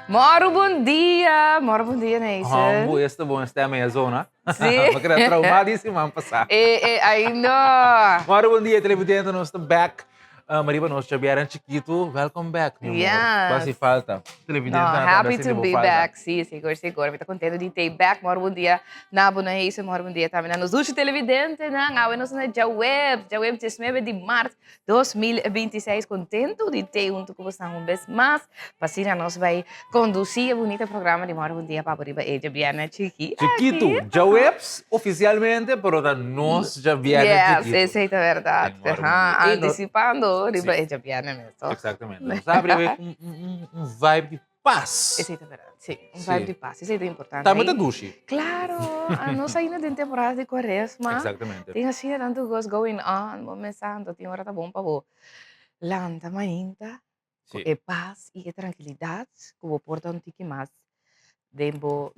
Moro bom dia, Neisel. Hambo este bom esta meia zona. Sim. Porque era traumadíssimo ano passado. Ainda. Moro bom dia, televidente, nós estamos back. Mariba, nós já vieram chiquito. Welcome back, meu amor. Yes. Quase falta. Televidente, No, happy to be falta. back. Sim, seguro. Estou contente de ter back. Moro bom dia. Nabo na Neisel, moro bom dia também. Nos últimos televidentes, nós na Jaweb 19 de março de 2026. Contento de ter junto com vocês um vez mais. Para nós vai conduzir o bonito programa de Moro bom dia para Mariba e Jabiana Chiqui. Chiquito, Jawebs oficialmente, pero nós já vieram chiquito. Yes, essa é a verdade. Antecipando, Riba e Jabiana mesmo. Exatamente. Nós abrimos um vibe de paz. Essa é a verdade, sim. Um vibe de paz. Isso é importante. Tá muito duche. Claro, nós ainda tem temporada de quaresma. Exatamente. Tem assim tanto coisa going on, momento santo, tem hora tá bom para você. Lanta ainda, é paz e tranquilidade, que você porta um tique mais. Dembo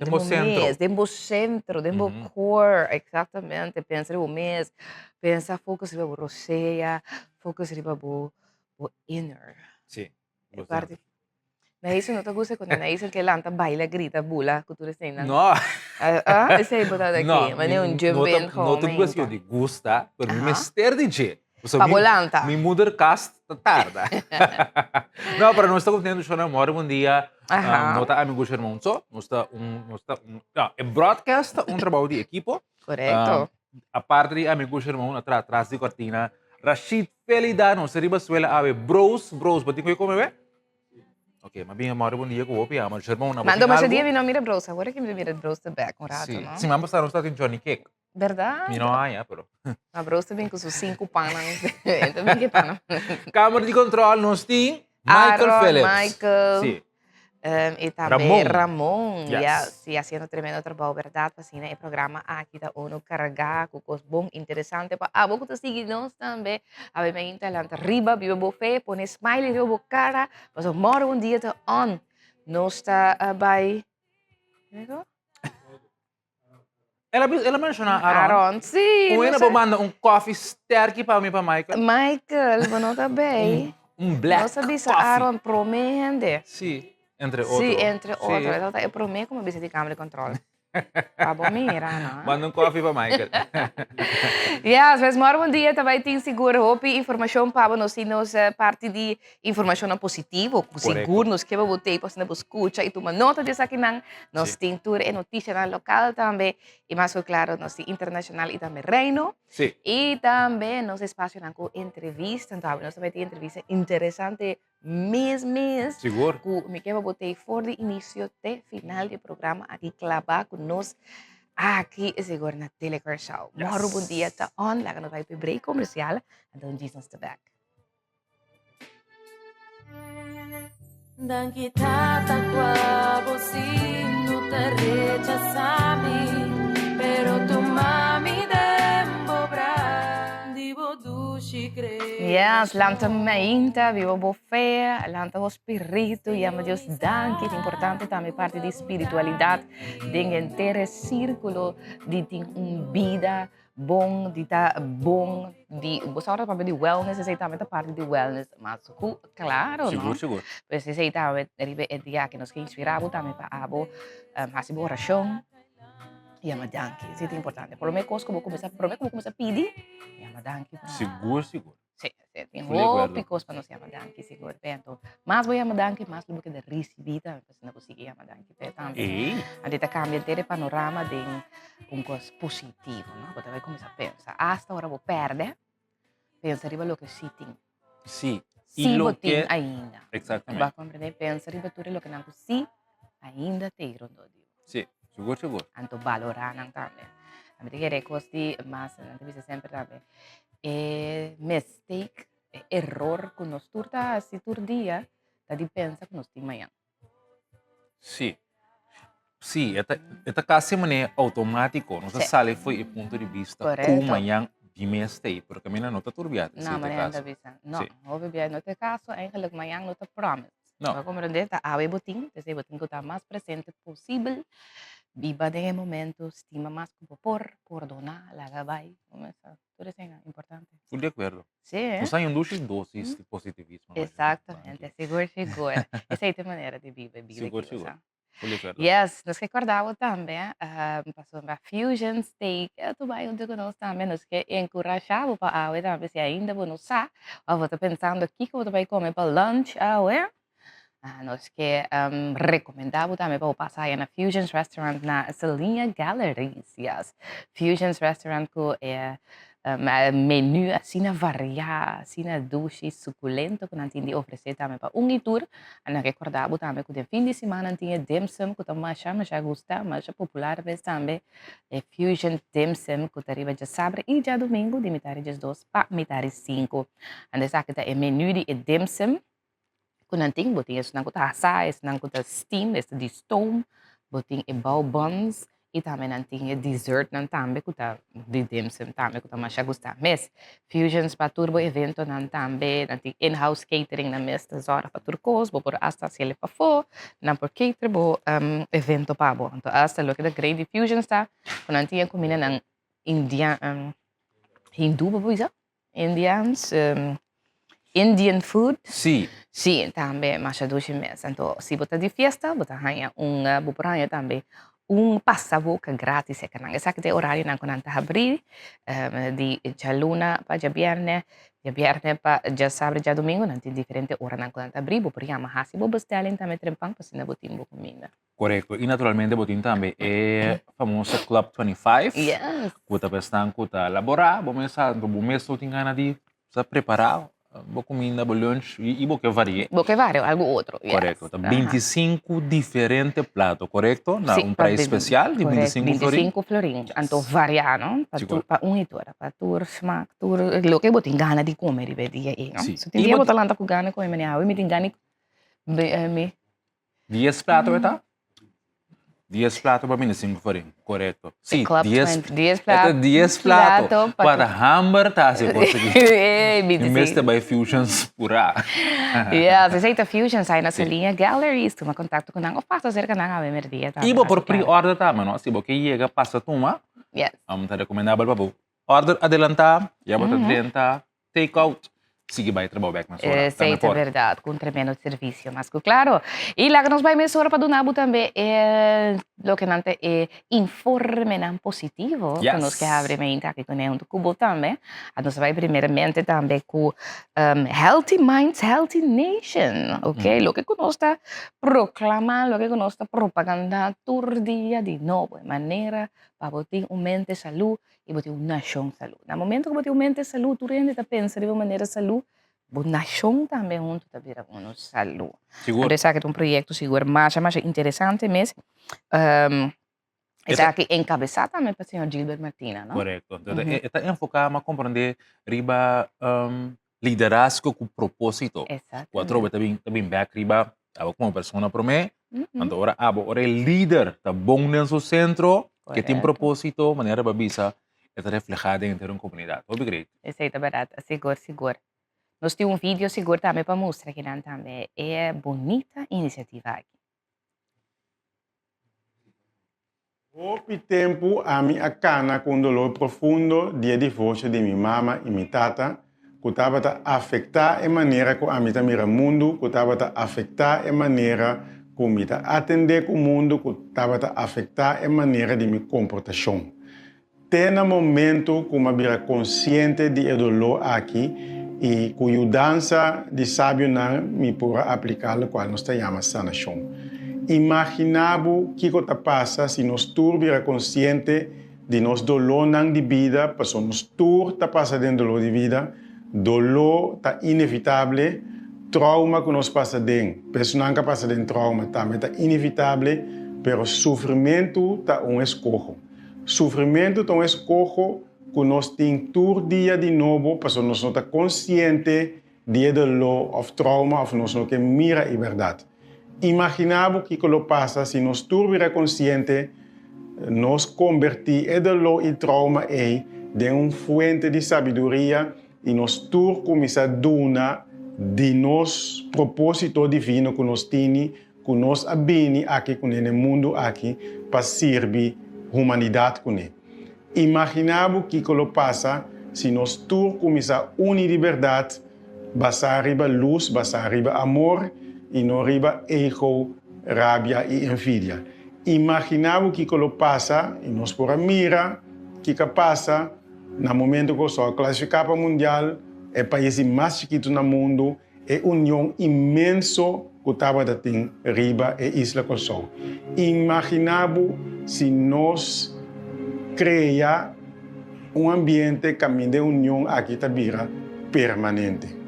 centro, dembo core, exatamente. Pensa no mês, pensa focus riba roceia, focus riba bo inner. Sim. Parte. Na isso não te gusta quando na isso que lanta baila, grita, bula, cultura sem nada. Não. Esse é botado aqui, mas é jump in não te gosto de gusta, pero me mister de je. Pabolanta. Mi mother cast tarda. Não, para nós está contendo show na Moro bom dia. Nós está amigos irmãos, nós está é broadcast trabalho de equipo. Correto. A parte de amigos irmãos atrás de cortina. Rashid Felida, nós arriba suela ave bros, bating ko como é? Ok, mas bem Moro bom dia com o opi, mas irmão na. Mando mas dia não mira bros, agora que me mira bros the back um rato, não? Sim, mas nós está em Johnny Cake. Verdade? Não há, pero. A bros também com os 5 panas. Também que pana. Câmara de controle nós tem Michael Phillips. Michael. Sim. E também Ramon, Yes. fazendo tremendo trabalho, verdade, assim, né? O programa aqui da ONU carregar com coisas bom, interessante, para a boca seguir nós também, a ver bem talento, riba, viva bofé, põe smile, riba cara, mas o moro um dia tá on, nós está by, Ela menciona Aaron, sim. Uma vou mandar coffee sterk para mim para Michael. Michael, mas tá bem. Black Não sabia se coffee. Aaron promete. Sim. Entre outros. Sim, entre outros. Eu prometo como visita de câmera de controle. Tá bom, mira, não? Manda coffee para Michael. Yes, mas moro um dia também tem seguro hope informação para nós parte de informação positiva, seguro nos que vou ter para você escuta e tomar nota disso aqui não. Nós tem tour e notícia na local também e mais claro nós tem internacional e também reino. Sim. E também nós espaço com entrevista, então nós também tem entrevista interessante mês. Seguro. Que me quero botar for de início até final do programa aqui clavar com nós. Aqui é seguro na Telecar Show. Yes. Moro bom dia, tá on. Lá no vai para break comercial. Então, Jesus está back. Dan kita takwa bocino te rechazami, pero tu mami dembo bra, divo dushi cre. Yes, lanta mainta, vivo bofé, lanta o espírito, e ama Deus danke, é importante também parte de espiritualidade, de inteiro círculo de ter vida bom, de estar bom, de você fala também de wellness, essa também é parte de wellness, mas claro, não? Seguro. Pues esse também é dia que nos inspirava também para abo, fazer oração. E ama danke, isso é importante. Por meio que vou começar a pedir, e ama danke. Seguro. Sim, tem roupas para nós chamar danke, seguro. Então, mais vou chamar danke, mais do que de receber, para não conseguir chamar danke também. A gente cambia inteiro panorama de coisa positiva, não? Você vai começar a pensar, hasta agora vou perder, pensa riba lo que sim tem. Sim. Sim, vou ter ainda. Exatamente. Vai compreender, pensa riba tudo lo que não sim ainda tem rondo. Sim, seguro. Então, valorar não também. A gente quer coisas mais, a gente diz sempre também. Mistake, error que nós turta assim tur dia, tá de pensa que nós tem amanhã. Sim, esta quase maneira automático, nossa sala foi o ponto de vista como amanhã de mistake, porque a minha não está turbiada. Não, mas não está vista. Não, obviamente, no teu caso, eigenlijk amanhã não está promise. Não. Vai compreender? Tá awe botin, você botin que tá mais presente possível. Viva de momento, estima mais que por donar, laga vai. Começa. Tudo isso é importante. Full de acordo. Sim, é? Não saem doces de positivismo. Exatamente, é seguro. Essa é a maneira de viver Seguro. aqui, sabe? Full de acordo. Yes, nos recordava também, passou para Fusion Steak, eu também onde nós também, nos que encorajava para a também, se ainda você não sabe, ou você pensando aqui que você vai comer para lunch, nós que recomendava também para passar na Fusion's Restaurant na Celinha Galleries, yes. Fusion's Restaurant que é menu assim variado, assim doce, suculento, que nós tínhamos oferecer também para tour. E nós recordava também que no fim de semana tinha dim sum, que também já gosta, mas é popular vez também é Fusion dim sum, que arriba já sábado e já domingo, de metade das 2 para metade 5. E dessa que é menu de dim sum, que não tem, botem esse não está assar, esse não está steam, esse de stone, botem e ball buns, e também não tem dessert, não também, que está de dim sum também, que também já gosta. Mas Fusions para turbo evento não também, não tem in-house catering na mesma hora para turcos, por hasta se ele para fora, não por catering, evento para bo. Então hasta lo que da grande Fusions está, que não tinha comida na hindu, boisa, Indian food. Sim. Sim, também, mas já 2 meses. Então, se você de festa, você ganha também passa-boca grátis. Essa que tem horário na conta abrir, de luna para viernes para já sábado, já domingo, não tem diferente hora na conta abrir, você pode amar se você bestelem também trempang, para não botar boa comida. Correto. E naturalmente, botin também é famoso Club 25. Yes. Você está elaborar, você tem ganas de se preparar. Boa comida, bom lunch e boa que varia. Boa que varia, algo outro. Yes. Correto. 25 diferentes pratos, correto? Na Sim, preço especial de 25 florins. 25 florins. Então, variano, para unitora, para tur smaak, tur, lo que botin gana di comer di dia e, no? Sì. So, tinha botar lá com gana com emene awi, me tin gani me 10 pratos, tá? 10 pratos para 25 florins, correto. Sim, 10 pratos. 10 pratos para hamburger, tá? Se conseguir. Em vez de buy fusions pura. Yeah, se sei Fusion sai na Celinha Galleries, tu me contato com nang passa cerca nang ave merdia. E por pre-order também, não? Se você chega, passa tuma. Yes. Tá recomendável para você. Order adelantar, já bota adiantar, take out. Sigue vai trabalhar back na sua hora. Sei, é verdade, com tremendo serviço. Mas, claro, e lá que nós vai mesmo para donar também é o que não é informe não positivo, que nós que abrimos aqui com o cubo também. A nós vai primeiramente também com Healthy Minds, Healthy Nation, ok? O que nós está proclamando, o que nós está propaganda todo dia de novo, de maneira para ter mente saúde e botar uma nação saúde. No momento que botar mente saúde, tu ainda está pensando de maneira saúde, a nação também junto está vira uma saúde. Seguro. Essa é projeto seguro, mais interessante mesmo. Essa aqui encabeçada também para o senhor Gilbert Martina, não? Correto. Está enfocado a compreender riba liderazgo com propósito. Exato. Quatro também back riba, como pessoa para mim. Então agora é líder, tá bom nesse centro, que tem propósito, maneira para bisa, é reflejada em ter uma comunidade. Obrigado. Essa é verdade, seguro. Nós temos vídeo seguro também para mostrar que não também é bonita iniciativa aqui. Houve tempo a minha cana com dolor profundo de divórcio de minha mama e minha tata, que estava a afetar a maneira que a minha mira mundo, que estava a afetar a maneira que eu atender o mundo, que estava a afetar a maneira de minha comportação. Tem um momento que eu vira consciente de dolor aqui e com a dança de sábio não me pode aplicar o qual nós chamamos sanação. Imaginava o que passa se nós todos vira consciente de nosso dolor de vida, porque nós todos passa dentro do dolor de vida, dolor está inevitável, trauma que nós passa dentro, pessoa que passa dentro trauma também está inevitável, mas sofrimento está escolho. Sofrimento está escolho que nós temos todo dia de novo, porque nós não estamos conscientes de dolor ou trauma, ou nós não queremos mirar a verdade. Imaginava o que passa se nós todos vira consciente, nós convertir o dolor e trauma em uma fonte de sabedoria e nós todos começamos a donar de nos propósito divino que nós temos, que nós abini aqui com o mundo aqui para servir a humanidade com ele. Imaginamos que aquilo passa se nós todos começar a unir de verdade, basta arriba luz, basta arriba amor e não arriba ego, rabia e envidia. Imaginamos que aquilo passa e nós por a mira que passa no momento que só classificar para o mundial, é o país mais chiquito no mundo, é união imenso que estava da tem riba e isla que só. Imaginamos se nós criar ambiente caminho de união aqui tabira permanente.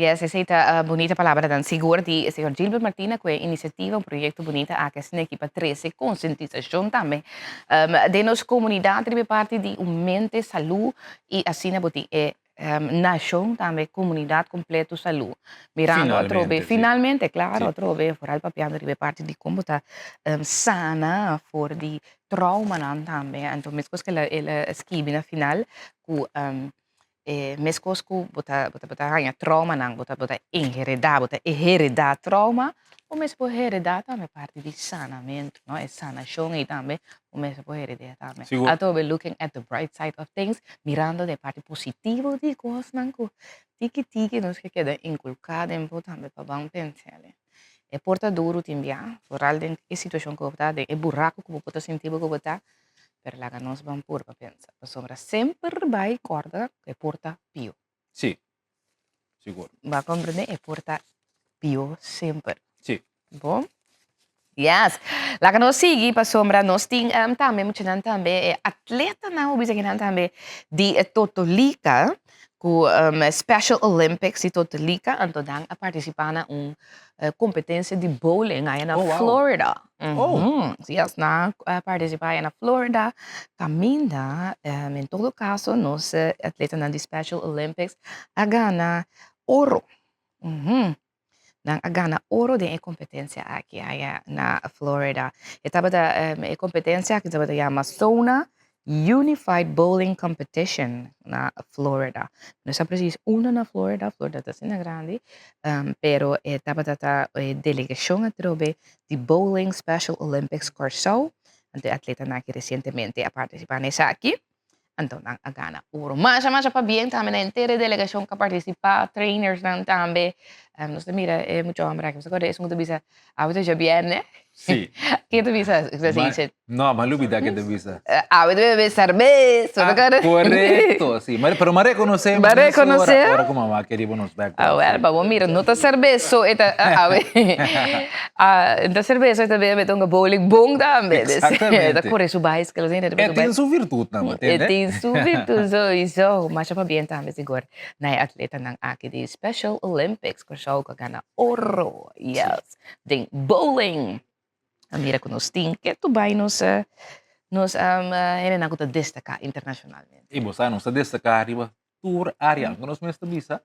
Yes, essa bonita palavra dan siguro di Sr. Gilbert Martina que iniciativa projeto bonita aqui na equipa 13 conscientização também de nossa comunidade de parte de mente saúde e assim na boti nação também comunidade completa saúde mirando a trove finalmente claro a trove foral papiando de parte de como tá sana for de trauma não também então mesmo que ela esquive na final ku mescos ku bota hanya trauma nang bota heredar trauma o mesmo heredar também parte de sanamento não é sanação e também o mesmo heredar também ato we looking at the bright side of things mirando de parte positivo de coisas nang ku tiki nos que queda inculcado em também para bom pensar é porta duro timbia foral de situação que bota de buraco que bota sentir que bota per la que nós vamos pôr para pensar. A sombra sempre vai corda que porta pio. Sim, seguro. Vai compreender? É porta pio sempre. Sim. Bom? Yes. La que nós sigue para sombra, nós temos também, muito também, atleta na ubisa que também de Totolica, com Special Olympics de Totolica, então a participar na competência de bowling aí na Florida. Yes, na participar na Florida, caminha, em todo caso, nós atleta na de Special Olympics, a gana ouro. A gana ouro de competência aqui na Florida. Estava da competência que estava da Amazona Unified Bowling Competition na Florida. Não é preciso uma na Florida está sendo grande, pero estava da delegação a trobe de Bowling Special Olympics Corso, ante atleta na que recentemente a participar nessa aqui. Então, a gana ouro. Mas para bem também na inteira delegação que participa, trainers também. Nós mira, é muito homem que agora é muito bisa. Ahora já bem, né? Sim. Que tu bisa? Não, mas lubida que tu bisa. Ahora bebe cerveja. Correto, sim. Mas reconhecemos. Para reconhecer. Agora como a querida nos back. Well, mira, não tá cerveja, então cerveja também é um bowling bom também. Exatamente. Da cor é sua base que eles ainda tem sua virtude também, né? Tem sua virtude, isso. Mas para bem também seguro. Na atleta ng aqui de Special Olympics, que siya ko gana ouro. Yes. Ding bowling. Mira que nós temos que tu vai nos na destacar internacionalmente. E você não se destacar arriba tour área que nós mesmo bisa.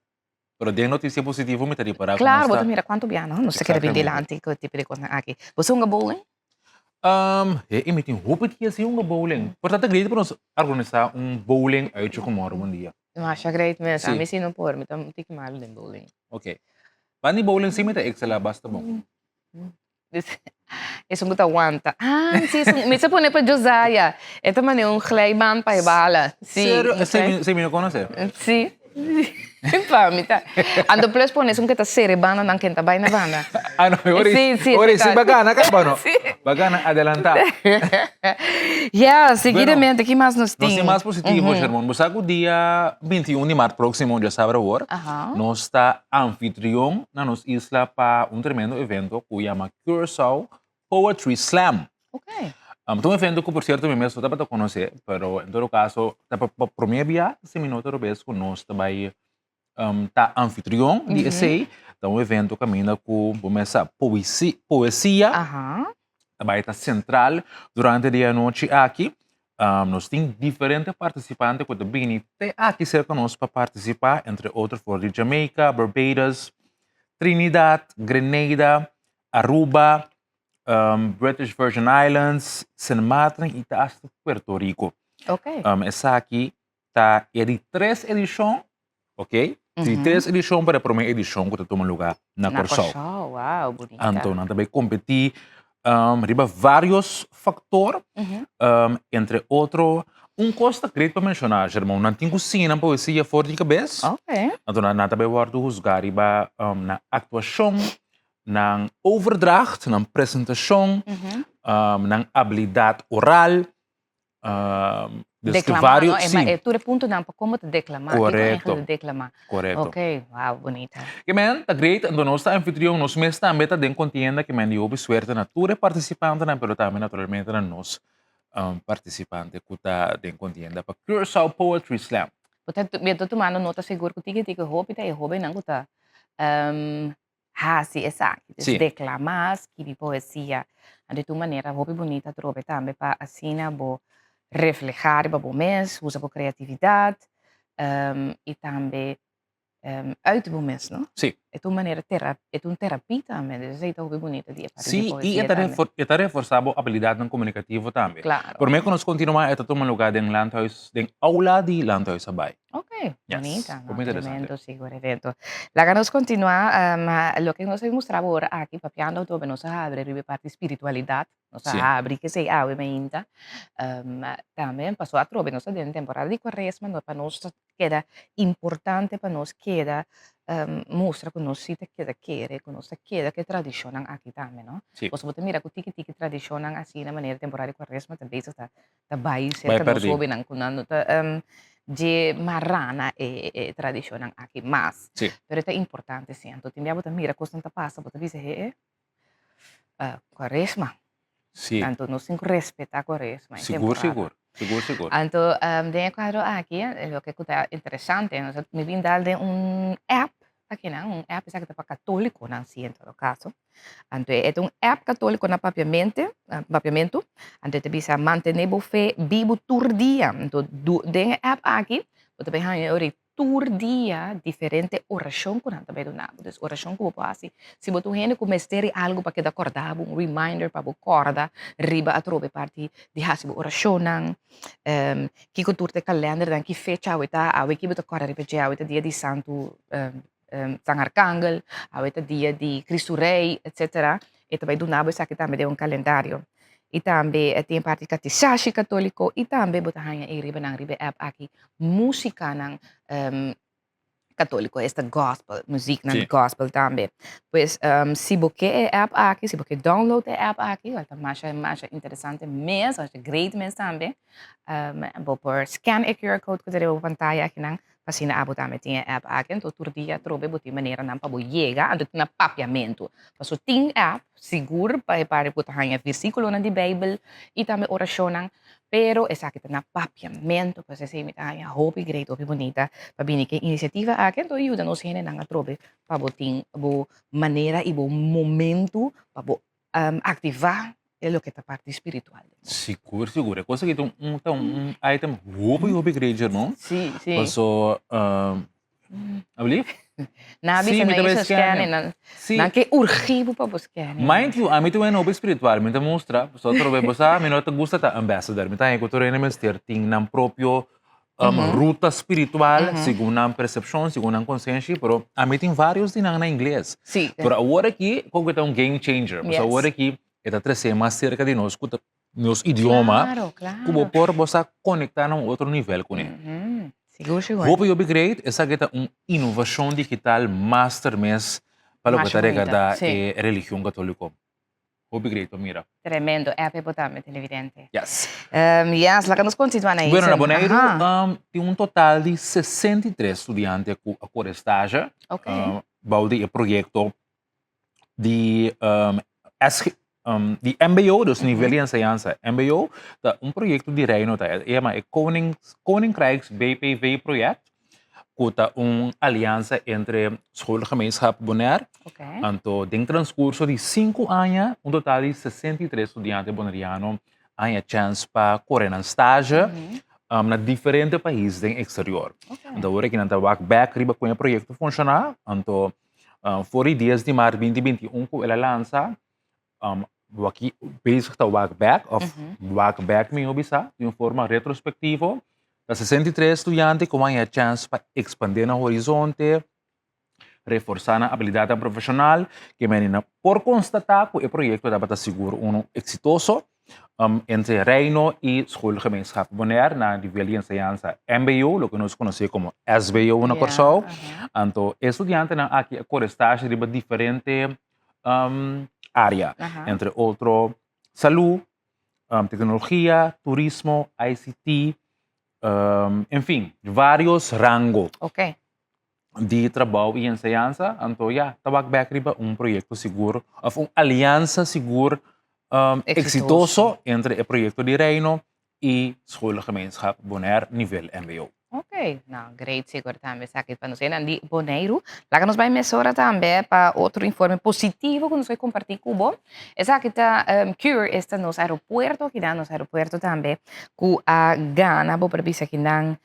Pero tem notícia positiva me tari para claro, você mira quanto piano, não se quer bem delante que tipo de coisa aqui. Você é um bowling? Eu tenho roupa de assim um bowling. Portanto, acredito para nós organizar bowling aí de como um dia. Acho great mesmo. A mim sim não por, me tam tik mal de bowling. Ok. Pani bowling sim me tá excela basta bom. Isso não aguanta. Sim, me se pone para Josiah. Ito man yung glijbaan pa bala. Sério? Você me não conhece? Sim. Pamita. Ando plus pones un kita serebana ng kinta bay na bana. Ano, ori si bagana ka ba no? Bagana adelanta. Yeah, seguidamente que mais nos tem. Nós mais positivo, Sherman. Você sabe o dia 21 de março próximo, já sabe agora. Nós está anfitrião na nossa isla para tremendo evento que chama Curaçao Poetry Slam. Okay. Um evento que, por certo, mesmo está para conhecer, pero em todo caso, está para o primeiro dia, se minuto outra vez, que nós também tá anfitrião de esse, então o evento caminha com começa poesia, também está central durante o dia e noite aqui. Nós temos diferentes participantes que também aqui cerca de nós para participar, entre outros, for de Jamaica, Barbados, Trinidad, Grenada, Aruba, British Virgin Islands, Sint Maarten e hasta Puerto Rico. Essa aqui tá é de 3 edições, ok? De 3 edições para a primeira edição que toma lugar na Corsol. Uau, bonita. Então, nós também competir riba vários fatores, entre outros, costa creio para mencionar, irmão, não tem cozinha, poesia fora de cabeça. Então, nós também vamos juzgar riba na atuação, na overdracht, na apresentação, na habilidade oral, declamar, no? Tu punto não para como te declamar. Correto. Correto. Ok, wow, bonita. Que men, tá great, então nós tá anfitrião, nós mesmo também tá den contienda que men de obi suerte na ture participante na pero também naturalmente na nós participante que tá den contienda para Curaçao Poetry Slam. Portanto, eu tô tomando nota seguro que tiga hobby tá e hobby não tá. Hasi essa, declamar, escrever poesia, de tu maneira hobby bonita trobe também para assim bo reflejar para o mês, usa para criatividade e também uit o mês, não? Sim. É uma maneira terapia também, isso é muito bonito de sim, e é reforçar a habilidade comunicativa também. Claro. Por mim, quando nós continuamos, é tomar lugar em landhuis, em aula de landhuis abai. Ok, bonita. Muy interesante. Seguro evento. La que nos continua, lo que nos mostraba ahora aquí, papiando todo, nos abre la parte de espiritualidad, nos abre que se abre ainda. Também passou a trove, nos dentro temporada de quaresma, para nós queda importante, para nós queda mostra que nós se queda querer, que nós queda que tradicionam aqui também, não? Você pode mirar que tiki tradicionam assim na maneira temporada de quaresma, também está vai ser que nós ouvem quando de marrana e tradicionam aqui, mas pero é importante sim. Então tem que mira coisa não passa, você diz quaresma. Sim. Então nós temos que respeitar a quaresma. Seguro. Então, tem quadro aqui, o que é interessante, me vim dar de app, aqui não, app que é para católico, não sei, em todo caso. Então, é app católico na papiamento, então, te bisa manter a fé vivo todo dia. Então, tem app aqui, você vai ganhar todo dia diferente oração que nós também damos. Então, oração que você faz, se você tem que mestre algo para que acordar, reminder para você acordar, riba a trobe parte de hasil oração, que você tem calendar, dan que fecha a que você acordar riba dia de Santo San Arcángel, a dia de Cristo Rei, etc. E também do nabo isso aqui também é calendário. E também tem parte catecismo católico e também botar hanya riba app aqui música ng católico, esta gospel, música ng gospel também. Pois se você app aqui, se você download a app aqui, é mais interessante mesmo, é great mesmo também. Vou por scan a QR code que você deve pantalla aqui nang pasina abo também tem a app aqui, então todo dia trobe botar maneira não para chegar, então na papiamento. Passo tem app seguro para botar hanya versículo na de Bible e também oração nang pero essa aqui na papiamento, para se imita hanya hobby great, hobby bonita, para bini que iniciativa aqui, então ajuda nos hene nang trobe para botar bo maneira e bo momento para ativar é o que é a parte espiritual. Seguro. É coisa que tem item hobby grande, irmão. Sim. Passou, abli? Na bisa na isso scan, na que urgivo para buscar. Mind you, a mim também é hobby espiritual, me mostra, só trobe você, me nota gosta da ambassador, me tá em cultura em mestre tem na próprio ruta espiritual, segundo a percepção, segundo a consciência, pero a mim tem vários de na inglês. Sim. Por agora aqui, como que é game changer, mas agora aqui está trazendo mais cerca de nós, nosso idioma, como por você conectar a outro nível com ele. Seguro. Hobby great, essa é uma inovação digital master mês para o que está ligada à religião católica. Hobby great, mira. Tremendo, é a botar televidente. Yes. Lá que nós continuamos aí. Bueno, na Bonaire tem total de 63 estudantes a cor estágio. Ok. Baudi o projeto de MBO, dus nível de enseñanza. MBO, projeto de reino, é Koninkrijks BPV project, que é aliança entre schoolgemeenschap Bonaire. Então, em transcurso de 5 anos, total de 63 estudantes bonaireanos têm a chance para correr na estágio na diferentes países do exterior. Então, agora que nós estamos back riba com o projeto funcionar, então Voor die 10 de maart 2021 ko ela lança aqui bezig te Walkback of Walkback me obisa de forma retrospectivo. Da 63 estudiantes com a chance para expandir no horizonte, reforçar a habilidade profissional, que menina por constatar que o projeto estava seguro exitoso entre Reino e Schoolgemeenschap Bonaire na nível de enseñanza MBO, lo que nós conhecemos como SBO na Corsau. Então, estudiantes aqui a estágio de diferente área, entre outro saúde, tecnologia, turismo, ICT, enfim, vários rangos de trabalho e enseñanza. Então, Walkback riba projeto seguro, uma aliança segura exitoso entre o projeto de Reino e Schoolgemeenschap Bonaire nível MBO. Ok, nou, great seguro também, sabe, para nós de Bonaire. Lá nos vai mesura também para outro informe positivo que nós vai compartilhar com o essa que está Cure está nos aeroporto, que dá nos aeroporto também, que a Ghana, por previsa que não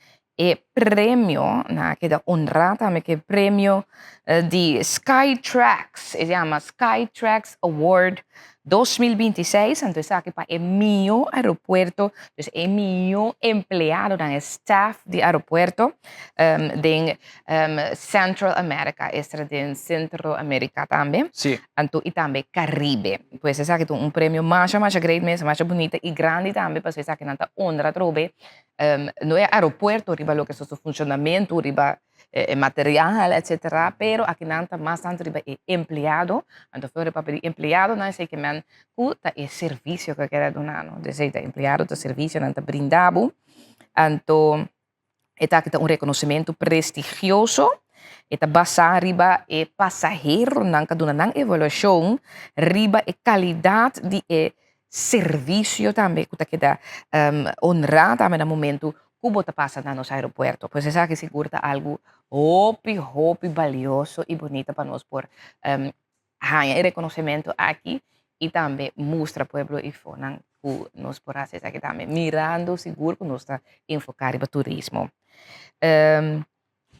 prêmio, na que dá honra também que prêmio de Skytrax, se chama Skytrax Award 2026, entonces aquí para el mío aeropuerto, entonces el mío empleado en el staff de aeropuerto de Central America, de Centroamérica también, sí. Y también Caribe. Pues es aquí premio más great, más bonito y grande también, pues es aquí nanta honra trobe, no es aeropuerto, riba lo que es su funcionamiento, riba material, etcétera, pero aquí nanta más tanto riba empleado, entonces fue para empleado, no es que man cuta el servicio que queda donado, desde empleado de servicio nanta brindabo, entonces está aquí un reconocimiento prestigioso. Eta basa riba e pasajero nanka donan evaluação riba e qualidade de serviço também que queda honrada também no momento que você passa no nosso aeroporto. Pois é que segura algo hopi valioso e bonito para nós por ganhar reconhecimento aqui e também mostra ao povo e fonan que nós por fazer aqui também mirando seguro que nós está enfocar em turismo.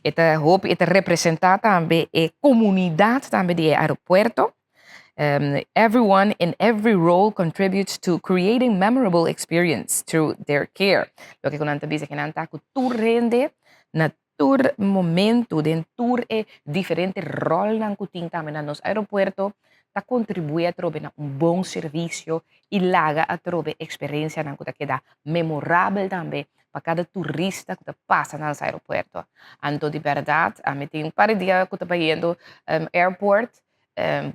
Esta hope, esta representar também a comunidade também do aeroporto. Everyone in every role contributes to creating memorable experience through their care. Lo que nanta bisa que nanta ku tu rende na tur momento den tur diferente rol nan ku ting também na nos aeroporto ta contribui a trobe na bom serviço e laga a trobe experiência nan ku ta queda memorável também para cada turista que passa no aeroporto. Então, de verdade, a mim tem um par de dias que estou indo airport,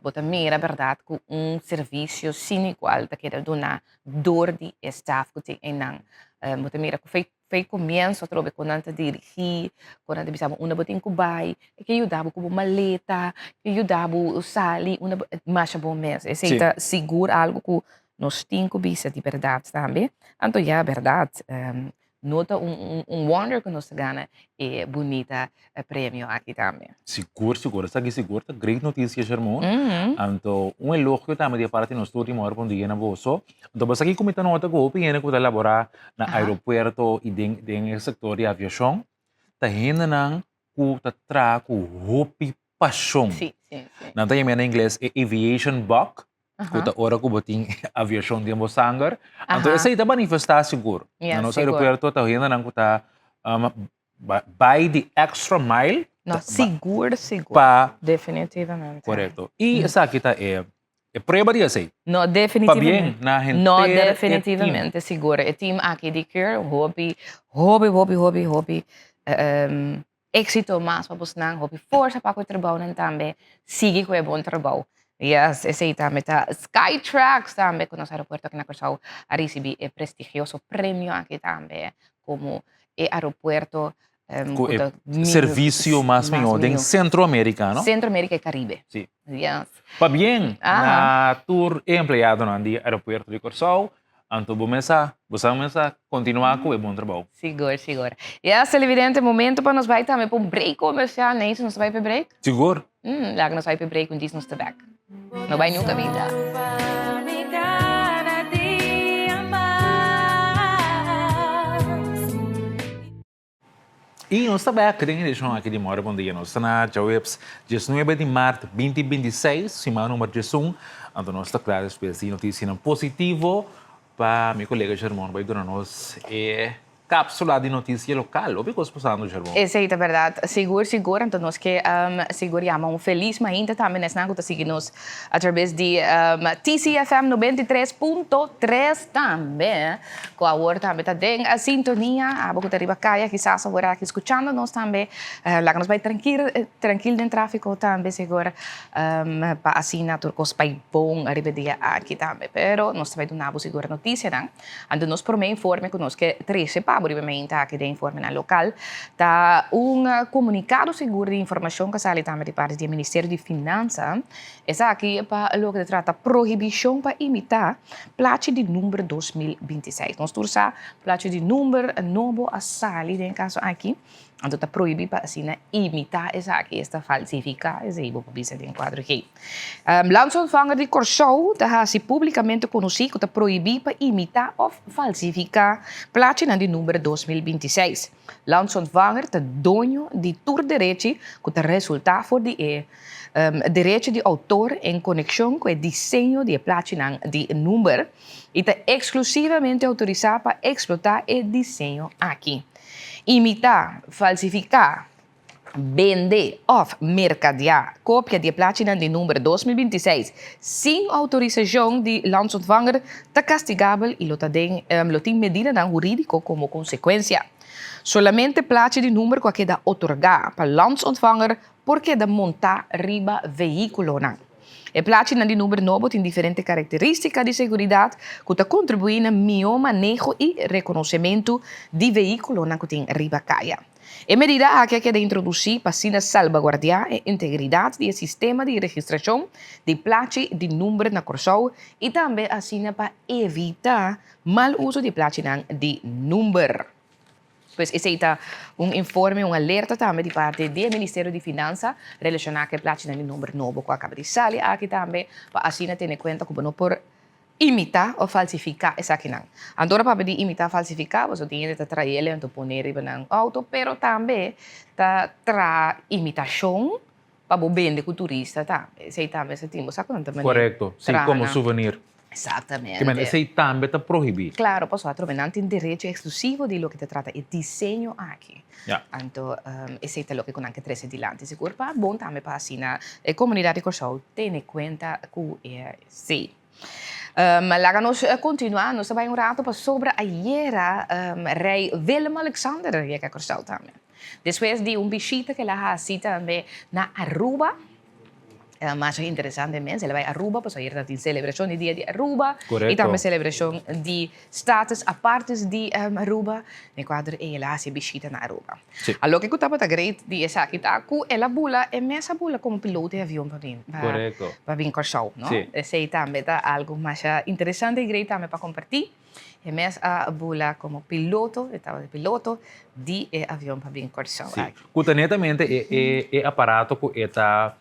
bota mira, verdade, com serviço sem igual, que era donar dor de staff que tem não. Bota mira, que foi começo, trobe, quando anta dirigir, quando anta bisava uma botin kubai, que ajudava com maleta, que ajudava o sali, uma mais bom mês. Esse é seguro algo que nós temos bisa de verdade também. Então, verdade. Nota wonder que nós ganha e bonita prêmio aqui também. Seguro. Está aqui seguro. Great notícia, Germão. Então, elogio também de parte de nós todos maior bom dia na bolso. Então, você aqui comenta nota que o PN que laborar na aeroporto e no setor de aviação, tá ainda não que tá trago hopi paixão. Sim. Não tá em inglês aviation bug. Kuta ora ko boting aviação de Moçambique. Então essa ita manifestar seguro. No nosso aeroporto tá ainda não kuta by the extra mile. No, seguro. Definitivamente. Correto. E essa aqui tá é prova de assim. No, definitivamente. Na gente. No, definitivamente seguro. O time aqui de Cure, hobby. Éxito mais para você não, hobby força para o trabalho também. Siga com o bom trabalho. Yes, esse também tá. Skytrax também, com o nosso aeroporto aqui na Corsau, a receber o prestigioso prêmio aqui também, como o aeroporto. Serviço mais melhor em Centroamérica, não? Centroamérica e Caribe. Sim. Yes. Para bem, na tour empregado no aeroporto de Corsau, então vamos começar continuar com o bom trabalho. Seguro. E esse é o evidente momento para nós vai também para um break comercial, né? Nós vai para break? Seguro. Lá que nós vai para break com diz nos back. Não vai nunca vida. E nós também aqui em região aqui de Mora, bom dia. Nós estamos na Jawebs, 19 de março de 2026, semana número 11. Então nós estamos claros para essa notícia positiva para meu colega Germão, vai dar nós cápsula de notícia local. O que está passando, Germão? Essa é a verdade. Seguro. Então nós que seguramos feliz, mas ainda também nós não seguimos através de TCFM 93.3 também. Com a hora também tem a sintonia. A boca de Ribacaia, quizás agora aqui escutando nós também. Lá nós vai tranquilo no tráfego também, seguro. Para assim, turcos vai bom arriba dia aqui também. Pero nós também do nabo segura notícia, não? Então nós por meio informe que nós que 13 brevemente aqui de informe na local, tá comunicado seguro de informação que sai também de parte do Ministério de Finanças. Essa aqui é para o que trata proibição para imitar placa de número 2026. Nós torçamos placa de número novo a sair em caso aqui. Então está proibido para assim imitar essa aqui, esta falsificar, essa aí vou publicar em quadro aqui. Landsontvanger de Curaçao está se publicamente conhecido que está proibido para imitar ou falsificar placa de número 2026. Landsontvanger está dono de todo direito que está resultado for de direito de autor em conexão com o desenho de placa de número e está exclusivamente autorizado para explotar o desenho aqui. Imitar, falsificar, vender ou mercadear cópia de placa de número 2026 sem autorização de landsontvanger está castigável e lo tem medida jurídica como consequência. Solamente placa de número que queda otorgada para landsontvanger porque da montar riba veículo. A placa de número novo tem diferentes características de segurança que contribuem no melhor manejo e reconhecimento de veículo que tem ribacaia. A medida que é introduzir para salvaguardar a integridade do sistema de registração de placa de número na Curaçao e também assim para evitar mal uso de placa de número. Pois esse é informe, alerta também de parte do Ministério de Finanças relacionado com a placa de número novo que acaba de sair aqui também, para assim ter em conta que não por imitar ou falsificar essa aqui não. Agora para pedir imitar ou falsificar, você tem que trazer ele para pôr no auto, pero também tra imitação para vender com o turista, tá? Esse também se tem, sabe quando também? Correto, sim, como souvenir. Exatamente. Que esse também está proibido. Claro, posso atravessar tem direito exclusivo de lo que te trata o desenho aqui. Yeah. Então, esse é o que com que treze adiante. Seguro para bom também para assim a comunidade de Curaçao ter em conta que é sim. Mas lá nós continuamos, nós vamos rato para sobre ayer rei Willem-Alexander que é Curaçao também. Depois de visita que ela faz também na Aruba. Mas é interessante mesmo, ele vai a Aruba, pois aí tem celebração do dia de Aruba e também celebração de status a partes de Aruba, no quadro ela se visita na Aruba. Sim. Algo que estava great de essa aqui tá, que ela bula é mesmo bula como piloto de avião para vir Curaçao, não? Sim. Esse também tá algo mais interessante e great também para compartilhar. É mesmo a bula como piloto, estava de piloto de avião para vir Curaçao. Sim. Cutaneamente é aparato que está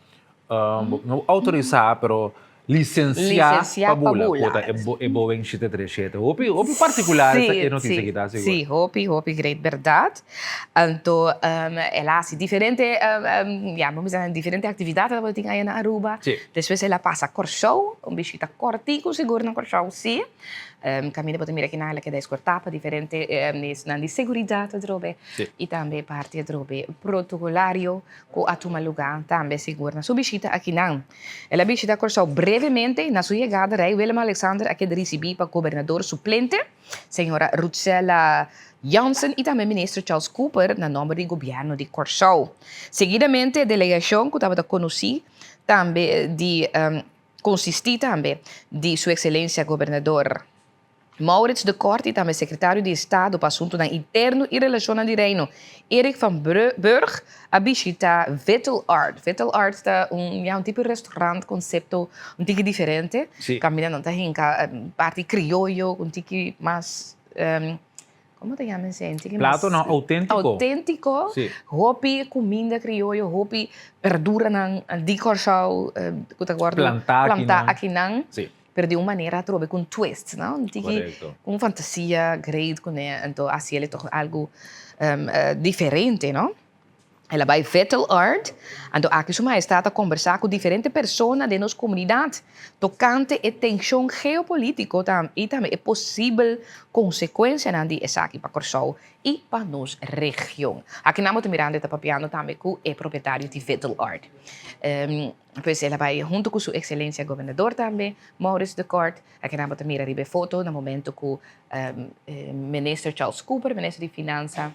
não autorizar, pero licenciar para bula. É Boeing 737. Houve particular essa notícia que está seguro. Sim, houve great verdade. Então, ela faz diferentes atividades que tem aí na Aruba. Depois ela passa a Curaçao, visita cortico, seguro na Curaçao, sim. Caminha para mira aqui na que é escortar para diferentes de segurança drobe e também parte drobe protocolario que a toma lugar também seguro na sua visita aqui não. Ela visita Curaçao brevemente na sua chegada rei Willem-Alexander aqui de receber para governador suplente, senhora Rutsela Jansen e também ministro Charles Cooper na nome do governo de Curaçao. Seguidamente a delegação que estava conhecida também de consistir também de sua excelência governador Maurits de Kort e também secretário de Estado para assunto interno e relações de reino, Erik van Burg, a visitar Vittel Art. Vittel Art é tipo de restaurante, conceito tipo diferente. Caminha não tem parte criollo, tipo mais como te llaman? Plato não autêntico. Autêntico. Hopi comida criollo, hopi verdura de Curaçao, planta aqui não. pero de uma maneira trove com twist, não? Correcto. Com fantasia, great, com então assim ele toch algo diferente, não? Ela vai Vettel Art, então aqui suma está a conversar com diferentes pessoas de nossa comunidade, tocante a tensão geopolítica e também é possível consequência de essa aqui para Corsol e para nossa região. Aqui na Miranda está papiando também com o proprietário de Vettel Art. Pois ela vai junto com sua excelência governador também, Maurice de Kort. Aqui na Mira ribe foto no momento com o ministro Charles Cooper, ministro de Finanças,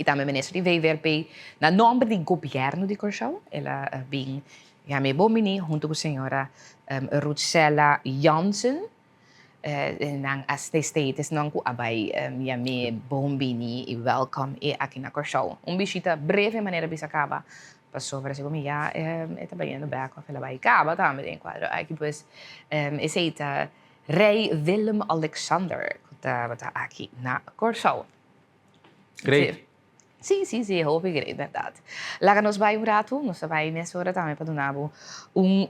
e também ministro de VVRP, na nome do governo de Corsol, ela vem me bomini junto com a senhora Rutsela Jansen, nang as the status nang ko abay me bombini e welcome aqui na Corsol. Bisita breve maneira bisacaba. Passou para segundo dia, também no back of ela vai acaba também em quadro. Aqui pois esse rei Willem Alexander que está aqui na Corsol. Great. Sim, houve great, verdade. Lá nos vai rato, nós vai nessa hora também para donar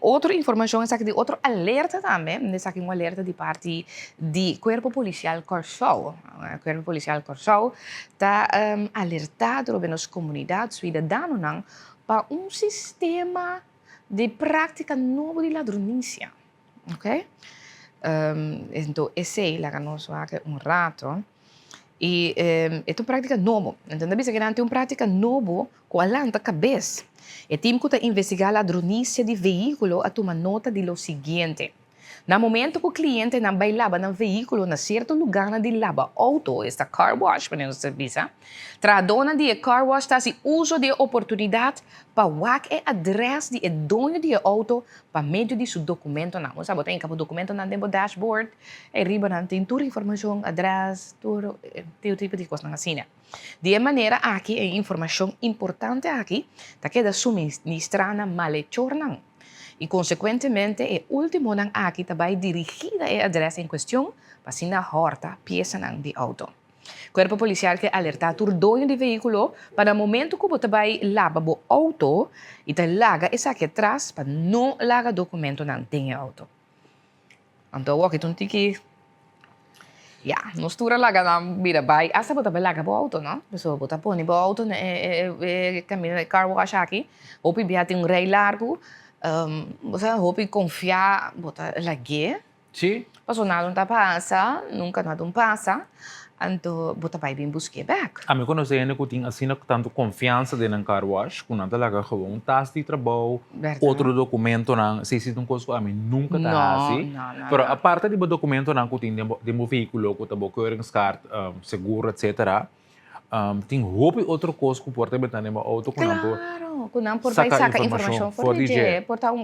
outra informação, essa aqui de outro alerta também, essa aqui alerta de parte do Corpo Policial Corsol. O Corpo Policial Corsol está alertado sobre as comunidades cidadãs para sistema de prática novo de ladronícia, ok? Então esse lá nos vai rato. E é uma prática nova. Então, bisa que não é uma prática nova com a lanta cabeça. É tempo de investigar a ladronícia de veículo a tomar nota de lo seguinte. No momento que o cliente não vai lavar no veículo na certo lugar de lavar auto, esta car wash, para o serviço, tradona de car wash está se uso de oportunidade para wak e adres de dono de auto para meio de seu documento não. Sabe, tem que documento não dentro do dashboard, e riba não tem toda informação, adres, todo tipo de coisa assim. De maneira aqui, a informação importante aqui, tá que da suministrar na malhechor não. E, consequentemente, o último nang aqui também dirigida a adressa em questão para se na horta peça de auto. Corpo policial que alerta o dono de veículo para o momento que você vai lavar o auto e te laga essa aqui atrás para não laga documento não tem auto. Então, o que tu tiki nos tura laga na mira vai asa você vai laga o auto, não? Pessoa você põe o auto caminho de car wash aqui, ou pibia tem rei largo. Você hope confiar, bota lague. Sim. Passou nada não passa, nunca nada passa. Então, bota vai bem buscar back. A mim quando você ainda tem assim tanto confiança de um car wash, quando anda lá gewoon task de trabalho, outro documento não, se existe coisa a mim nunca tá assim. Pero a parte de documento não que tem de meu veículo, que tá bom card, seguro, etc. Tem hope outro coisa que pode botar no auto com não por vai sacar informação for DJ, portar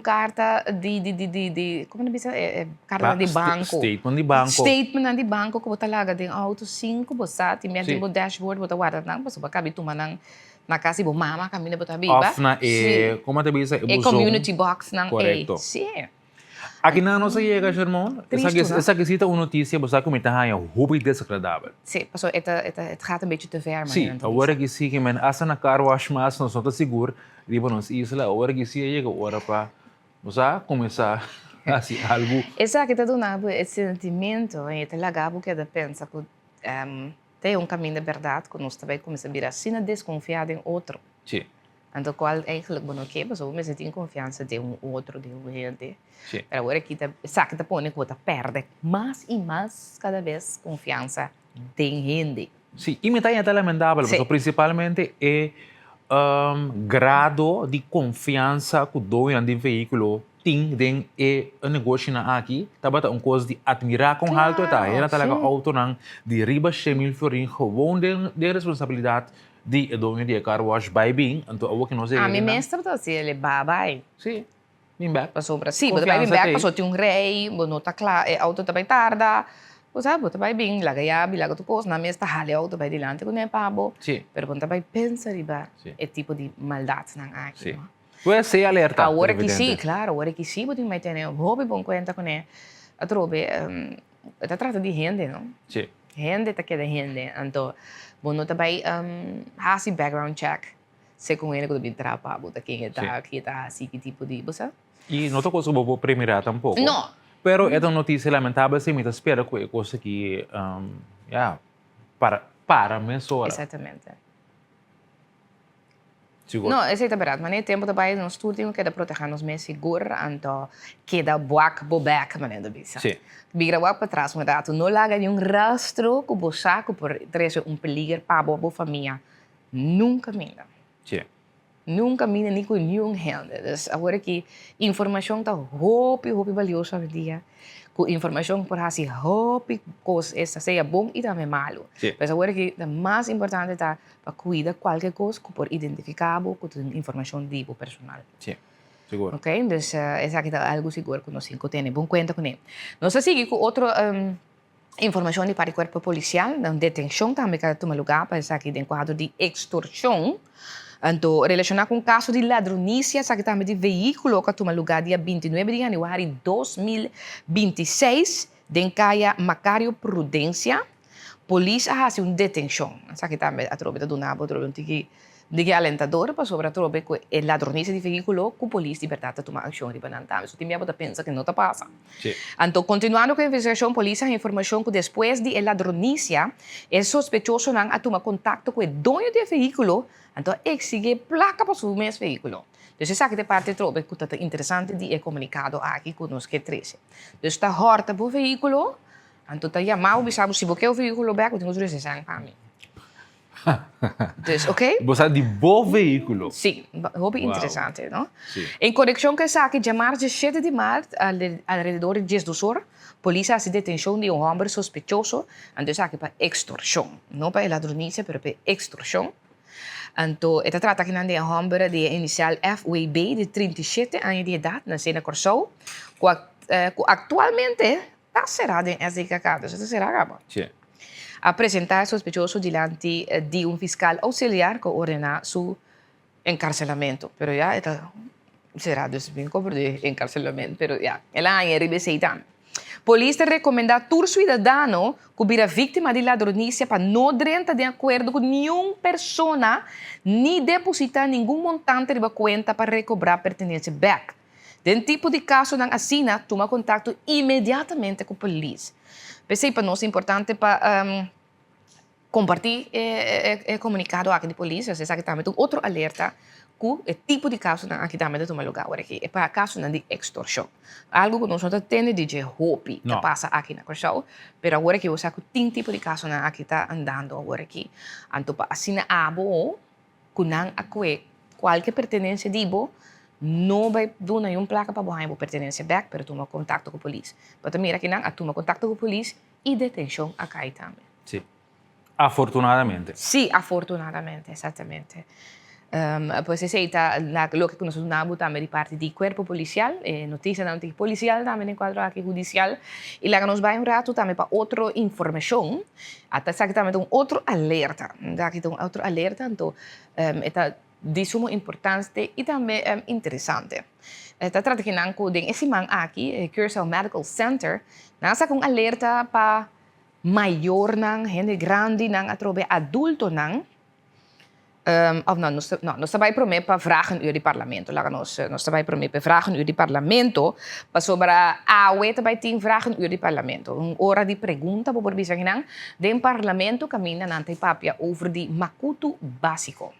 carta de como não bisa carta de banco. Statement de banco que bota laga de auto 5 bosa, tem mesmo no dashboard bota guarda não, basta cabe tu manang na casa bo mama caminha bota biba. Off na como te bisa e community box nang sim. Aqui na nossa chega, irmão. Essa quesita uma notícia, você comenta aí, hobby desagradável. Sim, passou, het gaat een beetje te ver. Sim, agora que sim, que men asa na car wash mas não sou seguro, riba nos isla, agora que sim chega hora para você começar assim algo. Essa que tá dando esse sentimento, e te lagabo que da pensa que tem caminho de verdade, que nós também começa a virar assim desconfiado em outro. Sim. Então, qual eigenlijk bom que pessoa mas tem confiança de outro de gente. Sim. Agora que sabe que põe que você perde mais e mais cada vez confiança de gente. Sim, e me está até lamentável, principalmente grado de confiança que o dono do veículo tem em o negócio aqui, também uma coisa de admirar com alto tá, era talaga auto nang de riba 100,000 florin gewoon de responsabilidade de dono de car wash by being, então o que nós é. Mim mestre tá se ele babai. Sim. Bem back. Passou para sim, você vai bem back, passou tem rei, não tá claro, auto também tarda. Você vai bem, laga tu coisa, na mesa tá hale auto vai dilante com pabo. Sim. Pero você vai pensar riba, é tipo de maldade nang aqui. Sim. Puede ser alerta. Agora que sim, claro, agora que sim, você vai ter hobby bom conta com ele. A trobe, tá trata de gente, não? Sim. Gente tá que de gente, então bueno também background check. Se com ele que eu trapa, bota quem tá aqui tá assim que tipo de, você E não estou conseguindo vou premiar tampouco. Não. Pero é uma notícia lamentável, assim, me espera que é coisa que, para mensura. Exatamente. Seguro. No, isso é verdade. Mas nem tempo também nós estudamos que proteger nos mais seguro, então que da buac bobek, maneira de bisa. Sim. Bigra buac para trás, mas dato não larga nenhum rastro que o saco por trazer peligro para a boa família. Nunca mina. Sim. Nunca mina nem com nenhum rende. Então, agora que informação está hopi valiosa hoje em dia. Com informação por assim hopi coisa essa seja bom e também malo. Sim. Mas agora que o mais importante está para cuidar qualquer coisa que por identificável com informação de personal. Sim. Seguro. Ok? Então, é aqui algo seguro que nós temos bom conta com ele. Nós seguimos com outra informação de para o corpo policial, na detenção também que toma lugar para essa aqui de quadro de extorsão. Então, relacionado com o caso de ladronícia, essa aqui também de veículo que toma lugar dia 29 de janeiro de 2026, em Caia Macário Prudência, polícia faz uma detenção. Essa aqui também a tropa do nabo, de alentador para sobre a tropa que é ladronícia de veículo, que a polícia de verdade toma ação de banana. Isso tem que pensar que não está passa. Sim. Então, continuando com a investigação, a polícia tem informação que depois de ladronícia, o sospechoso não toma contato com o dono do veículo, então exige placa para o mesmo veículo. Então, essa aqui é parte da tropa que é interessante de comunicado aqui conosco que 13. Então, está horta para o veículo, então está chamado, bisamos se você o veículo back, temos que dizer para mim. Então, ok? Você de bom veículo. Sim, hobby interessante, não? Sim. Em conexão com essa aqui, chamar de 7 de março, alrededor de 10 horas, a polícia faz detenção de homem sospechoso, então essa aqui para extorsão, não para ladronícia, mas para extorsão. Então, esta trata aqui de um homem de inicial FWB, de 37 anos de idade, nasceu na Corsou, que atualmente está cerrado em SDKK, isso será acaba. Sim. Apresentar sospechoso diante de um fiscal auxiliar que ordena seu encarcelamento. Pero já está será desvinculado de encarcelamento, pero já ela é receita. Polícia recomenda a todo cidadão que vira vítima de ladronícia para não entrar de acordo com nenhuma pessoa nem depositar nenhum montante de conta para recobrar pertenência back. Den tipo de caso não assina, toma contato imediatamente com a polícia. Pensei para nós é importante para compartilhar o comunicado aqui de polícia, se sabe também outro alerta com o tipo de caso aqui também toma lugar agora aqui é para caso de extorsão, algo que nós não temos de hopi que passa aqui na Corsou, mas agora que eu sei que tem tipo de caso aqui está andando agora aqui, então para assinar abo que não acue qualquer pertenência dibo não vai dar nenhuma placa para borrar a pertenência back, mas toma contato com a polícia. Para mira que não, toma contato com a polícia e detenção aqui também. Sim. Afortunadamente. Sim, afortunadamente, exatamente. Pues ese está lo que nosotros damos también de parte del cuerpo policial, noticia también policial, también en cuadro aquí judicial, y la que nos va un rato también para otra información, hasta exactamente otro alerta, aquí un otro alerta, entonces está de suma importante y también interesante. Está tratando de esse man aqui, Curacao Medical Center, nasa kung alerta pa maior nang, gente grande nang, atrobe adulto nang, of não, nós também prometemos para vragen uit het parlement. Nós também prometemos para vragen uit het parlement, para sobre a UE também tem vragen uit het parlement. Hora de pergunta, por exemplo, do parlamento caminha nante papia over de makutu básico.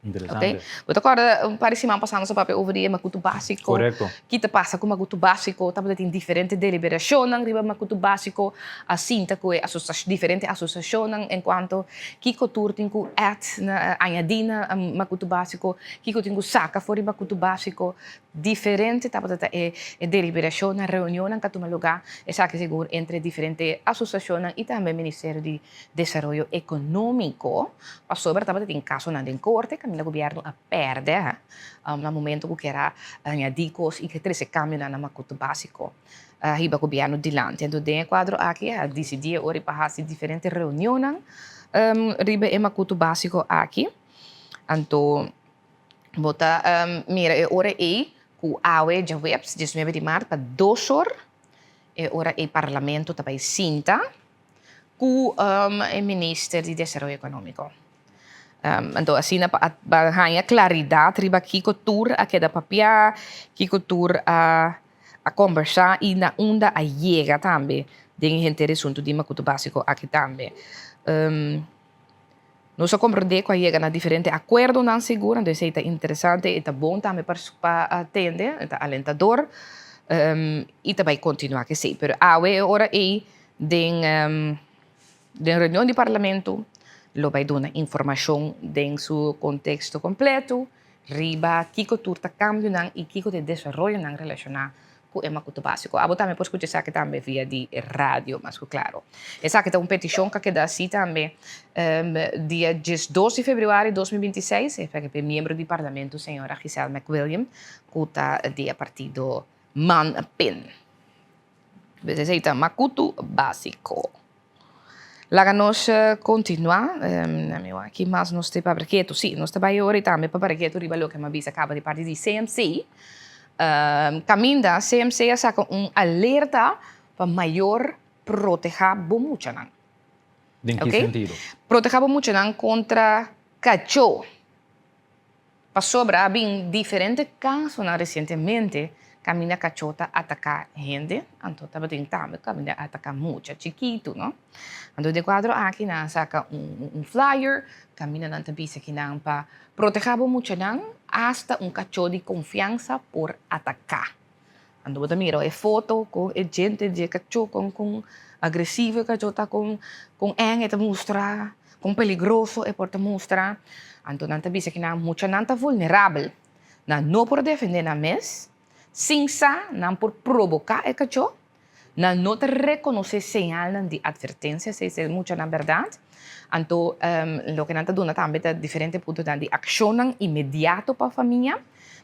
Interessante. Okay? Então, agora, parece que passando essa papel over de makutu básico. Correto. Que te passa com makutu básico, também tem diferentes deliberações riba makutu básico, assim tá com diferentes associações enquanto que cultura tem com añadina makutu básico, que tem com saca fora makutu básico, diferente tá deliberação na reunião que toma lugar, essa que seguro entre diferentes associações e também Ministério de Desenvolvimento Econômico, para sobre também tem caso na corte o governo a perde no momento que era añadicos e que trece cambio na makutu básico riba o governo dilante. Então, tem quadro aqui a decidir ora para fazer diferentes reuniões riba e makutu básico aqui. Então, bota mira ora e com a UE já webs 19 de março para 2 horas e ora e parlamento também sinta com o Ministério de Desenvolvimento Econômico. Então, assim, ganha claridade riba que cultura a cada papel, que cultura a conversar e na onda a chega também. Tem gente assunto de macuto básico aqui também. Nós compreendemos que chega na diferente acordo não seguro, então é interessante, é bom também para atender, é alentador, e também continuar que sim. Mas agora é de reunião do parlamento, lo vai dar informação em seu contexto completo, riba que cultura cambio e que de desenvolvimento não relacionado com o macuto básico. Abo também pode escutar que também via de rádio, mas claro. Essa que é uma petição que dá assim também dia 12 de fevereiro de 2026, é para o membro do parlamento, senhora Giselle McWilliam, que está de partido Man Pen. Então, é macuto básico. Lá nós continuar, aqui mais nós temos para quieto, sim, nós estamos agora também para quieto, riba que me avisa acaba de parte de CMC, caminda CMC saca alerta para maior proteger bomuchanan. ¿En qué sentido? Proteger bomuchanan contra cachorro. Para sobra, bem diferentes casos recentemente, camina cachota atacar gente, então também camina atacar mucha chiquito, não? Então de quadro aqui na saca flyer, camina na tabisa que não para proteger mucho não, hasta cachorro de confiança por atacar. Então você mira a foto com gente de cachorro com agressivo, cachorro com eng mostrar, com peligroso por mostrar. Então na tabisa que não mucho não vulnerável, não por defender na mes. Sin sa, não por provocar o cachorro, não te reconhecer señal de advertência, se é muito na verdade. Então, o que não está dando também é diferente ponto de ação imediato para a família.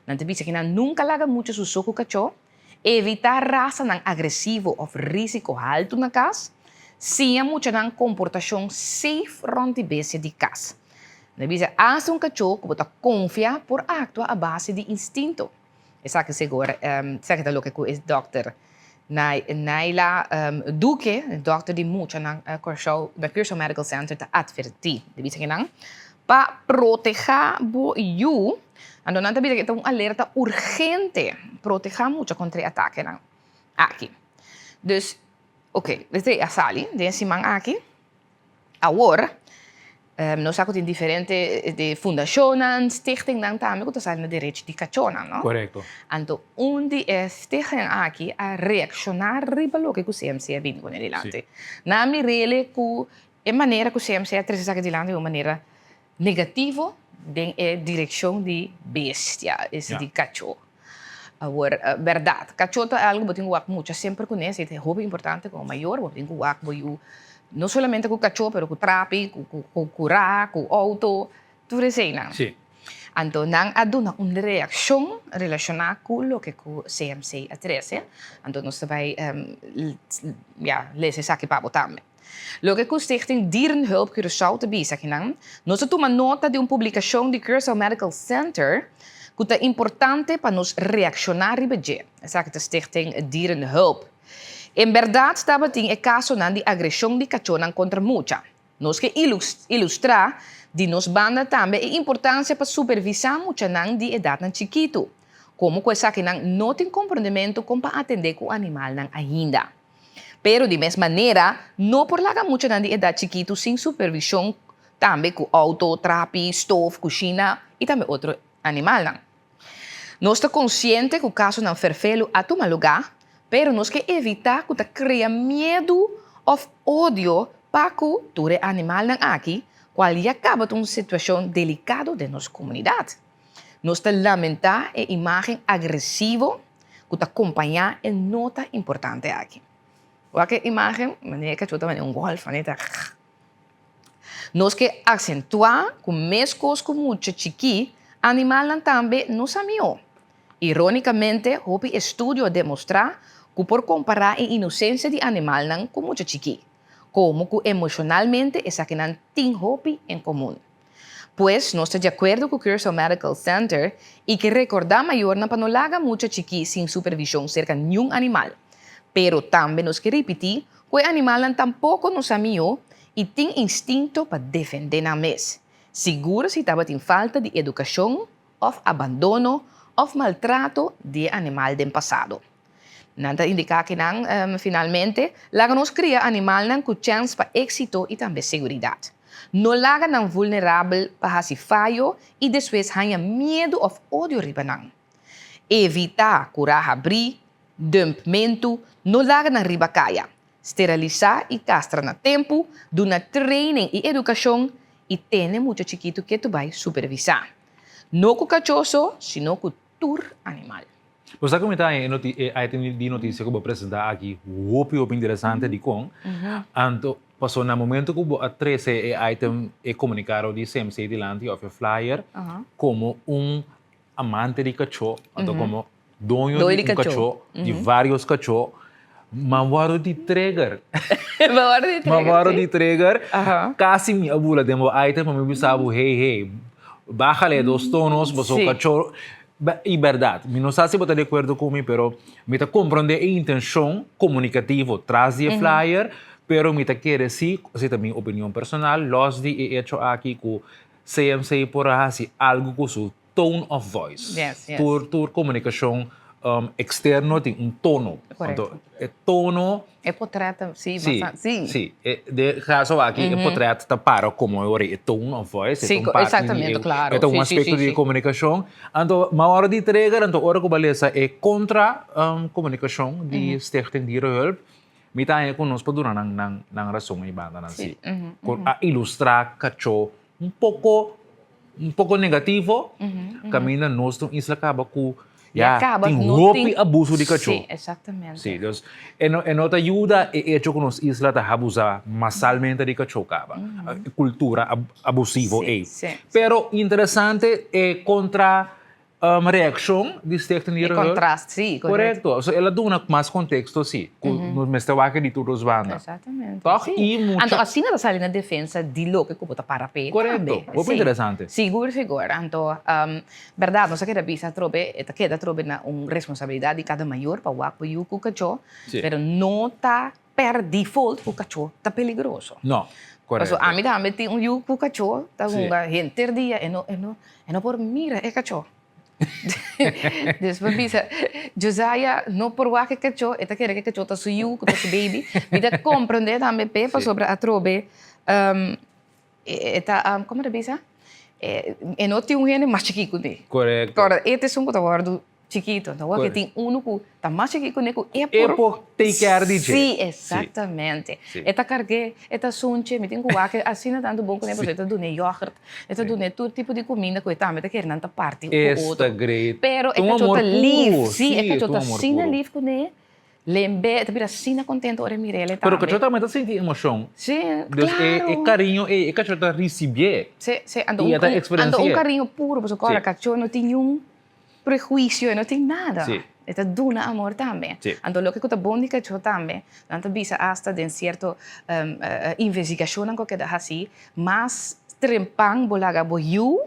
Não te diz que nunca laga muito su soco cachorro, evitar raça não agressivo ou risco alto na casa, sim muito não comportação safe rond base de casa. Não diz há cachorro que você confia por actuar a base de instinto. Esa que segura, sabe que lo que é doctor Naila Duque, doctor de mucho na Kershaw Medical Center te advertir, de bisa que não, para proteger you, ando não te bisa que é alerta urgente, proteger muito contra ataque não, aqui. Dus, ok, desde a sali, de cima aqui, agora nós temos diferentes de fundações, stichtingen também, que são na direita de cachorro, não? Correcto. Então, onde é stichting aqui a reaccionar riba lo que o CMC vindo com ele lante. Na minha rele que é maneira que o CMC traz aqui dilante de uma maneira negativa, de direção de bestia, esse de cachorro. Agora, verdade, cachorro é algo que eu tenho muito sempre conhece, é muito importante como maior, eu tenho que não somente com o cachorro, mas com o trapi, com o curá, com o auto, tudo isso, não? Sim. Então, não há uma reação relacionada com o que o CMC atrasa. Então, nós vamos ler isso aqui para também. O que o Stichting Dierenhulp Curaçao te diz aqui, nós tomamos nota de uma publicação de Curaçao Medical Center que é importante para nós reaccionar e beber. Essa é a Stichting Dierenhulp. Em verdade, estava em o caso de agressão de cachorro contra mucha. Nós que ilustrar de nos banda também a importância para supervisar mucha de idade chiquito, como coisa que não tem compreendimento como para atender o animal ainda. Pero de mesma maneira, não por largar mucha de idade chiquito sem supervisão também com auto, trapi, stove, cozinha e também outro animal. Nós estamos conscientes que o caso não ferfelo a tomar lugar, pero nós que evitar que cria medo ou ódio para o animal aqui, qual acaba uma situação delicada de nossa comunidade. Nós lamentar a imagem agressiva que acompanha é nota importante aqui. Qualquer imagem, maneira que também é golfe, nós que acentuar com mescos com muito chiqui, animal também não sabia. Ironicamente, o estudo demonstra que por comparar a inocência de animal com muito chiqui, como que emocionalmente essa que não tem hopi em comum. Pois nós estamos de acordo com o Curaçao Medical Center e que recordar maior na panolaga muito chiqui sem supervisão cerca de nenhum animal. Pero também nós que repetir que o animal tampouco nos amigo e tem instinto para defender na mes. Seguro se estava em falta de educação, ou abandono, ou maltrato de animal do passado. Nada indica que finalmente, laga nos cria animal com chance para êxito e também segurança. Não laga não vulnerável para se falho e depois ganha medo ou ódio ribanang. Evitar curar abrir, dumpmento, não laga na ribacaia. Sterilizar e castrar na tempo, dar training e educação e ter muito chiquito que tu vai supervisar. Não com cachoso, sino com tur animal. Você comentar de notícia que eu vou apresentar aqui, muito interessante de com. Então, passou no momento que eu atrese item e comunicaram de CMC de Lanti of a flyer como amante de cachorro, então como dono de cachorro, de vários cachorros, mawaro de trigger. Mawaro de trigger. Quase me abula demo item, mas me sabe, hey, bájale 2 tonos, você cachorro. E verdade, não sei se você está de acordo comigo, mas me está compreendendo a intenção comunicativa atrás do flyer, mas me está querendo dizer, essa é a minha opinião personal, los de hecho aqui com CMC por assim, algo com seu tone of voice. Yes. Tua comunicação externo tem tono. Correto. Então, tono... É portreto, sim. Sim. De caso aqui, o portreto está para como eu o tone of voice. Sim, exatamente, claro. Então, aspecto de comunicação. Então, uma hora de entrega, então, hora que beleza é contra comunicação de stichting dierenhulp. Me tá aí conosco durante a razão e banda assim. A ilustrar cachorro um pouco negativo, caminha nós não isso acaba com tem abuso de cachorro. Sim, exatamente. Sim, então, não te ajuda e hecho que nos isla te abusa massalmente de cachorro, cultura abusiva Pero interessante é contra reação de stichting dierenhulp. Contraste, sim, correto. So, ela dá mais contexto, sim. No mestewaque de todos bandas. Exatamente. Toch? E mucha... Então, assim, ela sai na defesa de lo que como para pé. Correto. Muito interessante. Seguro. Então, verdade, não sei que a bisa trobe na responsabilidade de cada maior para o com o cachorro, mas não está per default o cachorro está peligroso. Não. Correto. A mim também tem com o cachorro, tá uma gente dia e não por mira é cachorro. Después bisa Josiah no por wa que cachorro eta quer que cachorro tá suiu com seu baby me dá compreender também pepa sobre a trobe eta como é bisa e não tem gente mais chiquito né correto agora este é guardo chiquito então que tem que tá mais chiquito né é por take care de sim exatamente eta cargue eta sunche me tem que assim não tanto bom que né você do yogurt eta do né todo tipo de comida que tá me tá querendo tanta parte esta great pero é que tota live sim é que tota sina live com né lembre tá vira sina contento ora mirele tá pero que também tá sentindo emoção sim claro é carinho é que tá receber sim ando carinho puro por agora cachorro não tem prejuízo, não tem nada. Está duna amor também. Então, o que é bom de cachorro também, não bisa hasta de certo investigação que dá assim, mas trempang bolaga boiu,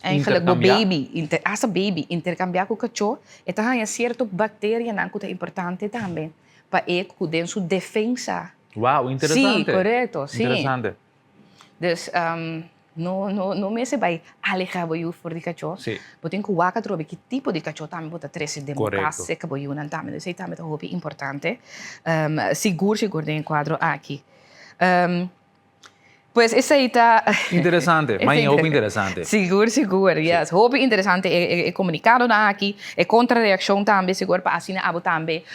eigenlijk bo baby, asa baby intercambiar com o cachorro, então há certo bactéria não que é importante também para ele cuidar sua defesa. Uau, interessante. Sim, correto, sim. Interessante. Dus não me se vai alejar boiu for de cachorro. Botem que waka trobe que tipo de cachorro também bota três democracia que boiu não também. Isso também é muito importante. Seguro de enquadro aqui. Pois essa aí está... Interessante, mas é muito interessante. Seguro, yes. Muito interessante é comunicado aqui, é contra-reação também, seguro, para assim, abo também,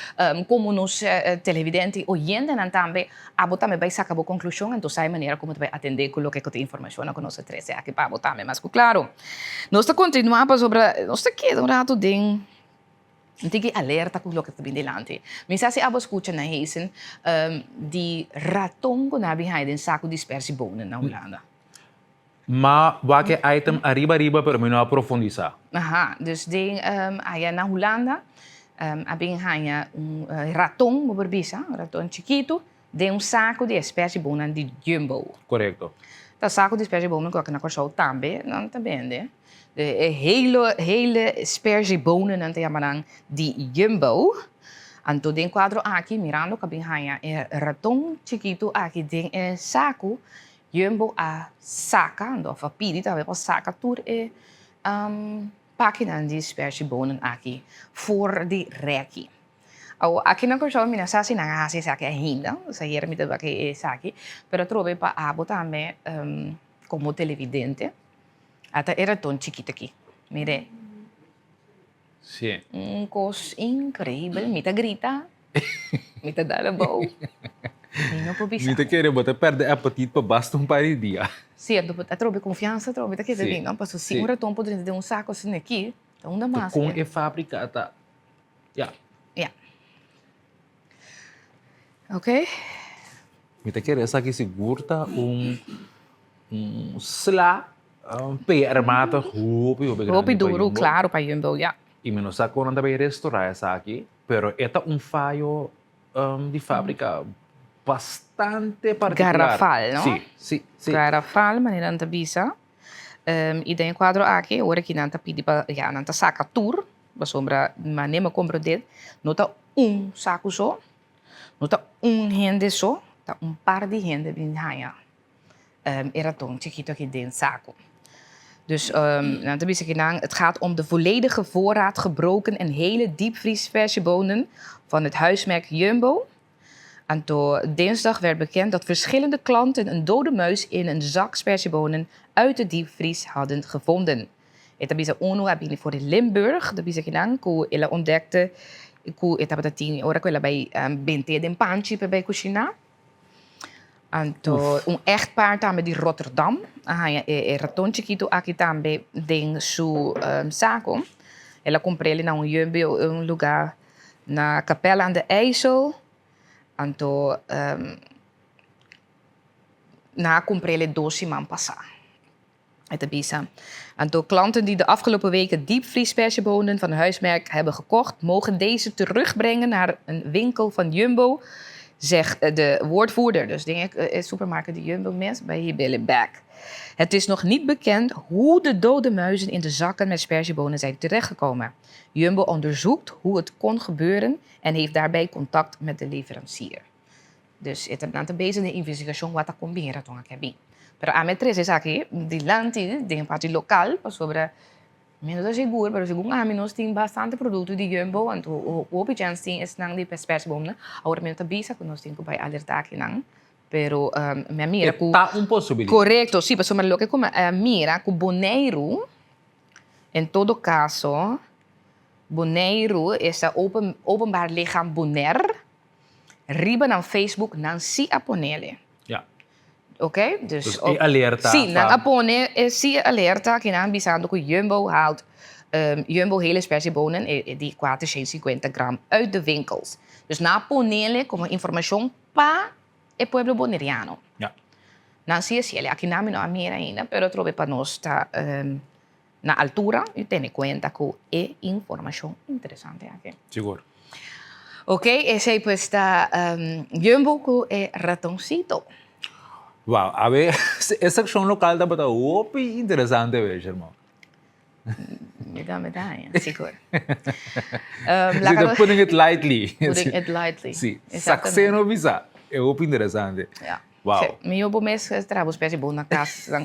como nos televidentes, oyentes também, abo também vai sacar a conclusão, então sai maneira como vai atender com o que tem informação que nós três aqui para abo também, mas claro, nós continuamos sobre, nós queda rato de tem que alerta com o que está vindo delante. Mas se abo escuta na Heisen de ratão que na behind saco dispersi bonen na Holanda. Mas welke item arriba para não aprofundizar. Aha, dus aí na Holanda abin hanya ratão, moberbisa, ratão chiquito, de saco de dispersi bonen de Jumbo. Correto. Dat saco dispersi bonen que na corso também, não tá bem, né? hele sperziebonen en te di Jumbo. Anto den quadro aqui mirando que bem raia é ratão chiquito aqui den saco Jumbo a saca, of a pidi, tá a saca tour página de spersiebonen aqui, voor de reki. Aqui na Corchão, mina sasi na hasi saki ainda, sa hier mit ba que saki, pero trove pa abo também como televidente. Até era tão chiquito aqui. Mire. Sim. Coisa incrível, mita grita, mita dá a boa. Não pode pisar. Mita querer botar perde apetite para basta par de dia. Certo, a trove confiança, trove tá que de não, passo sim, ora tão podendo ter saco assim aqui, então dá mais. Com é fábrica tá. Yeah. Ok? Mita querer essa aqui segura slá pé armado roupa duro, claro, para Jumbo, yeah. E menos saco não também restaurar essa aqui, pero é fallo de fábrica bastante particular. Garrafal, não? Sim. Garrafal, maneira de bisa. E tem quadro aqui, agora que não tá pedi para, não tá saca tour, para sombra, mas nem me compro dele, não tá saco só, não tá rende só, tá par de rende bem raia. Era tão chiquito aqui dentro saco. Dus het gaat om de volledige voorraad gebroken en hele diepvriesversiebonen van het huismerk Jumbo. En dinsdag werd bekend dat verschillende klanten een dode muis in een zak spersiebonen uit de diepvries hadden gevonden. Het is ONU abili voor Limburg, de bisakinang ko ila ontdekte ko etapa tini ora quella bij bente den panchi bij cucina. Echtpaar também de Rotterdam. Raton chiquito aqui também tem seu saco. Ela comprou ele na Jumbo, lugar na Capella aan de IJssel. Na comprou ele 12 maanden passar. Het bisa. Klanten die de afgelopen weken diepvriespersiebonen van een huismerk hebben gekocht, mogen deze terugbrengen naar een winkel van Jumbo, zegt de woordvoerder. Dus de supermarkt die Jumbo mensen bij hier back. Het is nog niet bekend hoe de dode muizen in de zakken met spersiebonen zijn terechtgekomen. Jumbo onderzoekt hoe het kon gebeuren en heeft daarbij contact met de leverancier. Dus het is bezig de investigatie wat combinera ton aqui. Pero a metres is aqui dilante de parte local sobre menos da seguro, pero segundo a menos tem bastante produto de Jumbo, então o chance tem es nang de spersiebonen. Agora menos bisa que nós tem que vai alertar aqui nang. Pero minha mira com possibilidade. Correto, sim, mas lo que como mira com Bonaire, em todo caso, Bonaire is dat openbaar lichaam Bonaire. Riba na Facebook nan si aponele. Ja. Oké, dus alerta. Sim, nan apone si alerta que nan bisando que Jumbo haalt Jumbo hele spersiebonen die 450 gram uit de winkels. Dus na aponele como informação pa e pueblo boneriano. Ja. Nan si es aqui na mi no amira ainda, pero trove pa nós tá na altura e tem conta que é informação interessante aqui. Seguro. Ok, ese pues está Jumbo con ratoncito. Wow, a ver, esa acción local está bastante interesante, ¿ves, hermano? Me da, seguro. Putting it lightly. Putting it lightly. Sí, saxeno visa, é muito interessante. Ja. Wow. Meu bom mês trabalho spersiebonen na casa.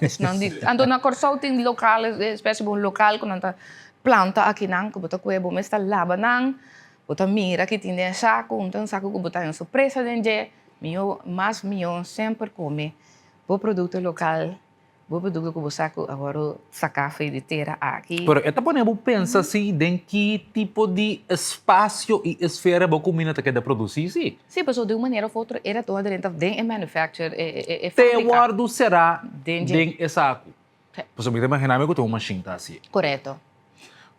Ando na Corsouting local, spersiebonen local, com tanta planta aqui nang, que bota cuebo mês tá lava nang. Bota mira que tem saco, então saco que botar uma surpresa dentro. Mas sempre come o produto local, o produto que você agora sacar feira aqui. Pero esta ponemos pensa assim, em que tipo de espaço e esfera você combina que de produzir, sim? Sim, mas de uma maneira ou outra era toda dentro de manufacture e fábrica. Te guardo será dentro de saco. Você me imagina que tem uma machine assim. Correto.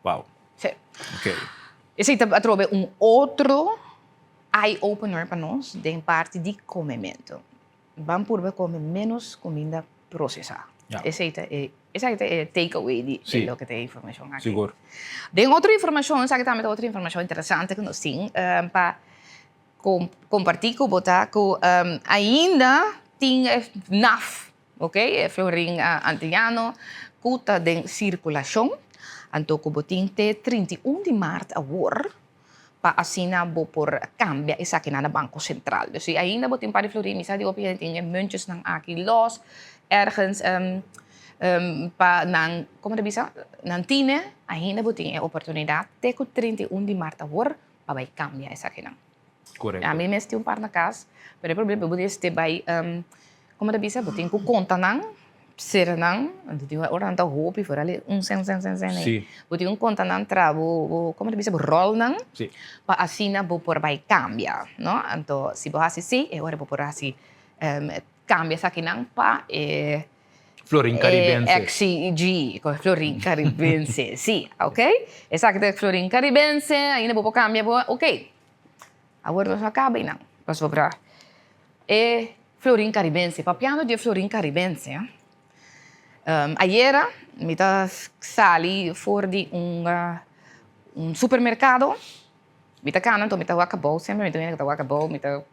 Wow. Sim. Ok. Esse é trove outro eye-opener para nós, de parte de comimento. Vamos por comer menos comida processada. Yeah. Esse é takeaway de lo que tem informação aqui. Seguro. Tem outra informação, sabe também outra informação interessante que nós temos para compartilhar com você, que ainda tem NAF, ok? Florin Antilliano, que está em circulação. Então, que tem 31 de março agora, para assim bo por cambia essa aqui na Banco Central. Dus ainda botin para florin, misa di opinião tem muntjes nang aqui los ergens pa nang como bisa nang tine ainda botin oportunidade teco 31 de março por para vai cambia essa aqui nang. Correto. A mim mesmo par na casa, pero o problema é este vai como bisa botin ku conta nang ser nang, então tinha orang tahu hopi for ali sen. Sim. Botin conta nang trabo, como bisa rol nang. Sim. Pa asina bo por vai cambia, no? Então, se bo assim sim, agora bo por assim cambia essa aqui nang pa Florin Caribense. XG, com Florin Caribense, sim, ok? Essa aqui é Florin Caribense, ainda bo cambia, ok? Agora nós acaba não, nós vou para Florin Caribense, papiano de Florin Caribense. Ayer me sali fora de supermercado. Mita kanan to, mita wakabou, sempre mita mira wakabou, mita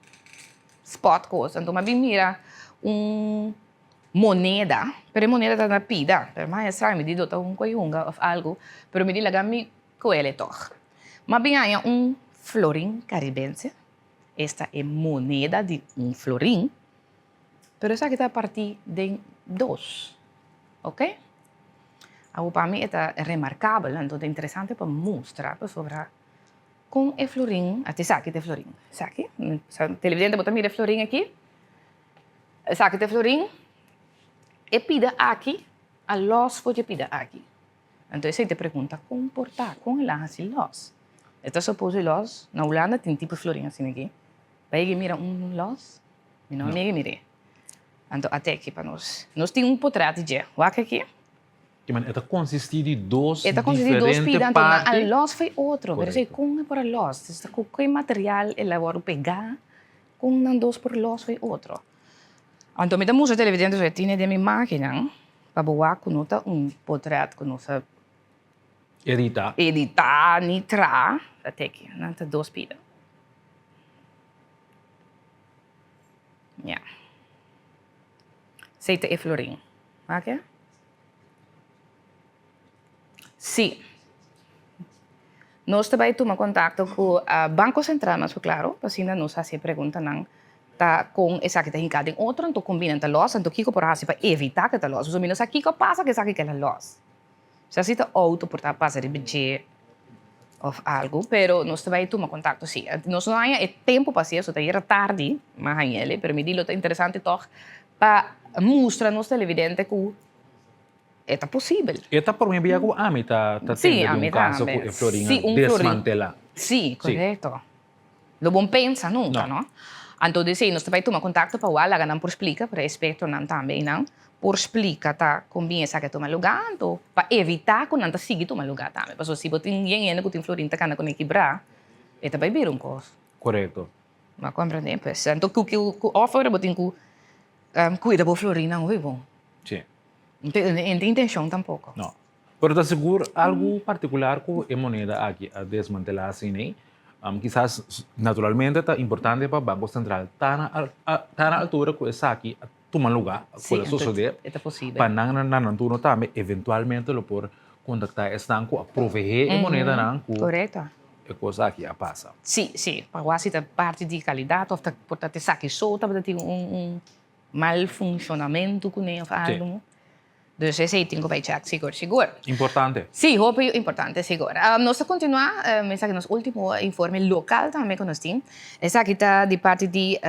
spot coisa. Então, mas mira moneda, pero moneda tá na pida. Pero mais sabe, me dido tá coiunga of algo, pero me dilaga mi coele toch. Mas bem aí florin caribense. Esta é moneda de florin, pero essa aqui tá a partir de 2, ok? Algo para mim é remarcável, então é interessante para mostrar sobre com o florin, até saque de florin. Saque? Televidente bota mira florin aqui. Saque de florin. E pida aqui, a los foi pida aqui. Então você te pergunta comportar com ela assim los. Então suposto los, na Holanda tem tipo florin assim aqui. Vai que mira los, não me mire. Então até aqui para nós tem portrait de, waak aqui. Man, esta consiste de dos diferentes diferentes partes. partes. A los foi outro, Correcto. pero como é para los, está com que material elaboro pegar, com não dos por los foi outro. Então me damos a televidente que tinha de minha máquina, para boa com nota portrait com nossa editar nitra, até aqui, não tá dos pida. Yeah. Seita e florin, ok? Sim. Nós também tomamos contato com o Banco Central, mas claro, assim nós fazemos perguntas tá com essa que tem cada outro, então combina a loja, então kiko por assim para evitar que a loja, os meninos aqui que passa que essa aqui é a loja. Se assim tá auto por tá passar de budget ou algo, pero nós também tomamos contato sim. Nós não há tempo para isso, tá era tarde, mas aí ele, pero me dilo tá interessante toch para mostrar nos televidente que é possível. Esta por mim via com a mim tá tendo um caso com Florin desmantelar. Sim, correto. Lo bom pensa nunca, não? Então, nós também tomamos contato para o ala, não por explicar, para respeito não também, não. Por explicar, tá, combina essa que toma lugar, então, para evitar que não tá seguir toma lugar também. Porque se você tem gente que tem Florin tá cana com equilibrar, é também vir coisa. Correto. Mas compreende, pues. Então, que offer, você tem que cuidar do Florin, não é bom. Sim. Não tem intenção tampouco. Não. Pero te seguro algo particular com a moneda aqui a desmantelar assim, né? Quizás naturalmente está importante para o Banco Central estar na altura que essa aqui toma lugar, Sim, coisa suceder. É possível. Para não turno também eventualmente lo por contactar estanco a proveer a moneda não Correto. é coisa aqui a passa. Sim, para quase a parte de qualidade, ou por ter saque solta, para ter mal funcionamento com ele, algo. Dus esse tem que vai check seguro. Importante. Sim, é importante, seguro. Nós continuar, mas aqui nosso último informe local também que nós temos. Essa aqui está de parte de,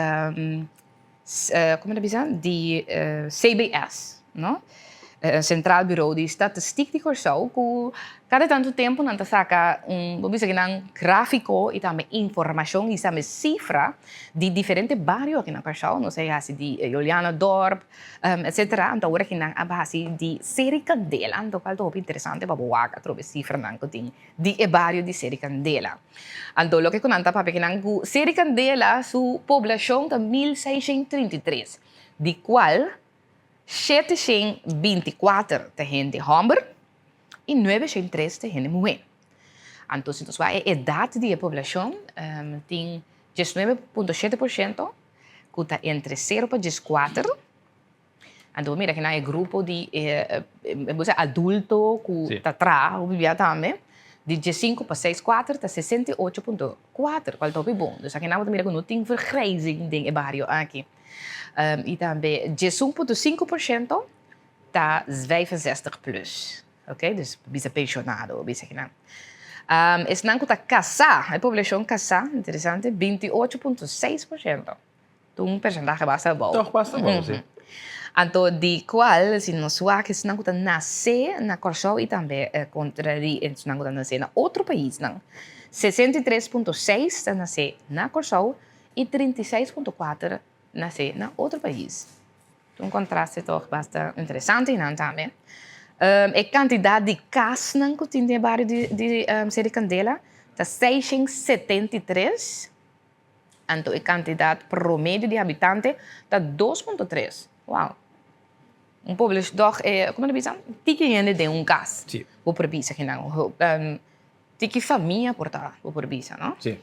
como é que de CBS, não? Central Bureau de Statistiek de Curaçao, que cada tanto tempo não saca vamos dizer gráfico e também informação e também cifra de diferentes bairros aqui na Curaçao, não sei assim de Juliana Dorp, etc. Então agora aqui na base de Sericandela, então qual é interessante para boa que trouxe cifra não que tem de bairro de Sericandela. Então o que conta para que não Sericandela sua população é 1633, de qual 724 de gente homem e 903 de gente mulher. Então, a idade da população tem 19,7%, que está entre 0 e 14. Então, mira que é grupo de adulto que está atrás, ou vivia também. De G5 para 6,4 está 68,4. Qual top bom. Dus aqui não também não tem vergrijzing ding barrio aqui. E também G1,5% está 65 plus. Ok? Dus bisa pensionado, bisa aqui não. Esse não está casar, a população casar, interessante, 28,6%. Então, percentagem bastante bom. Toch basta bom, sim. Então, de qual, se não soa que se não está nascer na Corsol e também contra se não está nascer na outro país, não. 63,6 está nascer na Corsol e 36,4 nascer na outro país. Então, um contraste toch bastante interessante não também. A quantidade de casas que tem no bairro de Sericandela está 673. Então, a quantidade promédio de habitantes está 2,3. Uau! População, como diz, tem de casa. Sim. Vou prebisa que não. Tem família por tá, vou prebisa, não? Sim.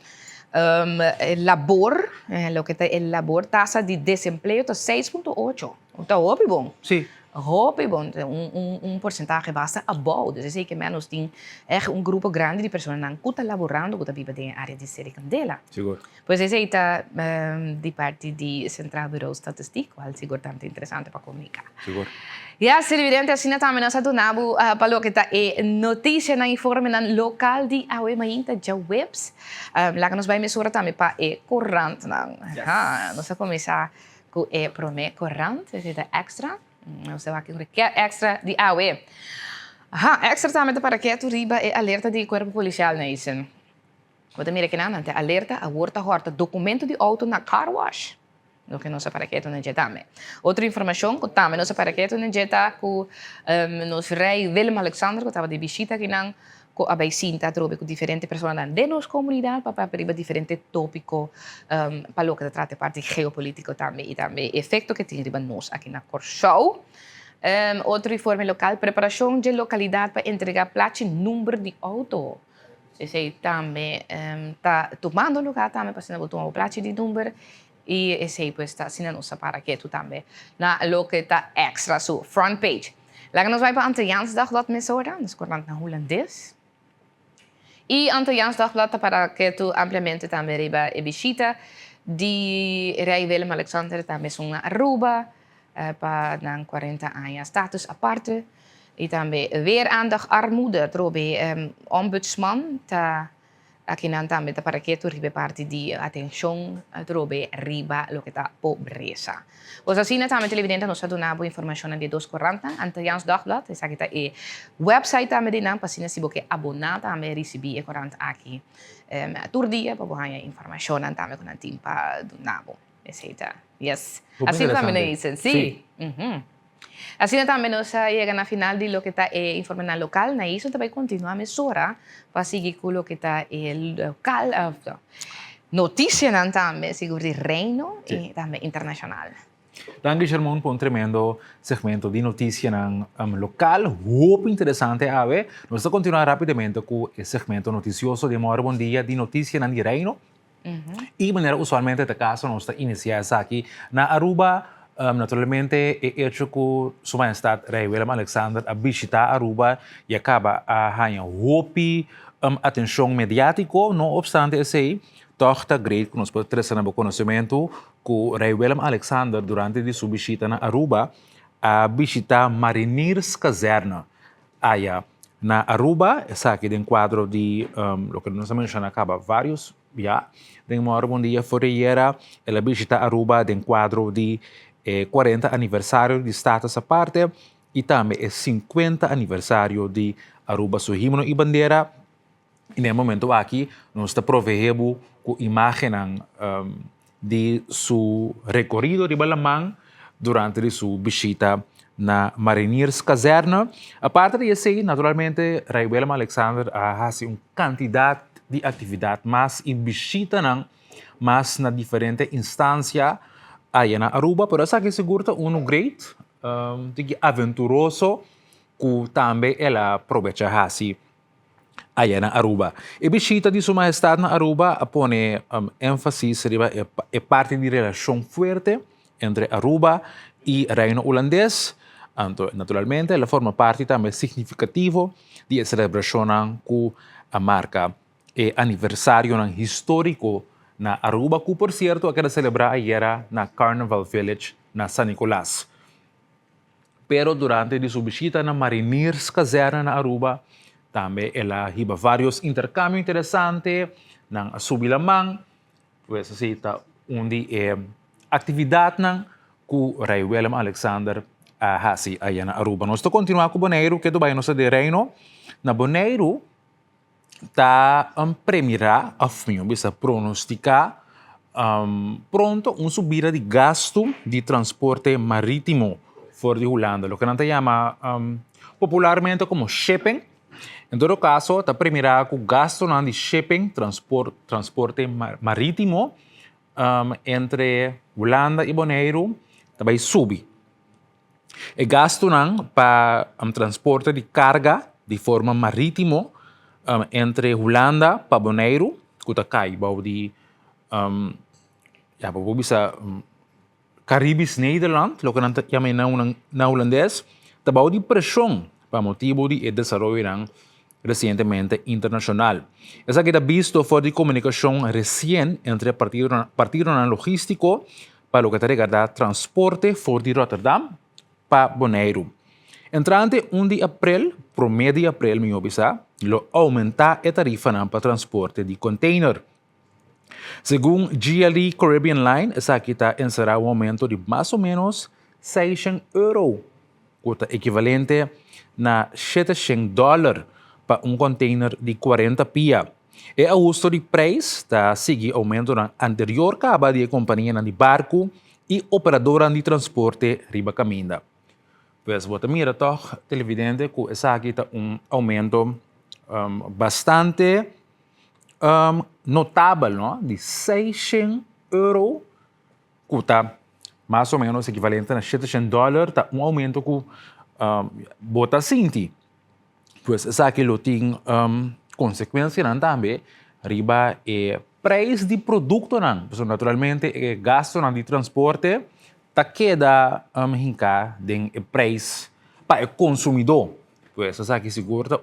Labor, lo que é labor, taxa de desemprego está 6,8. Está óbvio bom. Sim. Hoop, bom, porcentagem bastante bom. Dus zeker menos tem grupo grande de pessoas que estão laborando, que estão na área de Sericandela. Seguro. Pois esse está de parte de Central Bureau Estatístico, algo seguramente interessante para comunicar. Seguro. E a evidente assim também nós adonamos para o que está notícia na informe na local de AUE mainta já webs. Lá que nós vai mesurar também para corrente, não. Nós vamos começar com promé corrente, esse é extra. Você vai aqui extra de AUE. Extra também para que tu riba alerta de corpo policial na isso. Quando mira que não, alerta a horta documento de auto na car wash. No que nós para que tu não também. Outra informação que também nós para que tu não jeta com nos rei Willem Alexander que estava de visita aqui não com a Baicinta trobe com diferentes pessoas de nossa comunidade para riba diferentes tópicos para o que trata parte geopolítico também e também efeito que tem riba nós aqui na Corsol. Outro informe local, preparação de localidade para entregar placa e número de auto. Esse também está tomando lugar também para se não tomar placa de número e esse aí está assinando para que tu também na lo que está extra so front page. Lá que nós vai para Antilliansdag dat mesora, nós correndo na holandês. E Antilliansdag dat para que tu ampliamente também riba e visita de Rei Willem Alexander também são na Aruba. Para 40 anos status aparte. E também weer aandacht armoede, trobe ombudsman, aqui não também para que tu ribe parte de atenção, trobe riba lo que está pobreza. Os assim também televidente nos adunabo informação de 240, Antilliaans Dagblad, essa aqui é website também de não, para se você abonar também receber 40 aqui, todo dia para ganhar informação também com a timpa do nabo. Essa yes. Assim também é isso, sim. Assim também nós chegamos na final de lo que está informando local, na isso também continua a mesura para seguir com o que está local, notícia também, seguro de reino e também internacional. Danke, Germán, por tremendo segmento de notícia local, muito interessante a ver. Nós vamos continuar rapidamente com o segmento noticioso de Mora Bom Dia de notícia de reino. E maneira usualmente de caso nós iniciamos aqui na Aruba. Naturalmente, é hecho que Sua Majestade Rei Willem Alexander a visitar Aruba e acaba a ganhar atenção mediática. Não obstante esse aí, toch está great que nós podemos ter conhecimento que o Rei Willem Alexander durante a sua visita na Aruba a visitar Mariners Caserna. Aí na Aruba, essa aqui tem quadro de o que nós mencionamos acaba vários já. Tem uma bom dia fora ela visita Aruba tem quadro de 40 aniversário de status à parte e também é 50 aniversário de Aruba seu himno e bandeira. E no momento aqui nós está provendo com imagem de seu recorrido de Balamang durante sua visita na Mariners Caserna. A parte disso, naturalmente, Rei Willem Alexander ha quantidade de atividade mais e visita mas na diferente instância aí na Aruba, pero essa que segura great, aventuroso, que também ela aproveita aí na Aruba. E visita de Sua Majestade na Aruba põe ênfase é parte de relação forte entre Aruba e Reino Holandês. Naturalmente, ela forma parte também significativa de celebração que a marca aniversário histórico na Aruba, que por certo, aquela celebrar ayer na Carnival Village, na San Nicolás. Pero durante a sua visita na Mariners Caserna na Aruba, também ela riba vários intercâmbios interessantes, na Subilamang, pues assim, onde atividade na que Rei Willem Alexander hasi aí na Aruba. Nós estamos continuando com o Bonaire, que do bem nosso de reino. Na Bonaire, está premirar a fim, bisa pronosticar pronto subida de gasto de transporte marítimo fora de Holanda, lo que não se chama popularmente como shipping. Em todo caso, está premirar que o gasto de shipping, transporte marítimo entre Holanda e Bonaire também sube. E gasto para transporte de carga de forma marítimo entre Holanda para Bonaire, que está cai, de bisa Caribisch Nederland, lo que nós chamamos na holandês, está de pressão para motivo de desenvolvimento recentemente internacional. Essa que está visto fora de comunicação recente entre partido logístico para o que está transporte fora de Rotterdam para Bonaire. Entrante 1 de abril, promedio de abril, me obisa, lo aumenta a tarifa para transporte de container. Segundo GLE Caribbean Line, essa aqui está encerrar um aumento de mais ou menos €600, que é equivalente a $700 para um container de 40 pia. E a custo de preço está seguindo aumento na anterior caba de companhia de barco e operadora de transporte riba caminda. Pues, você mira, televidente, que essa aqui está aumento bastante notável, não? De €600, que está mais ou menos equivalente a $700, está aumento que bota senti. Pues, essa aqui tem consequência também, riba preço de produto, então, naturalmente, gasto de transporte, tá queda hinka den preço para o consumidor. Pues, essa aqui segura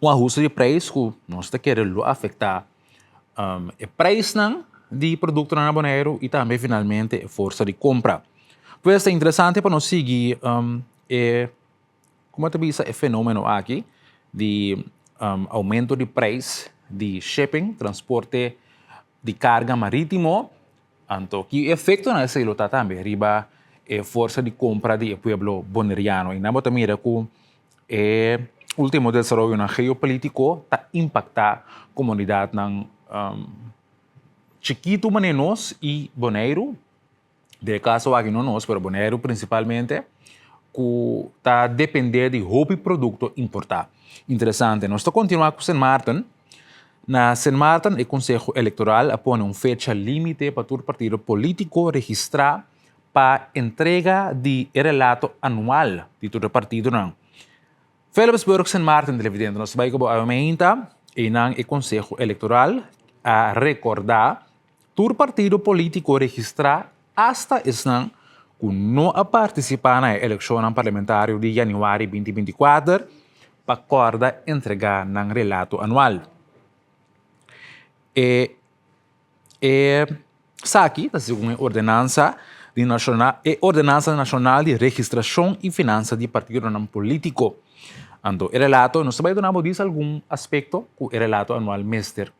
ajuste de preço que nós está querendo afetar o preço de produto na Bonaire e também, finalmente, a força de compra. Pues, é interessante para nós seguir como te diz o fenômeno aqui de aumento de preço de shipping, transporte de carga marítimo, então, que efeito nessa ilota também, riba força de compra do pueblo bonaireano. E nós também mira que o último desenvolvimento geopolítico está impactando a comunidade chiquito menos e Bonaire, de caso aqui não nós, mas Bonaire principalmente, que está dependendo de roupa produto importar. Interessante. Nós estamos continuando com St. Maarten. Na St. Maarten, o Conselho Eleitoral apõe uma fecha limite para todo partido político registrar para entrega de relato anual de todo partido. Philipsburg, St. Maarten, televidente, nós vamos aumenta e o Conselho Eleitoral a recordar todo partido político registrar hasta esse que não participar na eleição parlamentar de janeiro 2024 para acorda entregar um relato anual. Essa aqui está segundo a Ordenança Nacional de Registração e Finanças de Partido Político. Então, o relato, nós também damos algum aspecto que o relato anual mestre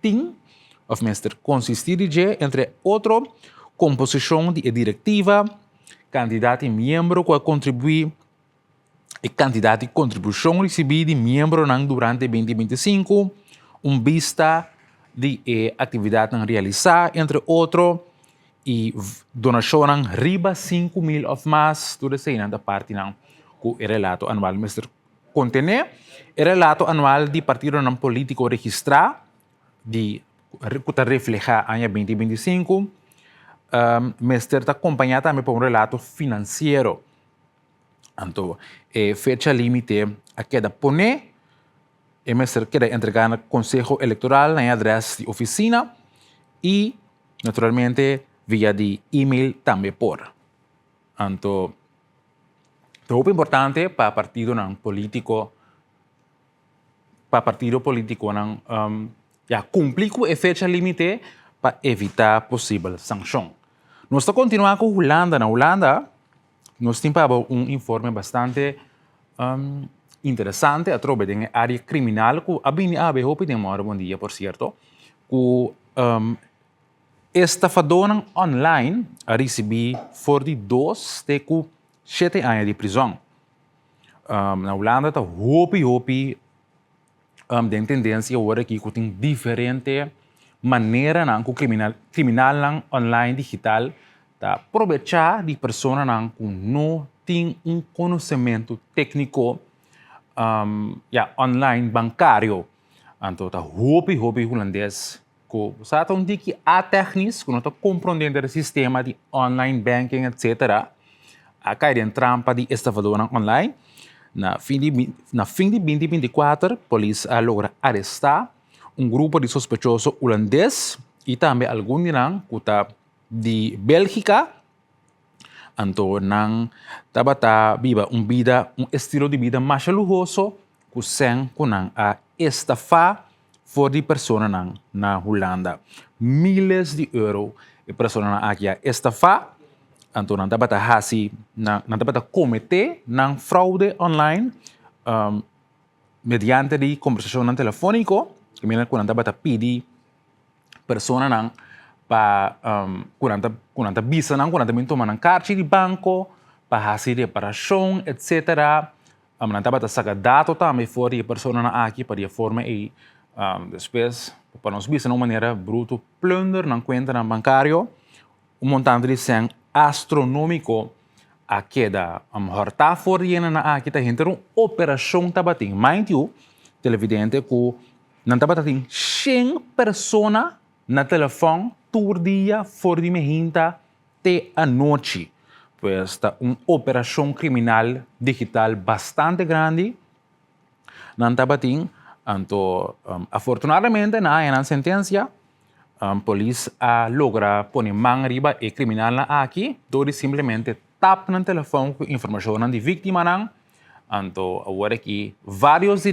tem, ou mestre consistir de, entre outros, composição de diretiva, candidato e membro que contribui e quantidade de contribuição recebida de membro durante 2025, vista de atividade realizada, entre outros, e donação riba 5.000 ou mais, tudo isso da parte que o relato anual mestre contém o relato anual de partido político registrado, que refleja o ano 2025, mestre está acompanhado também por relato financeiro. Então, fecha limite a queda pone, o mestre quer entregar no Conselho Eleitoral na adresse de oficina e, naturalmente, via de e-mail também por. Então, é muito importante para partido político para partido político ng cumprir com a fecha limite para evitar possível sanção. Nós estamos continuando com a Holanda. Na Holanda, nós temos informe bastante interessante através da área criminal que a hope demora bom dia, por certo, que estafador online a receber for de 2 até 7 anos de prisão. Na Holanda está hope tem tendência agora que tem diferente maneira que o criminal online digital tá aproveitar de pessoa que não tem conhecimento técnico online bancário. Então está hope holandês que sabe onde que há técnicos que não está compreendendo o sistema de online banking, etc. A cair em trampa de estafador online. Na fim de 2024, a polícia logra arrestar grupo de sospechosos holandês e também alguns que está de Bélgica. Então, estava viva estilo de vida mais luxuoso que sem a estafar for de pessoas na Holanda. Milhares de euros de pessoas aqui a estafar. Então, não estava cometer fraude online mediante de conversação telefônica, que me lembro quando estava pedir pessoas para quando visa quando tomar carta de banco para fazer reparação, etc. Não estava sacar dados também fora de pessoas aqui para a forma e depois para nós visa de uma maneira bruta plunder na conta bancária montante de 100 astronômico a queda horta for na aqui tá gente operação tabating mind you televidente que não tabating 100 pessoas na telefone todo dia for de mehinta te a noite pues está operação criminal digital bastante grande não tabating então afortunadamente na sentença polícia logra poner mão arriba e criminal aqui, dori simplesmente tap no telefone com informação de vítima então agora aqui vários de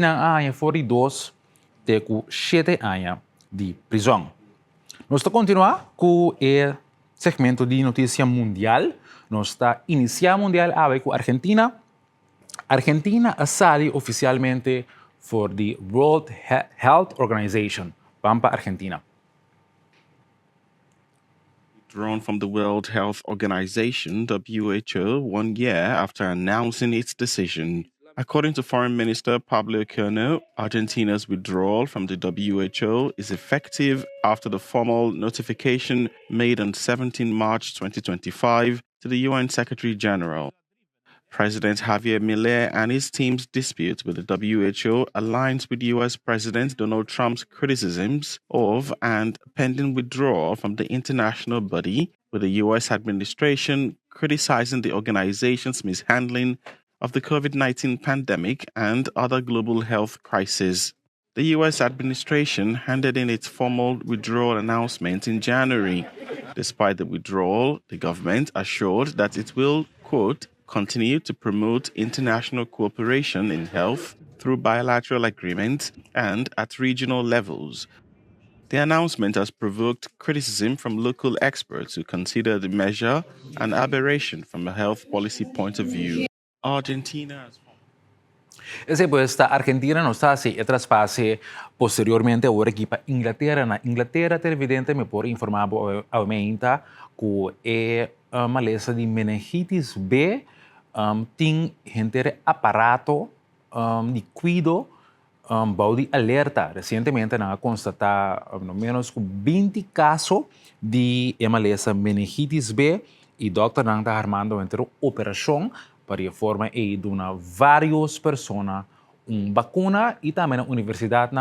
fora de 2 até 7 anos de prisão. Nós estamos continuar com o segmento de notícia mundial. Nós estamos iniciando mundial com Argentina. Argentina sale oficialmente for the World Health Organization, Pampa Argentina. Withdrawn from the World Health Organization, WHO, 1 year after announcing its decision. According to Foreign Minister Pablo Cerno, Argentina's withdrawal from the WHO is effective after the formal notification made on 17 March 2025 to the UN Secretary General. President Javier Milei and his team's dispute with the WHO aligns with US President Donald Trump's criticisms of and pending withdrawal from the international body, with the US administration criticizing the organization's mishandling of the COVID-19 pandemic and other global health crises. The US administration handed in its formal withdrawal announcement in January. Despite the withdrawal, the government assured that it will, quote, continue to promote international cooperation in health through bilateral agreements and at regional levels. The announcement has provoked criticism from local experts who consider the measure an aberration from a health policy point of view. Argentina has Esta Argentina não está se traspase posteriormente agora aqui para Inglaterra. Na Inglaterra, televidente me pode informar aumenta que é uma maleza de meningitis B tem gente aparato de cuidado de alerta. Recentemente, nós constatamos no menos 20 casos de maleza meningitis B e o doutor está armando uma operação para a forma de donar várias pessoas vacuna e também na universidade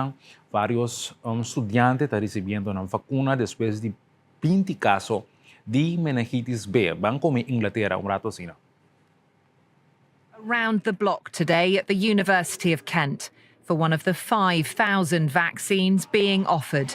vários estudantes estão recebendo uma vacuna depois de 20 casos de meningitis B. Vão como Inglaterra, rato assim. Around the block today at the University of Kent for one of the 5,000 vaccines being offered.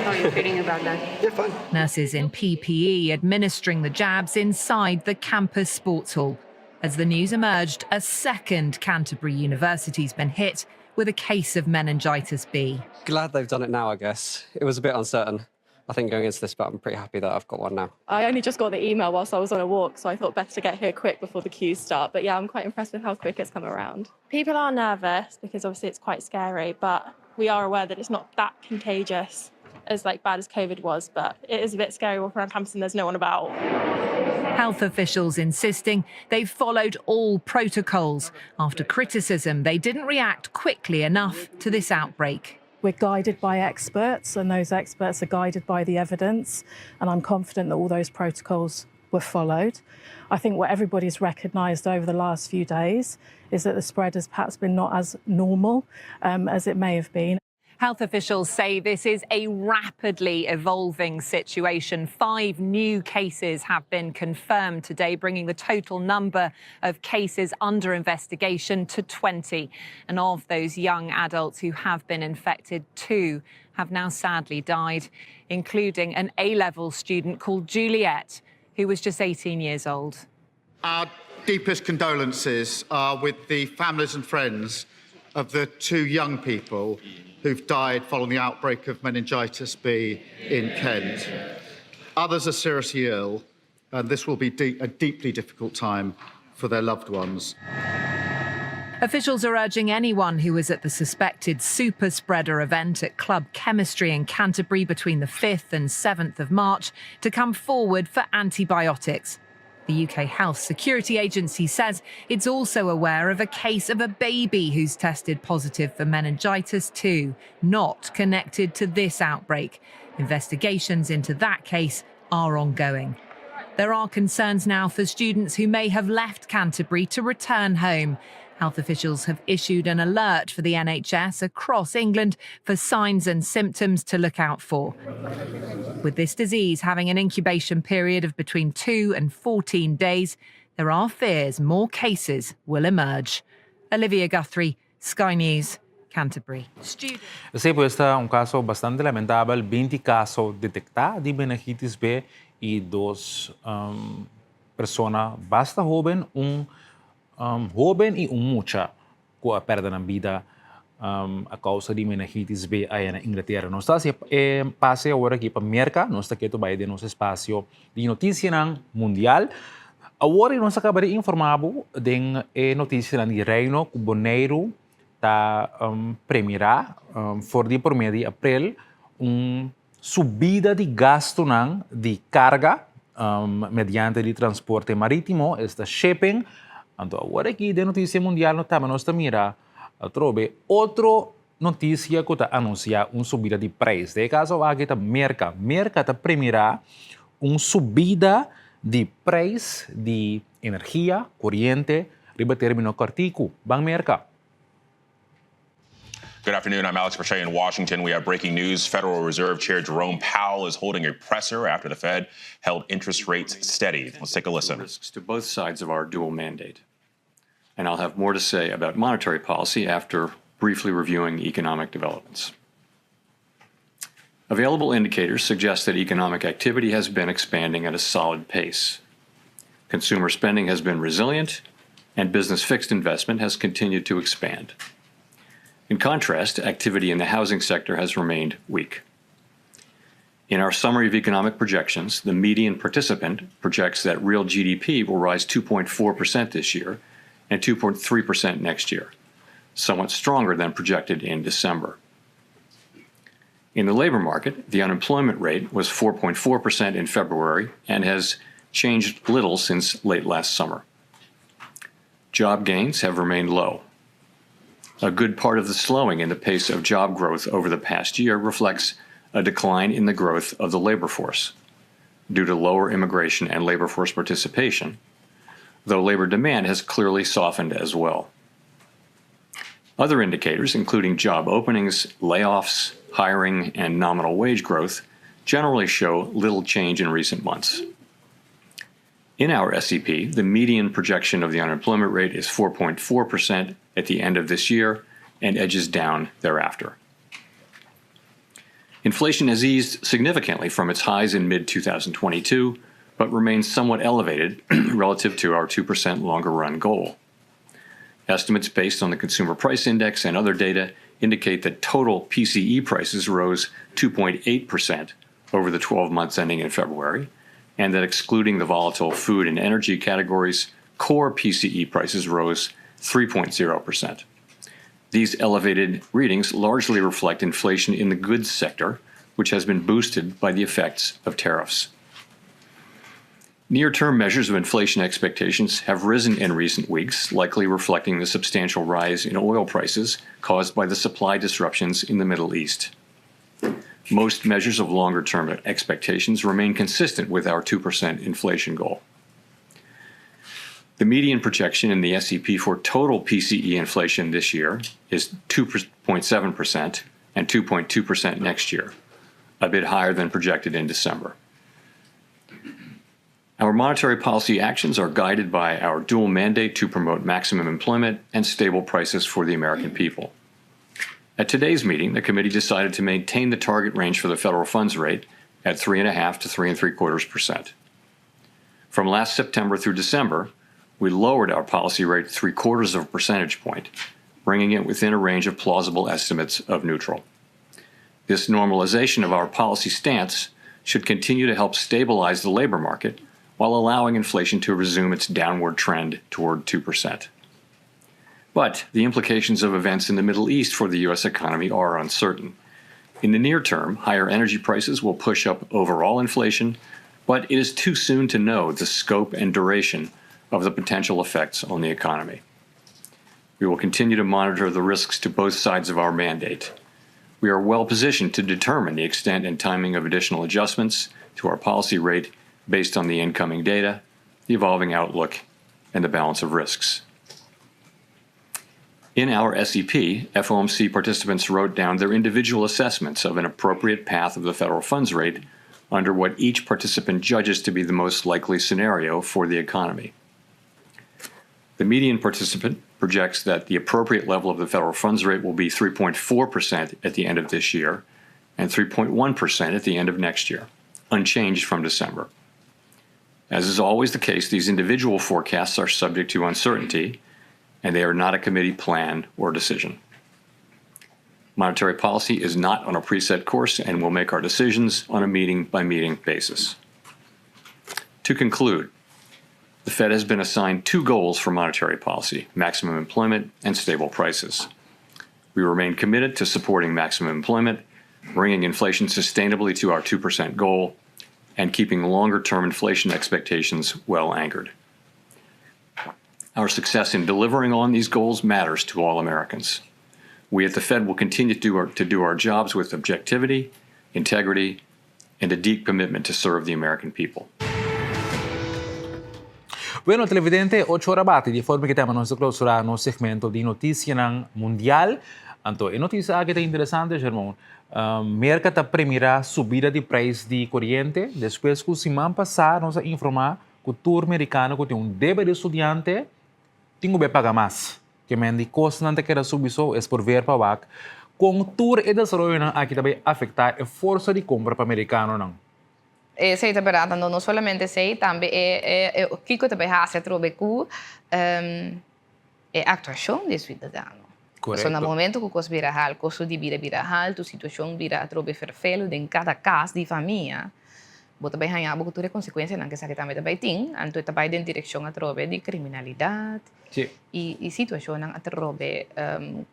How are you feeling about that? Yeah, fine. Nurses in PPE administering the jabs inside the campus sports hall. As the news emerged, a second Canterbury university's been hit with a case of meningitis B. Glad they've done it now, I guess. It was a bit uncertain, I think, going into this, but I'm pretty happy that I've got one now. I only just got the email whilst I was on a walk, so I thought better to get here quick before the queues start. But yeah, I'm quite impressed with how quick it's come around. People are nervous because obviously it's quite scary, but we are aware that it's not that contagious as bad as COVID was, but it is a bit scary walking around campus and there's no one about. Health officials insisting they've followed all protocols after criticism they didn't react quickly enough to this outbreak. We're guided by experts, and those experts are guided by the evidence, and I'm confident that all those protocols were followed. I think what everybody's recognised over the last few days is that the spread has perhaps been not as normal as it may have been. Health officials say this is a rapidly evolving situation. 5 new cases have been confirmed today, bringing the total number of cases under investigation to 20. And of those young adults who have been infected, 2 have now sadly died, including an A-level student called Juliet, who was just 18 years old. Our deepest condolences are with the families and friends of the 2 young people who've died following the outbreak of meningitis B in Kent. Others are seriously ill, and this will be a deeply difficult time for their loved ones. Officials are urging anyone who was at the suspected super spreader event at Club Chemistry in Canterbury between the 5th and 7th of March to come forward for antibiotics. The UK Health Security Agency says it's also aware of a case of a baby who's tested positive for meningitis too, not connected to this outbreak. Investigations into that case are ongoing. There are concerns now for students who may have left Canterbury to return home. Health officials have issued an alert for the NHS across England for signs and symptoms to look out for. With this disease having an incubation period of between 2 and 14 days, there are fears more cases will emerge. Olivia Guthrie, Sky News, Canterbury. Sí, pues está un caso bastante lamentable, 20 casos detectados de meningitis B y 2 personas bastante jóvenes, joven y mucha que perden vida a causa de meningitis B aí na Inglaterra. Nós está passe agora aqui para América, nós está aqui também de nosso espaço de notícia mundial. Agora nós acabamos de informar de notícia de Reino que Boneiro está premiará por mês de abril subida de gasto de carga mediante de transporte marítimo, esta shipping. Então, agora aqui de notícia mundial, nós mira trobe outra notícia que está anunciar subida de preço. De caso, aqui está Merca está premiará subida de preço de energia, corrente, riba termino cartico. Bang Merca. Good afternoon. I'm Alex Pache in Washington. We have breaking news. Federal Reserve Chair Jerome Powell is holding a presser after the Fed held interest rates steady. Let's take a listen. Risks to both sides of our dual mandate. And I'll have more to say about monetary policy after briefly reviewing economic developments. Available indicators suggest that economic activity has been expanding at a solid pace. Consumer spending has been resilient, and business fixed investment has continued to expand. In contrast, activity in the housing sector has remained weak. In our summary of economic projections, the median participant projects that real GDP will rise 2.4% this year and 2.3% next year, somewhat stronger than projected in December. In the labor market, the unemployment rate was 4.4% in February and has changed little since late last summer. Job gains have remained low. A good part of the slowing in the pace of job growth over the past year reflects a decline in the growth of the labor force due to lower immigration and labor force participation, though labor demand has clearly softened as well. Other indicators, including job openings, layoffs, hiring, and nominal wage growth, generally show little change in recent months. In our SEP, the median projection of the unemployment rate is 4.4% at the end of this year and edges down thereafter. Inflation has eased significantly from its highs in mid-2022, but remains somewhat elevated relative to our 2% longer-run goal. Estimates based on the Consumer Price Index and other data indicate that total PCE prices rose 2.8% over the 12 months ending in February, and that excluding the volatile food and energy categories, core PCE prices rose 3.0%. These elevated readings largely reflect inflation in the goods sector, which has been boosted by the effects of tariffs. Near-term measures of inflation expectations have risen in recent weeks, likely reflecting the substantial rise in oil prices caused by the supply disruptions in the Middle East. Most measures of longer-term expectations remain consistent with our 2% inflation goal. The median projection in the SEP for total PCE inflation this year is 2.7% and 2.2% next year, a bit higher than projected in December. Our monetary policy actions are guided by our dual mandate to promote maximum employment and stable prices for the American people. At today's meeting, the committee decided to maintain the target range for the federal funds rate at 3.5 to 3.75%. From last September through December, we lowered our policy rate 0.75 percentage point, bringing it within a range of plausible estimates of neutral. This normalization of our policy stance should continue to help stabilize the labor market while allowing inflation to resume its downward trend toward 2%. But the implications of events in the Middle East for the U.S. economy are uncertain. In the near term, higher energy prices will push up overall inflation, but it is too soon to know the scope and duration of the potential effects on the economy. We will continue to monitor the risks to both sides of our mandate. We are well positioned to determine the extent and timing of additional adjustments to our policy rate based on the incoming data, the evolving outlook, and the balance of risks. In our SEP, FOMC participants wrote down their individual assessments of an appropriate path of the federal funds rate under what each participant judges to be the most likely scenario for the economy. The median participant projects that the appropriate level of the federal funds rate will be 3.4% at the end of this year and 3.1% at the end of next year, unchanged from December. As is always the case, these individual forecasts are subject to uncertainty, and they are not a committee plan or decision. Monetary policy is not on a preset course, and we'll make our decisions on a meeting-by-meeting basis. To conclude, the Fed has been assigned two goals for monetary policy: maximum employment and stable prices. We remain committed to supporting maximum employment, bringing inflation sustainably to our 2% goal, and keeping longer-term inflation expectations well anchored. Our success in delivering on these goals matters to all Americans. We at the Fed will continue to do our jobs with objectivity, integrity, and a deep commitment to serve the American people. Bueno, televidente, 8 ora bate di forma que temos nosso clausura no segmento de notícia ng mundial. Anto, e notícia que é interessante, irmão. Mercado primeira subida de preço de corrente, depois que o semana passada nós informar que o tour americano que tem débito de estudante tem que pagar mais. Que mendi custo não te quer subir só é por ver para baixo. Com o tour e desenvolvimento aqui também afetar a força de compra para americano não. Sei também não somente sei também o que também hace trobe ku é atuação de cidadão. Correto. No momento que você vira hal, custo de vida hal, tu situação vira trobe vervelho em cada caso de família. Bota bem ganhar porque tudo é consequência não que sabe também tem, então também em direção a trobe de criminalidade. Sim. E situação não a trobe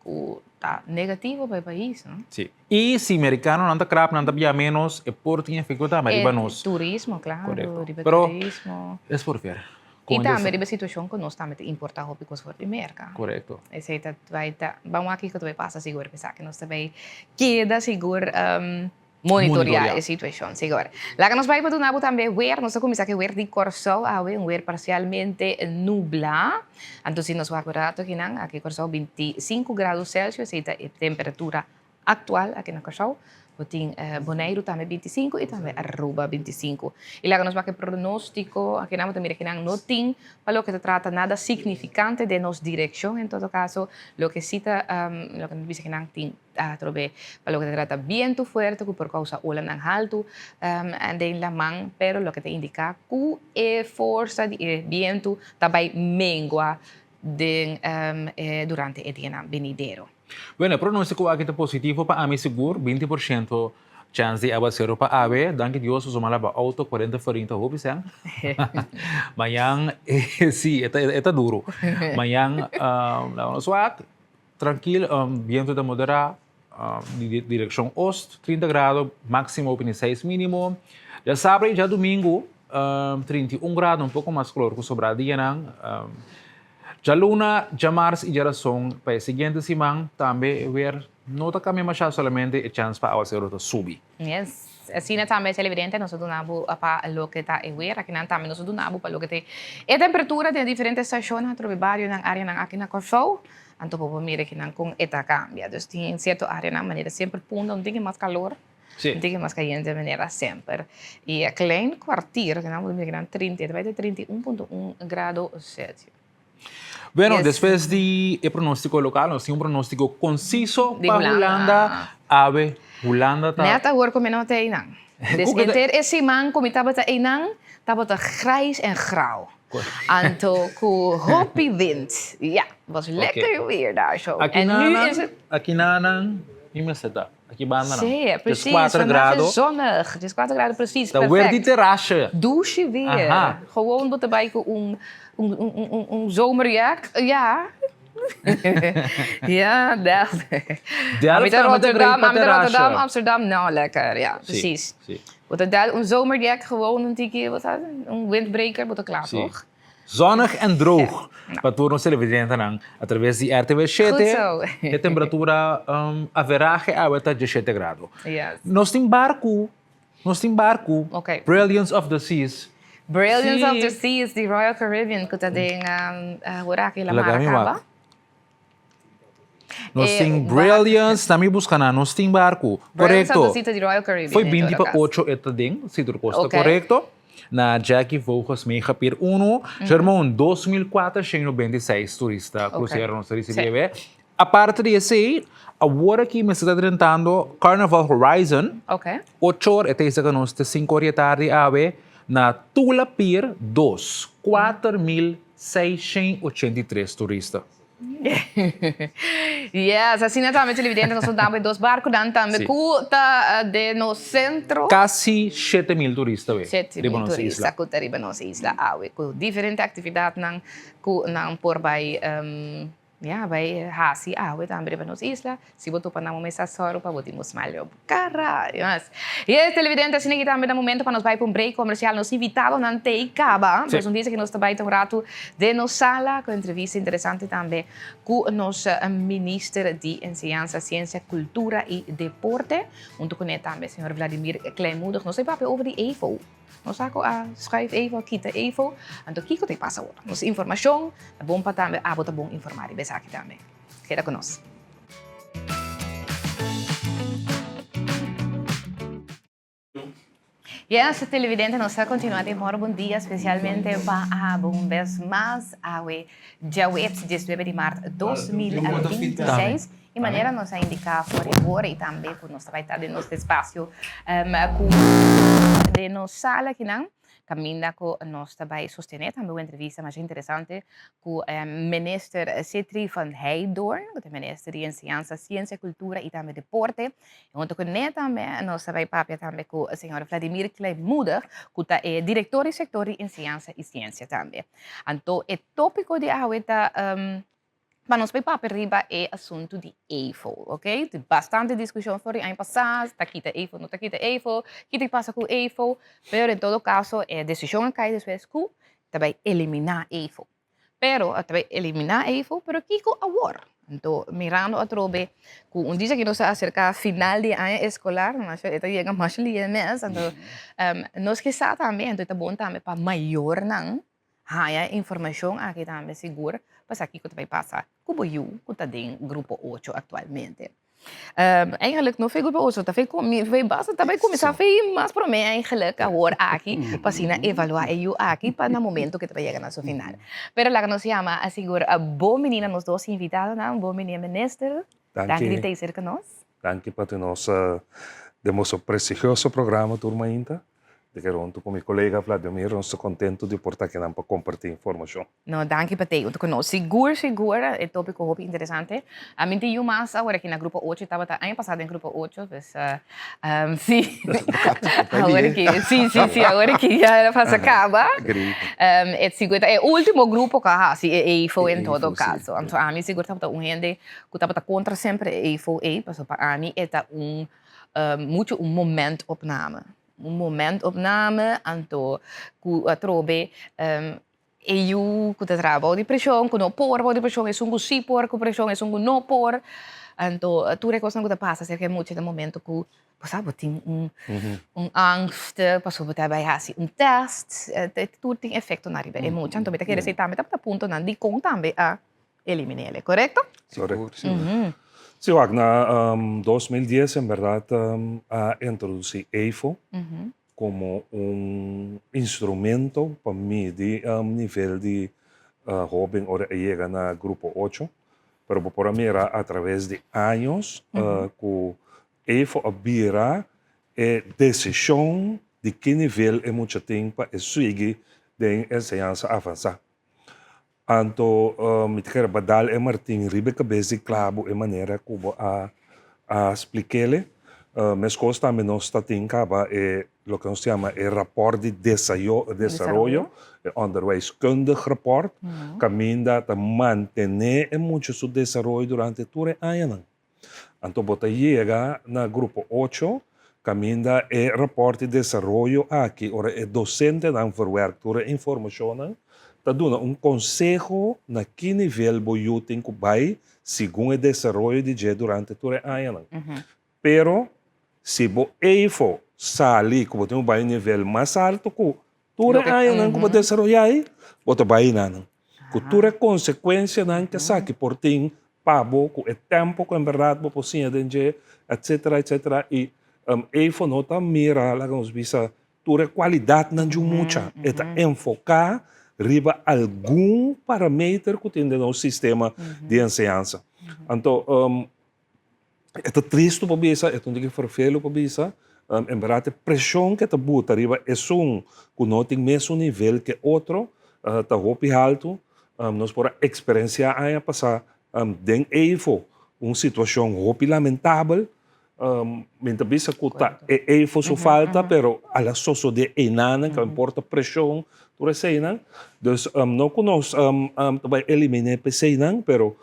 que tá negativo para o país, não? Sim. E se americano não tá crap, não tá bem menos, é por tinha dificuldade, mas riba nós. Turismo, claro, riba Pero, turismo. É por ver. E também riba situação que nós também importa o pico for de mercado. Correto. Esse tá vai vamos aqui que também passa seguro pensar que nós também queda seguro monitorear a situação, seguro. Lá que nós vai para o também ver, nós começar que ver de Corsol, ver parcialmente nublado. Então, se nós vamos acordar aqui Corsol 25 graus Celsius, essa é a temperatura atual aqui na Corsol. Tem Bonaire também 25 e também Aruba 25. E lá que nós vamos que pronóstico, aqui não também que não tem, para o que se trata nada significante de nossa direção, em todo caso, lo que cita, lo que nos dice que não tem, trobe, para o que se trata viento fuerte, por causa ola ng alto, de la man, pero lo que te indica que a força de viento também mengua durante el día venidero. Bueno, el pronóstico aquí está positivo para mí seguro, 20% chance de aguacero para ave, danke Dios, usamos la auto 40-40 hopi sen. Mañana, sí, está duro. Mañana, la suave, tranquilo, viento de moderado, dirección oeste, 30 grados, máximo 26 mínimo. Já sábado, já domingo, 31 grados, um pouco mais calor que sobrar dia, já luna, já março e já razão, para a seguinte semana, também ver, não está caminhando mais somente a chance para o zero subir. Yes. Assim também é evidente, nós donamos para o que está a ver, aqui também nós donamos para o que tem. A temperatura de diferentes estações, trobe vários na área aqui na Corfou, então por mira que com eta cambia. Dus tem certa área na maneira sempre punta, um pouquinho mais calor. Sim. Diga mais caliente de maneira sempre. E a klein kwartier, que não é 30, vai ter 31,1 graus Celsius. Bueno, Yes. depois de pronóstico local, nós temos um pronóstico conciso De para Holanda. Holanda. Ave, Holanda está... Net hoor kom je nou te inang. Dus Hoe in esse man kom je tabata inang, tabata grijs en grauw. Anto ku hoppy wind. Ja, was lekker weer daar zo. Aqui En nu is het... Aqui na Imaceta. Aqui banda não. Zie je, precies. Het is 4 Vandaag graden. is zonnig. Het is 4 graden precies. Está weer die Perfect. terrasje. Douche weer. Aha. Gewoon wat erbij zomerjak. Ja. Ja, dacht. Rotterdam, Amsterdam. Nou, lekker. Ja, precies. Sim. Wat een zomerjak, gewoon een tikje, wat dat? Een windbreaker, wat klaar, Sim. toch? Zonnig en droog. Para todos os televidentes, através de RTV 7, Goed zo. a temperatura haverá que aguenta 17 grados. Yes. Nós temos barco. Okay. Brilliance of the Seas. Brilliance Sim. of the Seas, the Royal Caribbean, que tem Huracán La Lagami Maracaba. Wak. Nós temos Brilliance, também buscando, nós temos barco. Brilliance of Correto. the Seas, the Royal Caribbean. Foi em 20 todo para caso. 8 etading, Cidro Costa, Okay. correto? Na Jackie Vogels Mega Pier 1, Germão 2.496 turistas cruzeiro nos receber. A parte desse, agora que me está tentando Carnival Horizon, Ok. 8 horas, até que nós temos 5 horas da tarde, ave, na Tula Pier 2, 4.683 turistas. Yes, assim também televidente, nós estamos dois barcos, também Sim. cuta de no centro. Quase 7.000 turistas, ve. 7.000 turistas que estão na isla Aue, com diferentes atividades não por vai vai hasi Aue também na isla. Se botou para não mesa só para botarmos melhor cara, yes. E é televidente assim que também no momento para nós vai para break comercial, nós invitado na Teicaba, nós diz que nós também tem rato de nos sala com entrevista interessante também com nosso ministro de Enseñanza, Ciência, Cultura e Deporte, junto com ele também, senhor Vladimir Kleinmoedig. Nós vamos over die EVO. Nós schrijf even, kita even. En dan kiko te passa agora. Nossa informação, é bom para também, bota bom informar e besar aqui também. Queda conosco. E essa televidente nós continuamos a ter um bom dia, especialmente para um vez mais ao dia 19 de março de 2026. E maneira nós a indicar por agora e também por nós vai estar no nosso espaço com de nossa sala aqui não caminha com nós também sostener também uma entrevista mais interessante com o ministro Cetri van Heijdorn, o ministro de Enseñanza, Ciência, Cultura e também Deporte. E junto com ele também nós vai papel também com o senhor Vladimir Kleinmoedig, que é diretor do setor de Enseñanza e Ciência também. Então, o tópico de hoje mas nós vamos para arriba é assunto de EVO, ok? Tem bastante discussão fora ano passado, está aqui EVO, não está aqui EVO, o que passa com EVO, mas em todo caso, a decisão cai depois que também eliminar EVO. Pero, também eliminar EVO, pero aqui com agora. Então, mirando a trobe, com dia que nós acerca final de ano escolar, mas está chegando mais ali mês, então, nós que está também, então está bom também para maior não, há informação aqui também segura, mas aqui que vai passar com o que está em grupo 8 atualmente. Eigenlijk não foi grupo 8, foi basta também começar a fazer mais para mim eigenlijk agora aqui para assim evaluar eu aqui para no momento que vai chegar na sua final. Pero lá que nos chama a segura a boa menina nos dois invitados, não, boa menina minister. Danke de ter cerca nós. Danke para o nosso prestigioso programa Turma Inta. de que ronto com meu colega Vladimir, nós estou contente de portar aqui para compartilhar informação. No, danke Patei. Untuk no, seguro, é tópico muito interessante. A mim tem mais agora aqui na grupo 8, estava ano passado em grupo 8, mas sim. Agora que, sim, agora que já faz acaba. É seguro, é o último grupo que há, sim, é EIFO em todo caso. Então, a mim seguro estava gente que estava contra sempre EIFO, mas para mim é muito momento opname. Moment opname, anto ku trobe eu ku trabalho de pressão, ku no por de pressão, é um si por, ku pressão é um no por, anto tu recosta que passa, cerca muito de momento ku sabe tem angst, passou por trabalhar assim test, tudo tem efeito na riba, é muito, anto beta que receita meta ponto na di com também a eliminar, correto? Correcto. Sí, na 2010 en verdad introducí EIFO como un instrumento para mí de nivel de joven ahora llega a grupo 8, pero para mí era a través de años que EIFO abrirá decisión de qué nivel es mucho tiempo es seguir de enseñanza avanzada. Anto, mit quer badal e Martin ribe cabeça clavo e maneira como a expliquele, mas costa menos tatin caba e lo que se chama e rapport de desarrollo, e onderwijskundig rapport, caminda te mantener e muito su desarrollo durante todo año. Anto bota llega na grupo 8, caminda e rapport de desarrollo aqui, ora e docente dan verwerkt toda informação, tá dando consejo na que nível você tem que vai segundo o desenvolvimento de dia durante todo o ano. Pero se você EIFO sali que você tem um nível mais alto que todo o ano que você desenvolver, você vai não. Que toda consequência não que sabe por tem pabo com o tempo que em verdade você precisa de etc. E EIFO não tá mira lá nos visa toda qualidade não de muita, é enfocar riba algum parâmetro que tem no sistema de ensinança. Então, é triste para bisa, é um vervelho para bisa, em verdade, a pressão que está bota riba é que não tem mesmo nível que outro, está roupa alto, nós podemos experienciar a passar den EIFO, uma situação roupa lamentável, mentre bisa que está EIFO só falta, pero a la socio de enana, que importa pressão, tudo isso não. Então, não conosco vai eliminar PC não, pero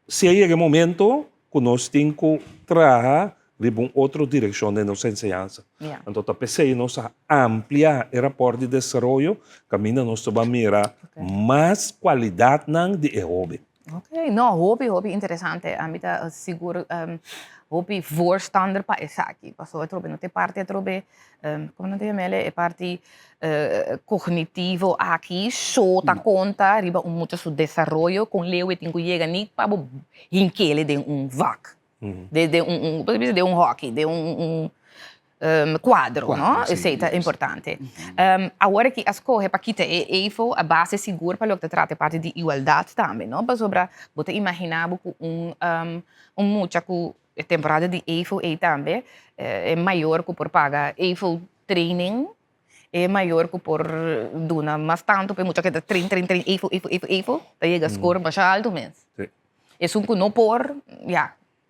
se chega o momento que nós temos que trabalhar de uma outra direção de nossa ensinança. Então, a PC nós ampliar o rapport de desenvolvimento, caminha nós vamos mirar mais qualidade não de hobby. Ok, no, hobby interessante. A mim tá seguro hobby voorstander para essa aqui. Passou a trobe, não tem parte trobe, como não tem mele, é parte cognitivo aqui, só tá conta, riba muito su desenvolvimento com leu e tem que chegar nem para hinquele de vac, de hockey, de quadro, no? Isso é importante. Agora que as coisas para que EIFO a base segura para o que trata parte de igualdade também, não? Para sobre você imaginar que mucha que a temporada de EIFO também é maior que por pagar EIFO training, é maior que por duna, mas tanto para muita que trein EIFO, daí a score mais alto mesmo. É que não por,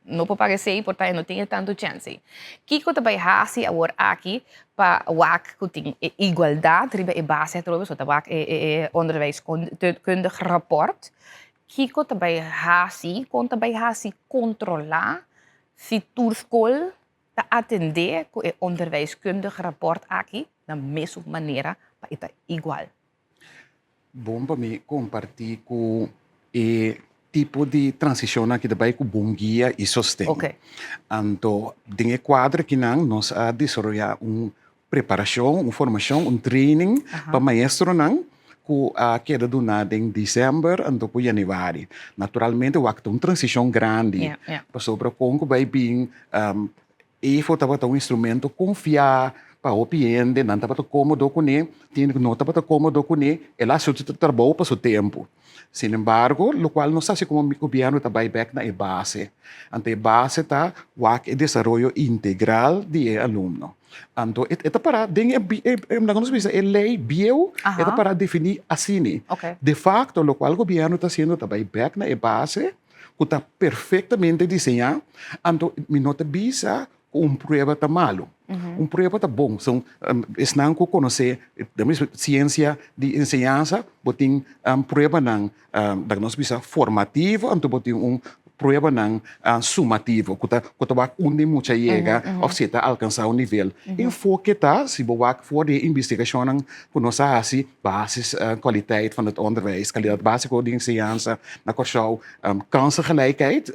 não pode pagar sei, portanto não tem tanto chance. Que que também há-se agora aqui para o que tem igualdade, riba é base, trouxe, so tabak é onderwijskundig rapport. Que também há-se, controlar se tua escola está atender com o onderwijskundig rapport aqui da mesma maneira para estar igual. Bom para mim compartilhar com o tipo de transição que também com bom guia e sustento. Okay. Então, dentro do quadro que nós a desenvolver uma preparação, uma formação, training para maestro não que a queda do nada em dezembro, então para janeiro. Naturalmente, o acto uma transição grande. Para sobre como vai bem e foi um instrumento confiar para opiende, não estava cômodo com ele, não estava cômodo com ele, ela se trabalhou para seu tempo. Sin embargo, lo qual não sabe como o governo está back na base. Ante base está o desenvolvimento integral de aluno. Então, é para a lei bio, é para definir assim. De facto, lo qual o governo está fazendo está back na base, que está perfeitamente desenhado, então, não bisa prova está malo. Prova está bom. São, não conhecer ciência de ensinança, botem prova não, nós bisa formativo, então botem prova não sumativo, que vai onde muita chega, ou se está alcançar um nível. Enfoque está, se você for de investigação, que nós assim, basis kwaliteit van het onderwijs, kwaliteit básico de ensinança, na qual kansengelijkheid,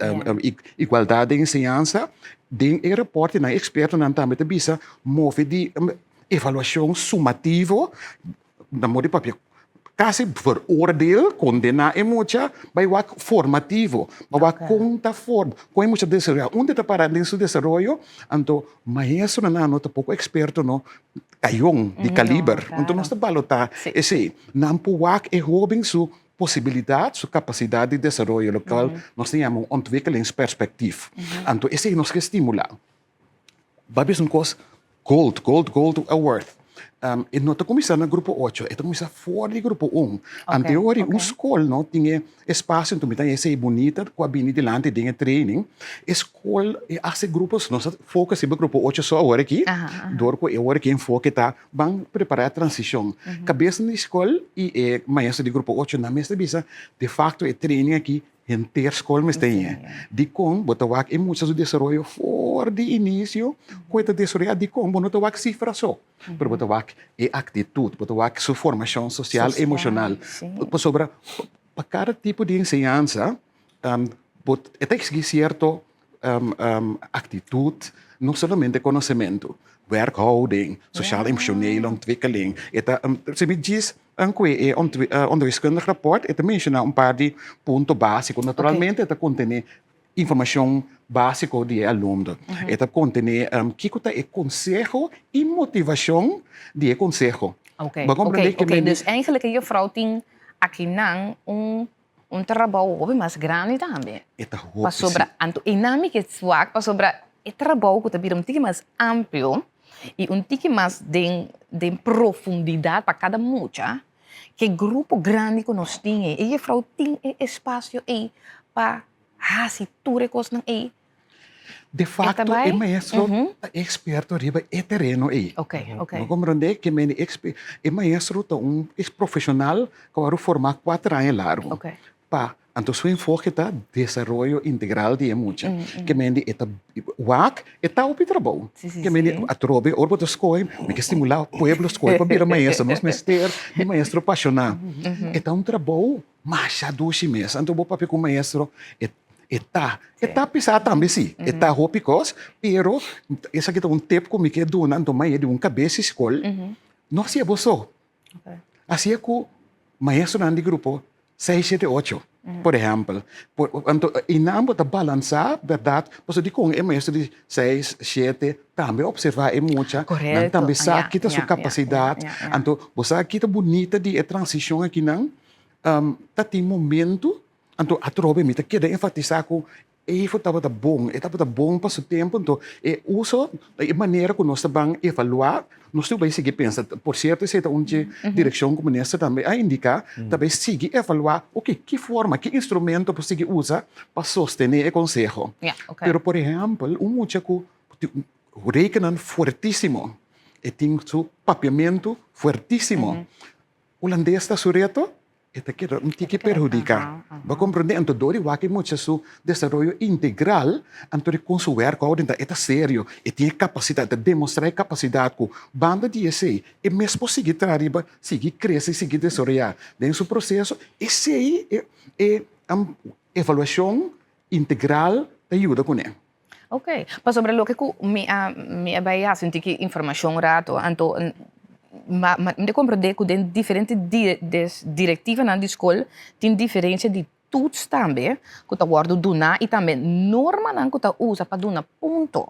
igualdade de ensinança, den rapporten naar experten aan het bisa move die evaluatie sumativo dan moet je papier quasi veroordeel condena emotia bij wat formativo maar wat conta form com mucho desarrollo onde está para en su desarrollo anto maestro na no tampoco experto no cayón de calibre então nós balota esse não puak e hobing su possibilidade, sua capacidade de desenvolvimento local, nós temos um ontwikkelingsperspectief. Então, esse nós que estimular. Babis um coisa gold award. E nós estamos começando no grupo 8, estamos começando fora do grupo 1. Anteriormente, uma escola não tinha espaço, então tinha essa bonita, com a bini delante, tinha training. Escola, esse grupos, nós focamos no grupo 8 só agora aqui, dorco e agora que enfoque está, vão preparar a transição. Cabeça na escola e maestro do grupo 8, na mesma visa, de facto, é training aqui, inteira escola mas tem. De como, botawak e muitas do desenvolvimento fora de início, coisa de desenvolvimento de como, botawak cifra só. Pero botawak é atitude, botawak sua formação social, emocional. Sobre para cada tipo de ensinança, tem que seguir certo atitude, não somente conhecimento. Werkhouding, sociaal-emotionele ontwikkeling. Ze me diz, onderwijskundig rapport, het menciona een paar die punten básicos. Naturalmente, het contém informação básica de aluno. Het contém que é consejo e motivação de consejo. Dus eigenlijk je vrouw tem aqui não trabalho mais grande também. Para sobre a dinâmica de swak, para sobre o trabalho que também tique mais amplo e tique mais de profundidade para cada mucha. Que grupo grande que nós temos, e a vrouw tem espaço aí para fazer tudo coisas aí. De facto, o maestro é experto riba é terreno aí. Não compreende que o maestro é profissional que vai formar 4 anos largo. Então, seu enfoque está desenvolvimento integral de emoção. Que mende está o trabalho. Que mende a trobe, orbo da escola, me que estimular o povo escola para vir maestro, nós mestre, de maestro apaixonado. É trabalho mais aduche mesmo. Então, vou papel com o maestro está pisar também sim. Está hopicos, pero esse aqui é tempo como que dona, então mais de cabeça escola. Nós se só. Assim é que o maestro não de grupo 6, 7, 8. Por exemplo, e não pode balançar, verdade? Porque de com maestro de 6, 7, também observar muito, também sabe que sua capacidade. Então, você aqui está bonita de transição aqui não, tá tem momento, então a trobe me tá querendo enfatizar com isso estava bom para o tempo, então uso a maneira que nós vamos evaluar, nós também seguir pensando, por certo, essa é uma direção que nós também a indicar, também seguir evaluar, que forma, que instrumento para seguir usar para sostener o conselho. Pero, por exemplo, músico rekenan fortíssimo, e tem seu papiamento fortíssimo. Holandês está sujeito, não tem que perjudicar. Vai compreender, então, dori waki muito seu desenvolvimento integral, então, com seu work, é sério, e tem capacidade de demonstrar capacidade com banda de esse, e mesmo seguir trariba, seguir crescer, seguir desenvolver. Dentro do processo, esse aí é a avaliação integral da ajuda com ele. Mas sobre o que me vai sentir que informação rato, então mas me compreender que tem diferentes diretivas na escola, tem diferença de tudo também, que está guardado duna e também norma não que está usa para duna ponto.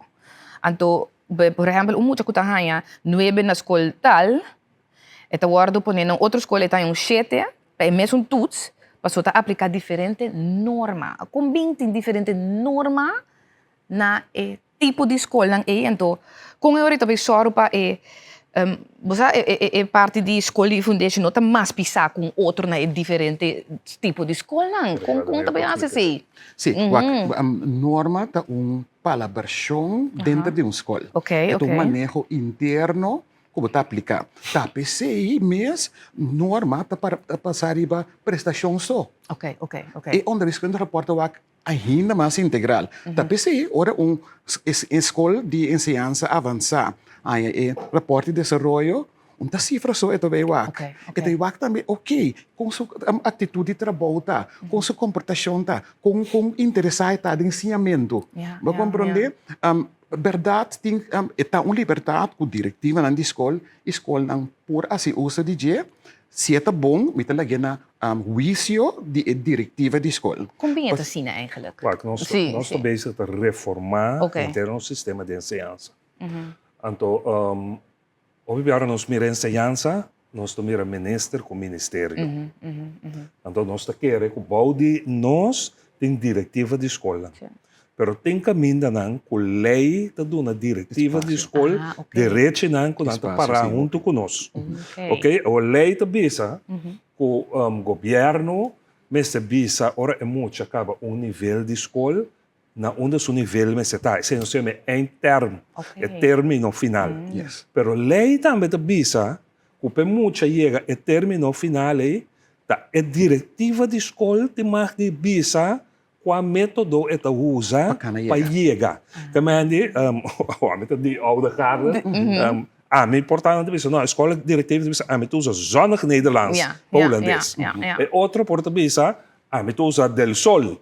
Então por ejemplo, mucha kutahaya 9 na escola tal, eta guardo poner na outra escola está um 7, é mesmo toets, passou a aplicar diferente norma. Combina diferente norma na tipo de escola então, com eu também choro para você é parte de escola e fundação não tá mais pisar com outro na diferente tipo de escola não com também assim. Sim, norma tá palabração dentro de uma escola. Okay. Manejo interno como está aplicar. Tá PCI mesmo norma tá para passar para prestação só. Ok. E onde escreve reporta ainda mais integral. Tá PCI ora escola de enseñanza avançada. Aí reporte de desenvolvimento, uma cifra só é também Okay. também, com sua atitude de trabalho, com sua comportação, com interessar em ensinamento. Vai compreender? Verdade, tem uma liberdade com diretiva na escola não por assim usa de dia, se é bom, me lagi na juízo de diretiva de escola. Como é assim, eigenlijk? Claro, nós estamos bezig te reformar interno sistema de enseñanza. Então, obviamente, nós mira enseñanza, nós mira minister com ministério. Então, nós queremos que o balde nós tem diretiva de escola. Pero tem caminho não com lei da dona diretiva de escola, direito não com nada para junto conosco. Ok? A lei da bisa, com o governo, mas a bisa ora é muito acaba nível de escola. Na onde o nível me está, se não se chama interno, é término final. Pero lei também te bisa, que muita chega é término final aí, é diretiva de escola de mais de bisa, qual método é usa para chegar. Também a meta de oude garde, me importante bisa, não, a escola diretiva de bisa, me usa zonnig Nederlands, Holandês. E outra portuguesa, me usa del sol.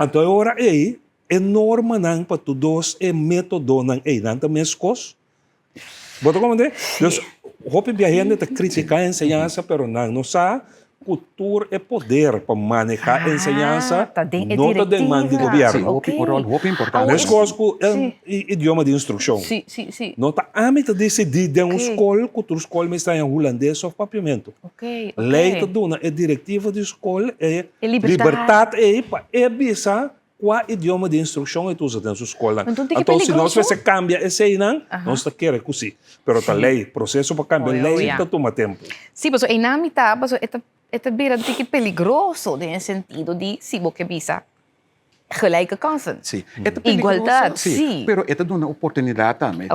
Então agora é norma não para todos é método não não também escos. Bota como de? Dus hoop je gente te criticar a enseñanza, pero não sabe cultura é poder para manejar a enseñanza, não está demanda de governo. Hoop importante. Mas coisas idioma de instrução. Sim. Não está a meta decidir de uma escola, que outra escola me está em holandês ou papiamento. Lei que dona é diretiva de escola é liberdade é bisa qual idioma de instrução é usa dentro da escola. Então, se nós você cambia esse aí, nós queremos assim. Mas a lei, processo para cambiar lei, está toma tempo. Sim, mas em nome tá, mas é beira um pouco perigoso no sentido de se você bisa gelijke kansen. Sim. Igualdade, sim. Pero é uma oportunidade também.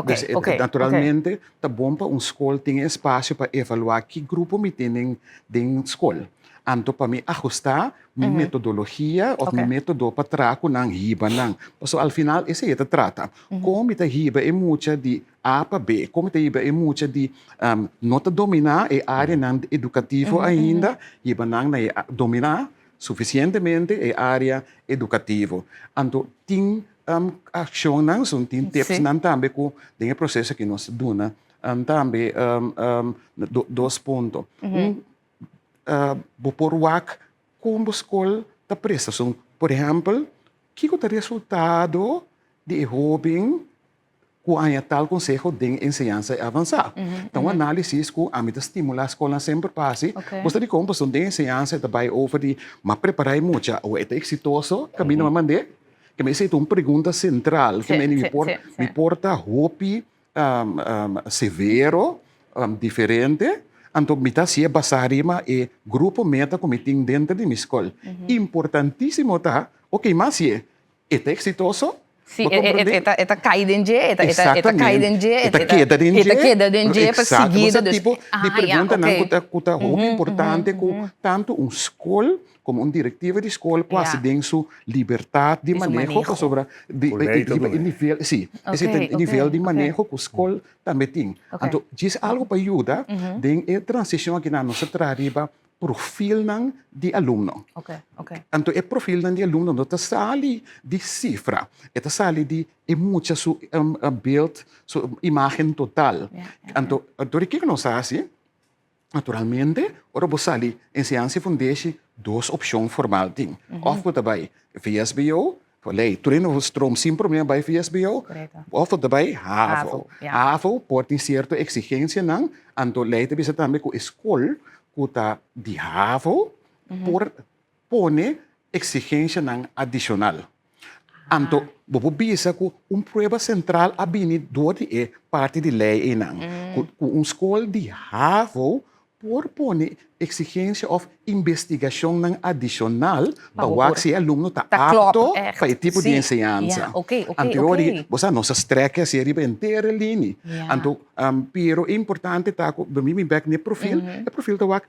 Naturalmente, tá bom para escola ter espaço para avaliar que grupo me tem dentro da escola. Anto para me ajustar minha metodologia ou meu método para trabalhar com riba não. So al final esse é o trata. Como a riba é muita de A para B, como a riba é muita de não dominar a área não educativa ainda, riba não dominar suficientemente a área educativa. Anto tem ação não, são tem tips não também com o processo que nós dona, também dois pontos. Por como escola da prestação. Por exemplo, que é o resultado de jovem com a tal conselho de enseñanza avançada. Então, análise com a medida estimular a escola sempre passe. Você de como de enseñanza também over de mas preparar muito, ou é exitoso, caminho a mandar. Que me sei uma pergunta central que me importa roupa severo, diferente. Então, se é basarima e grupo meta como tem dentro de minha escola. Importantíssimo tá, mas é exitoso. Sim, é caída em dia, queda em dia para seguida. Tipo de pergunta não que muito importante com tanto escola como diretiva de escola pode ter sua liberdade de manejo sobre nível, sim, esse nível de manejo que a escola também tem. Então, diz algo para ajudar em transição aqui na nossa trabalho perfil de aluno. Então, o perfil de aluno não está sali de cifra, está sali de muita sua build, sua imagem total. Então, o que nós fazemos? Naturalmente, ora você ali, ensinança fundeixe duas opções formais. Of você vai VSBO, Falei, treino o stroom sem problema bij VSBO. Correto. Of daarbij HAVO. Yeah. HAVO port em certa exigência não, anto leite bisa também com escola, que tá de HAVO, por pone exigência não adicional. Anto, bobo bisa com prova central abini dort é parte de lei não. Com escola de HAVO, por pone exigência of investigação não adicional para se aluno tá apto para tipo de ensinança. Yeah. Okay. Anteriori, você nossa streca se riba inteira linha. Yeah. Anto, pero importante tá com mim back ne profil, o profil tá wak.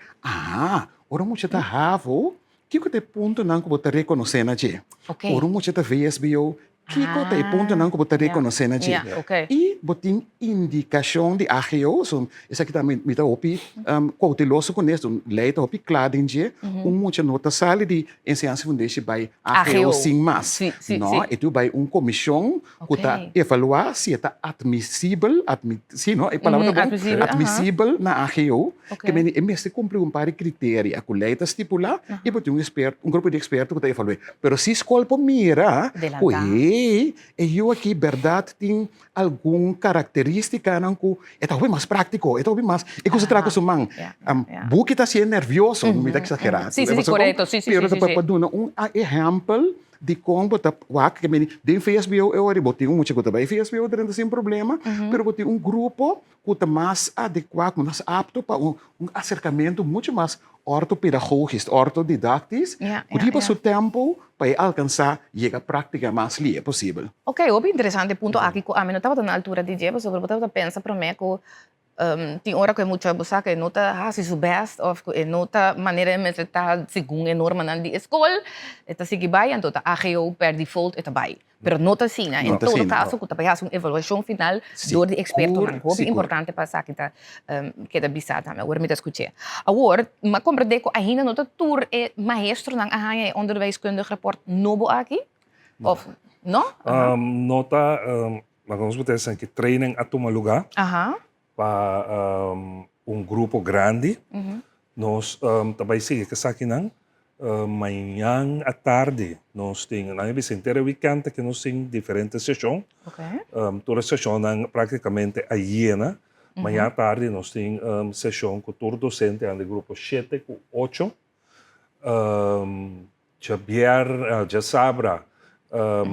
Ora muito tá HAVO, que te ponto não que botar reconhecer na je. Okay. Ora muito tá VSBO, que te ponto não que botar reconhecer na je. E botin indicação de AGO, so essa aqui também me tá opi, cauteloso com isso, leita opi claro em je, muita nota sale de ensinança fundeixe by AGO sim mas. Não, e tu by comissão que tá evaluar se está admissível, não, é palavra bom, admissível na AGO, que men é mesmo cumprir par de critérios, a leita estipular e botin grupo de expertos que tá evaluar. Pero se escola por mira, eu aqui verdade tem alguma característica não que é talvez mais prático, é talvez mais e que se trata com man, buque está sendo nervioso, não me dá exagerado. Sim, correto, sim. Pero para dar exemplo de como tá que men de VSBO eu ari botin muito que também VSBO durante sem problema, pero botin grupo que tá mais adequado, mais apto para acercamento muito mais ortopedagógico, ortodidático, que tipo seu tempo para alcançar a prática mais livre possível. Ok, o interessante ponto aqui que a mim não estava na altura de jeito, sobre eu pensa para mim que tem hora que muita busca que nota se subest of nota maneira de estar segundo a norma na de escola, está seguir vai então a AGO per default está vai. Pero nota sim, em todo caso, que também faz uma avaliação final do experto, é importante passar que está que da bisa também. Agora me escutei. Agora, mas compreender que ainda nota tour é maestro na área onderwijskundig rapport novo aqui? Of não? Nota, mas vamos botar assim que training a tomar lugar. Para grupo grande, nós também seguimos que aqui não, manhã à tarde nós temos na inteira weekend que nós temos diferentes sessões. Toda sessão praticamente a hiena. Manhã à tarde nós temos sessão com todo docente do grupo 7 com 8. Já sabra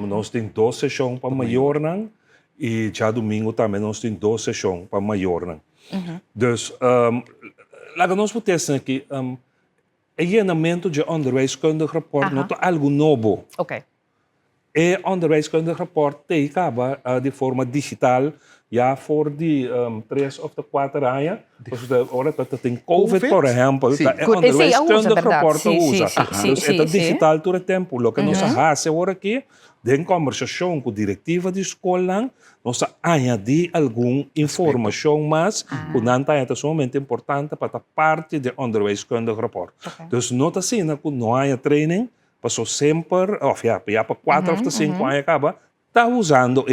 nós temos 2 sessões para maior não. E já domingo também nós temos 2 sessões para maior. Né? Dus, lá que nós podemos aqui, o treinamento de onderwijskundig rapport não é algo novo. E onderwijskundig rapport tem de forma digital, já por de 3 of 4 anos. Agora tem COVID, por exemplo, é onderwijskundig rapport usa. Dus é digital todo o tempo. O que nós fazemos agora aqui, de conversação com a diretiva de escola, nós añadir alguma informação mais que não é somente importante para a parte de onderwijskundig rapport. Dus não está assim que não há training, passou sempre, já para 4 ou 5 anos acaba, está usando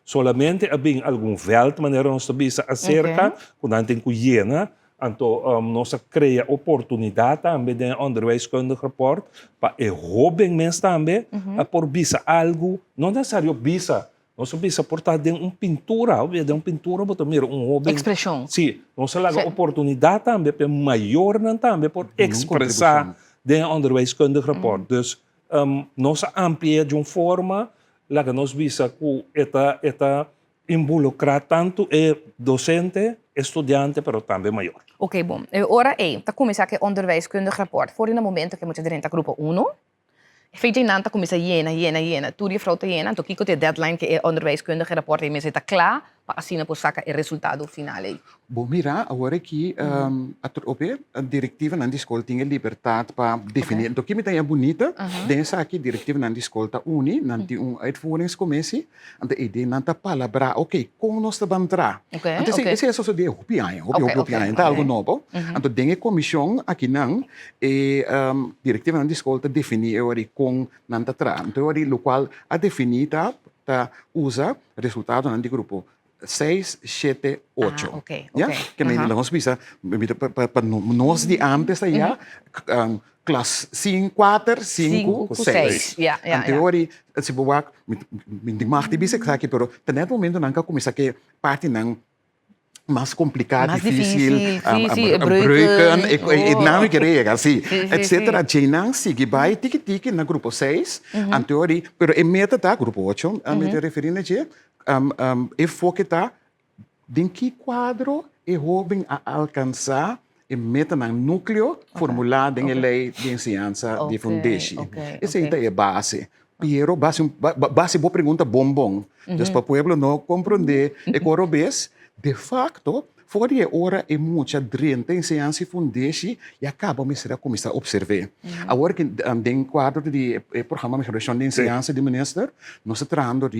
solamente havia algum veld, maneira nós bisa acerca, quando não tem cuiena, então nós cria oportunidade também de onderwijskundig rapport para jovem mensen também por bisa algo, não necessário bisa. Nós bisa portar de pintura, de pintura, botar jovem. Expressão. Sim, nós laga oportunidade também para maior também por expressar de onderwijskundig rapport. Dus nós amplia de uma forma lá que nós bisa que eta involucrar tanto docente, estudante, pero também maior. Ok, bom. Ora tá começar que onderwijskundig rapport. Voor in een momento que moet je erin grupo 1. Feitje nanta começa hiena. Tudo e frauta hiena. Então, kiko te deadline que é onderwijskundige rapport e mesmo está claro para assim depois sacar o resultado final. Bom, mira, agora que a diretiva na escola tem liberdade para definir. Então, que me tem bonita, dessa aqui diretiva na escola tá uni, não tem uitvoeringscommissie, en de ideia não tá palavra, como nós vamos entrar. Então, esse é só de hopiaien, tá algo novo. Então, tem a comissão aqui não, e diretiva na escola tá definir agora com não tá tra. Então, agora o qual a definir tá usa resultado no grupo 6, 7, 8. Ah, okay, Ja? okay. Que may nilang bisa, pa nos di antes allá, class 5, 4, 5, 6. Ja, ja, Ang teorie, se buwak, hindi maaktivis sa akin, pero tanet momento nang kumisa ke parte ng mas complicado, Mais difícil, difícil, breuken, não me queria, assim, Sim, etc. Jinang sigue vai tiki na grupo 6, ang teoria, pero em meta tá grupo 8, a me te referindo a e foque tá em que quadro e robem a alcançar e meta ng núcleo formulado em lei de ensinança de fundation. Essa é a base. Pero base boa pergunta bombom. Então, para o povo não compreender, e corobes, de facto, fora de hora é muita drenta em ciência e fundation e acaba a começar a observar. Agora que tem quadro de programa de geração de ciência de minister, nós estamos trazendo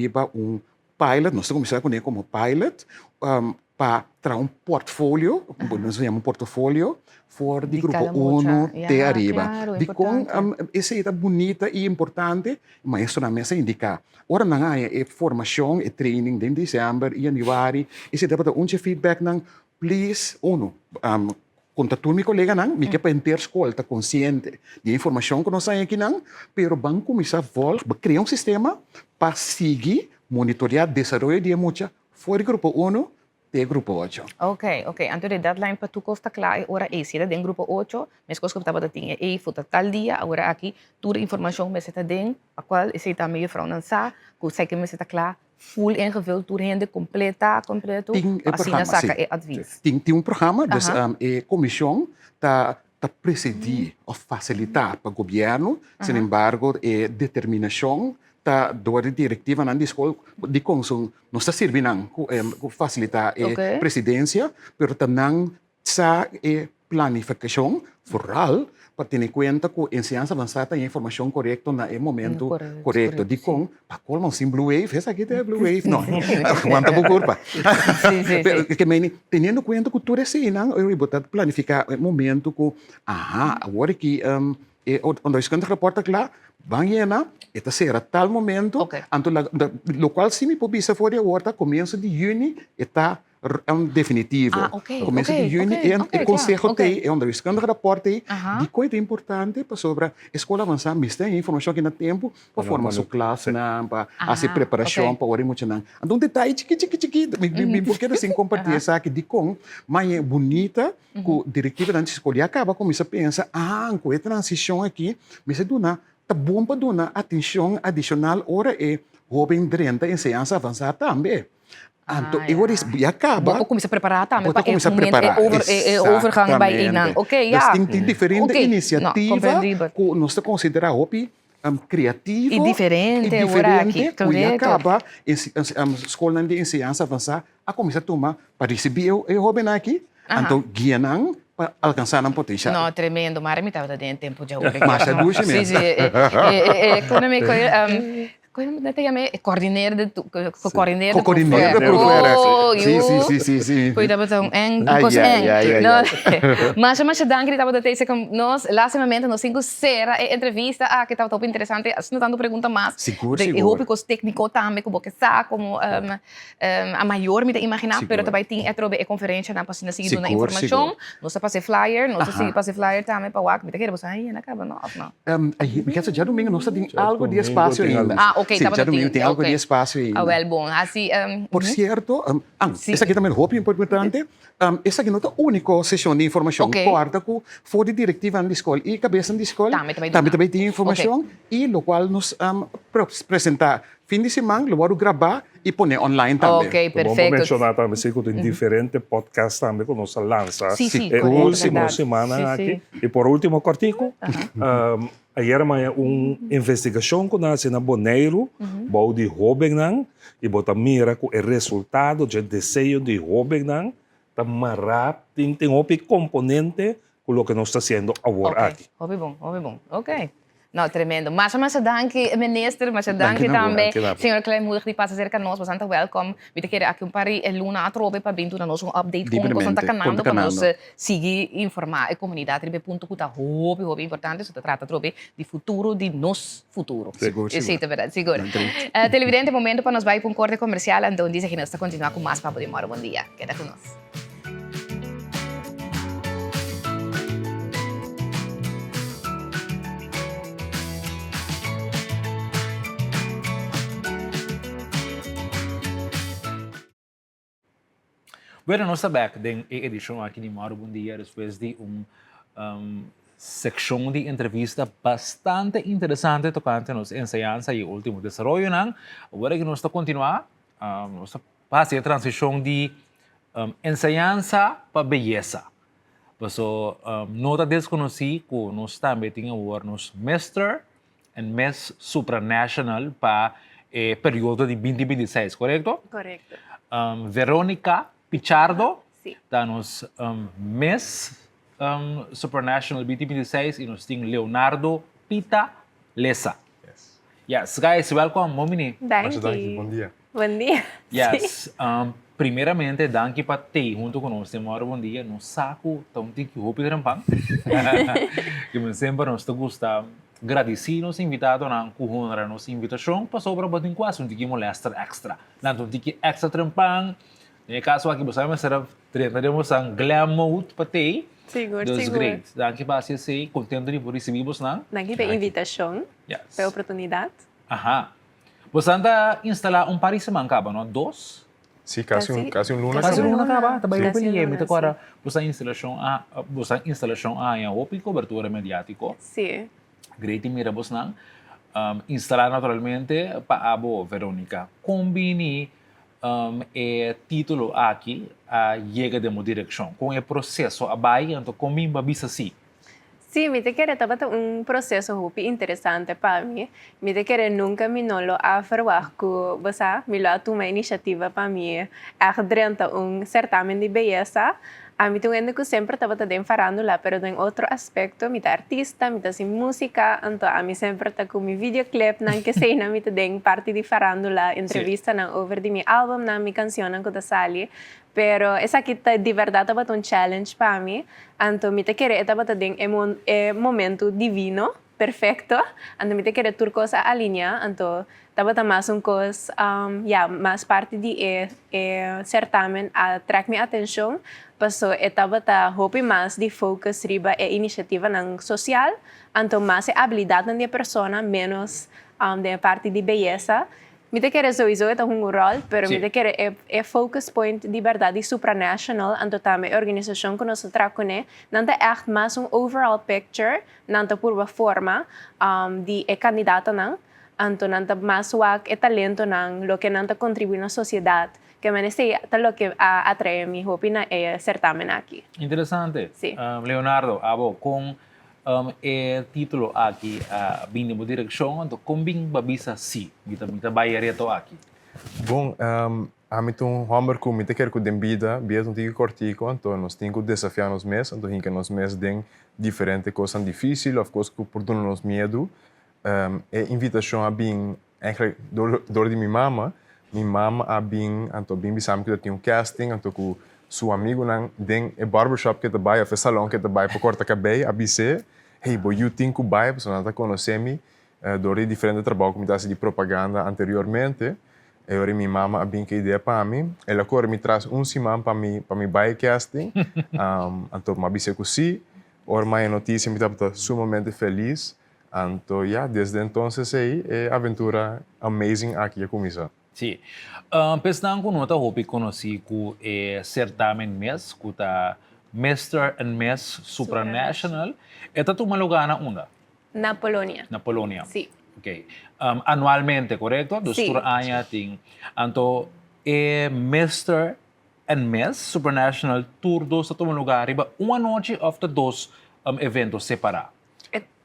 pilot, nós estamos começando como pilot, para trazer portfólio, nós chamamos portfólio, for de grupo 1 de arriba. Claro, de com essa é bonita e importante, mas isso na mesa indica. Ora na é formação e training de dezembro e januário, esse deve dar feedback nang please contato mi colega nang mi que para escola tá consciente de informação que nós temos aqui nang, pero vamos começar a criar sistema para seguir monitorear desenvolvimento de muita fora grupo 1 de grupo 8. Ok. Então, a deadline para tu costa claro, agora é esse, em grupo 8, mas coisa que estava da tinha, foi tal dia, agora aqui, toda a informação me está dentro, a qual esse também é fraude sa, que sei que me está claro, full ingevuld, toda rende completa, completo, assim na saca é advies. Tem programa, dus a comissão está presidir ou facilitar para o governo, sin embargo, determinação ta door de diretiva na escola de consumo não está servindo facilitar a presidência, pero também sa planificação foral para ter em conta que a ensinança avançada e a informação correta no momento correto. De com, para colmo sem Blue Wave, essa aqui é Blue Wave, não, quanta culpa. Tendo em conta que tudo isso eu vou planificar o momento que, agora que onde a escola reporta lá, banhena, esta será tal momento, anto lo qual se me pobisa fora de horta, começo de junho, está definitivo. Começo de junho, e consejo tem, onde a escola reporta, de coisa importante para sobre a escola avançada, mas tem informação que não tempo, para formar sua classe, para fazer preparação, para orar muito. Então, detalhe, chiqui, porque assim, compartilhar essa aqui de com, mas é bonita, que a diretiva da escola acaba, começa a pensar, com a transição aqui, mas é do nada, tá bom para dar atenção adicional ora é jovem drenta ensinança avançada também. Então, agora acaba. Vou começar a preparar também. Vou começar a preparar. Overgang bij Enan. Ok, ja. Tem diferente iniciativa que nós consideramos criativa e diferente. E acaba a escola de ensinança avançada a começar a tomar para receber o jovem aqui. Então, guiam para alcançar um potencial. Não, tremendo. Mara me estava dando tempo de ouvir. Mas é duas mesmo. Sim. Como te chamei? Coordineer de coordineer de profuera. Sim. Cuidado tão Mas dank dat we deze nós lastimamente nós cinco será entrevista que estava tão interessante, não tanto pergunta mais. Seguro. Eu hope que os técnicos também como que sabe como a maior me imaginar, pero também tem a conferência na página seguindo na informação, nós passei flyer, nós passei flyer também para o me te quero você aí na acaba não. Porque já domingo nós tem algo de espaço ainda. Ok, sim, já domingo tem algo de espaço ainda. Well, bom, assim, por certo, essa aqui também é importante. Essa aqui não é a única sessão de informação. Quarta, que foi de diretiva na escola e cabeça da escola, também tem informação, e o qual nos apresentar fim de semana, vamos gravar e pôr online também. Ok, perfeito. Vamos mencionar também que tem diferentes podcasts também que nós lançamos. Sim, última semana aqui. E por último, cortico, ayer uma investigação que nós na Boneiro, bom de jovem e bota mira que o resultado do desejo de jovem tá marap tem outro componente com o que nós está fazendo agora aqui. Hobby bom. Ok. Não, tremendo. Mas danke, minister, mas danke também. Senhor Klein-Moedig, die passa cerca nós, bastante welcome. Me te querer aqui pari luna a trobe para vir nós update com bastante canando para nós seguir informar a comunidade ribe ponto que tá hobby importante, se trata trobe de futuro de nos futuro. Seguro. Sim, é verdade, seguro. Televidente, momento para nós vai para corte comercial, então diz que nós está continuar com mais papo de Moro. Bom dia. Queda com nós. Bueno, nós estamos back em edição aqui de Moro Bom Dia, depois de secção de entrevista bastante interessante tocante nos enseñanza e último desarrollo. Agora que nós estamos continuar, nós estamos a transição de enseñanza para beleza. So, nota desconheci que nós também tínhamos nos Mr. and Miss Supranational para o período de 2026, correto? Correcto. Verônica Pichardo, está nos Miss Supranational 2026 e nós temos Leonardo Pita Lessa. Yes, guys, welcome, Momini. Thank you. Bom dia. Bom dia. Yes, primeiramente, danke para ter junto conosco, Moro Bom Dia, no saco, tão que roupa de rampang. Que sempre nós gosta agradecer nos invitados na honra nossa invitação, passou para botar quase um tiquinho extra. Nanto um tiquinho extra trampang. No caso aqui, você vai ser treinaremos um glam mode para ter. Seguro. Great. Danke para você, contente de receber você não. Danke pela invitação, pela oportunidade. Aha. Você anda instalar par de semana, não? 2? Sim, quase um luna. Quase um luna acaba, também eu peguei. Então agora, você instalação em open cobertura mediático. Sim. Great mira você não. Instalar naturalmente para a Verônica. Combine o título aqui a chega de uma direção com o processo abai então combine babisa assim. Sim, me te querer estava processo muito interessante para mim. Me te querer nunca me nolo a falar que você me lo tomou iniciativa para mim a durante certamen de beleza. A mim também que sempre estava também falando lá, pero em outro aspecto, me tá artista, me tá sem música, então a mim sempre tá com mi videoclip, não que sei na me também parte de farándula, entrevista não over de mi álbum, na mi canção não que tá sali, pero essa aqui tá de verdade estava challenge para mim, então me tá querer estava também momento divino, perfecto, então me tá querer tudo coisa alinha, então estava mais coisa, mais parte de certamen attract minha atenção. Passou etapa ta hopi mais de focus riba iniciativa nang social, então mais habilidade na persona menos de parte de beleza. Me te querer sowieso é rol, pero me te querer focus point de verdade supranational, então também organização que nós trabalhamos, nanta echt mais overall picture, nanta purva forma de candidata nang, então nanta mais wak talento nang lo que nanta contribui na sociedade. Que me sei lo que atrai mi opina certamen aqui. Interessante. Sim. Leonardo, com o título aqui, vindo na direção, então como babisa sim, mita bayar ito aqui. Bom, a mim tem hammer com mita quer com dembida, bias um tico cortico, então nós temos que desafiar nos meses, então hinca nos meses den diferente coisas difíceis, of course que por tudo nos medo. Invitação a bem, eigenlijk door de minha mama a bem, então bem bisam que tinha casting, então com seu amigo nang den barbershop que trabalha, o salão que trabalha para cortar cabelo, a bise, hey boy, you think que vai, porque não tá conhecendo door de diferente trabalho como de propaganda anteriormente. E ora minha mama a bem que ideia para mim, ela agora me traz semana para mim buy casting, então me bise que sim, ora minha notícia me estava sumamente feliz. Então, desde então, a aventura amazing aqui começou. Sim. Pensando que nós hopi conheci com o certamen MES, com a Mr. and Miss Supranational, esta tu lugar na onda? Na Polônia. Na Polônia. Sim. Ok. Anualmente, correto? Dos Sim. tem. Então, Mr. and Miss Supranational Tour dos tu lugar, riba uma noite of the dos eventos separados.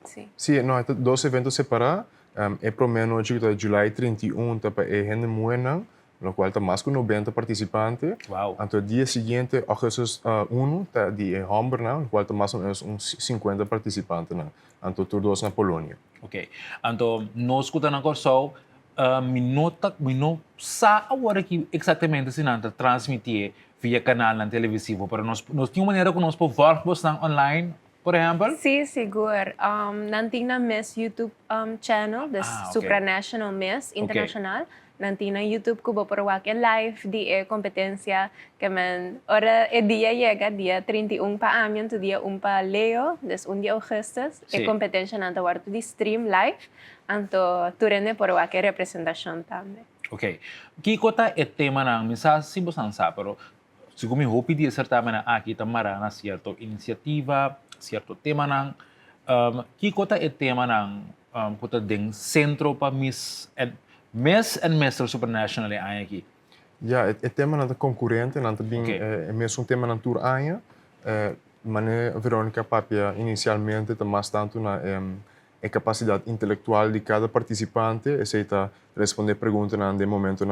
Sim. Sim, não, dois eventos separados. É para mim noite que é July 31, tá para gente moena, lo cual está más que 90 participantes. Wow. Anto el día siguiente, Augustus 1, está di Hamburg, lo cual está más o menos uns 50 participantes. Anto tour 2 na Polonia. Ok. Anto, nós escutamos agora só, não sabe agora que exatamente se não transmitir via canal na televisivo, para nós tínhamos uma maneira que nós podemos online, por exemplo? Sim, seguro. Nanti na Miss YouTube channel, the okay. Supranational Miss International. Nanti na YouTube ko ba porwak live di competência que man ora dia chega dia 31 pa amin to dia pa Leo, des 1 de Augustus, competência nanta warto di stream live, anto turene porwak representação também. Ok. Que kota é tema nang misa si bosan sa pero siguro me hope di certamen aqui tamara na certo iniciativa, certo tema nang que kota é tema nang kota ding centro pa Miss and Mr. Supranational aqui. Ja, het tema na concorrente, na bem é mesmo um tema na tour aia, mas Verônica Papia inicialmente está mais tanto na a capacidade intelectual de cada participante, aceita responder perguntas no momento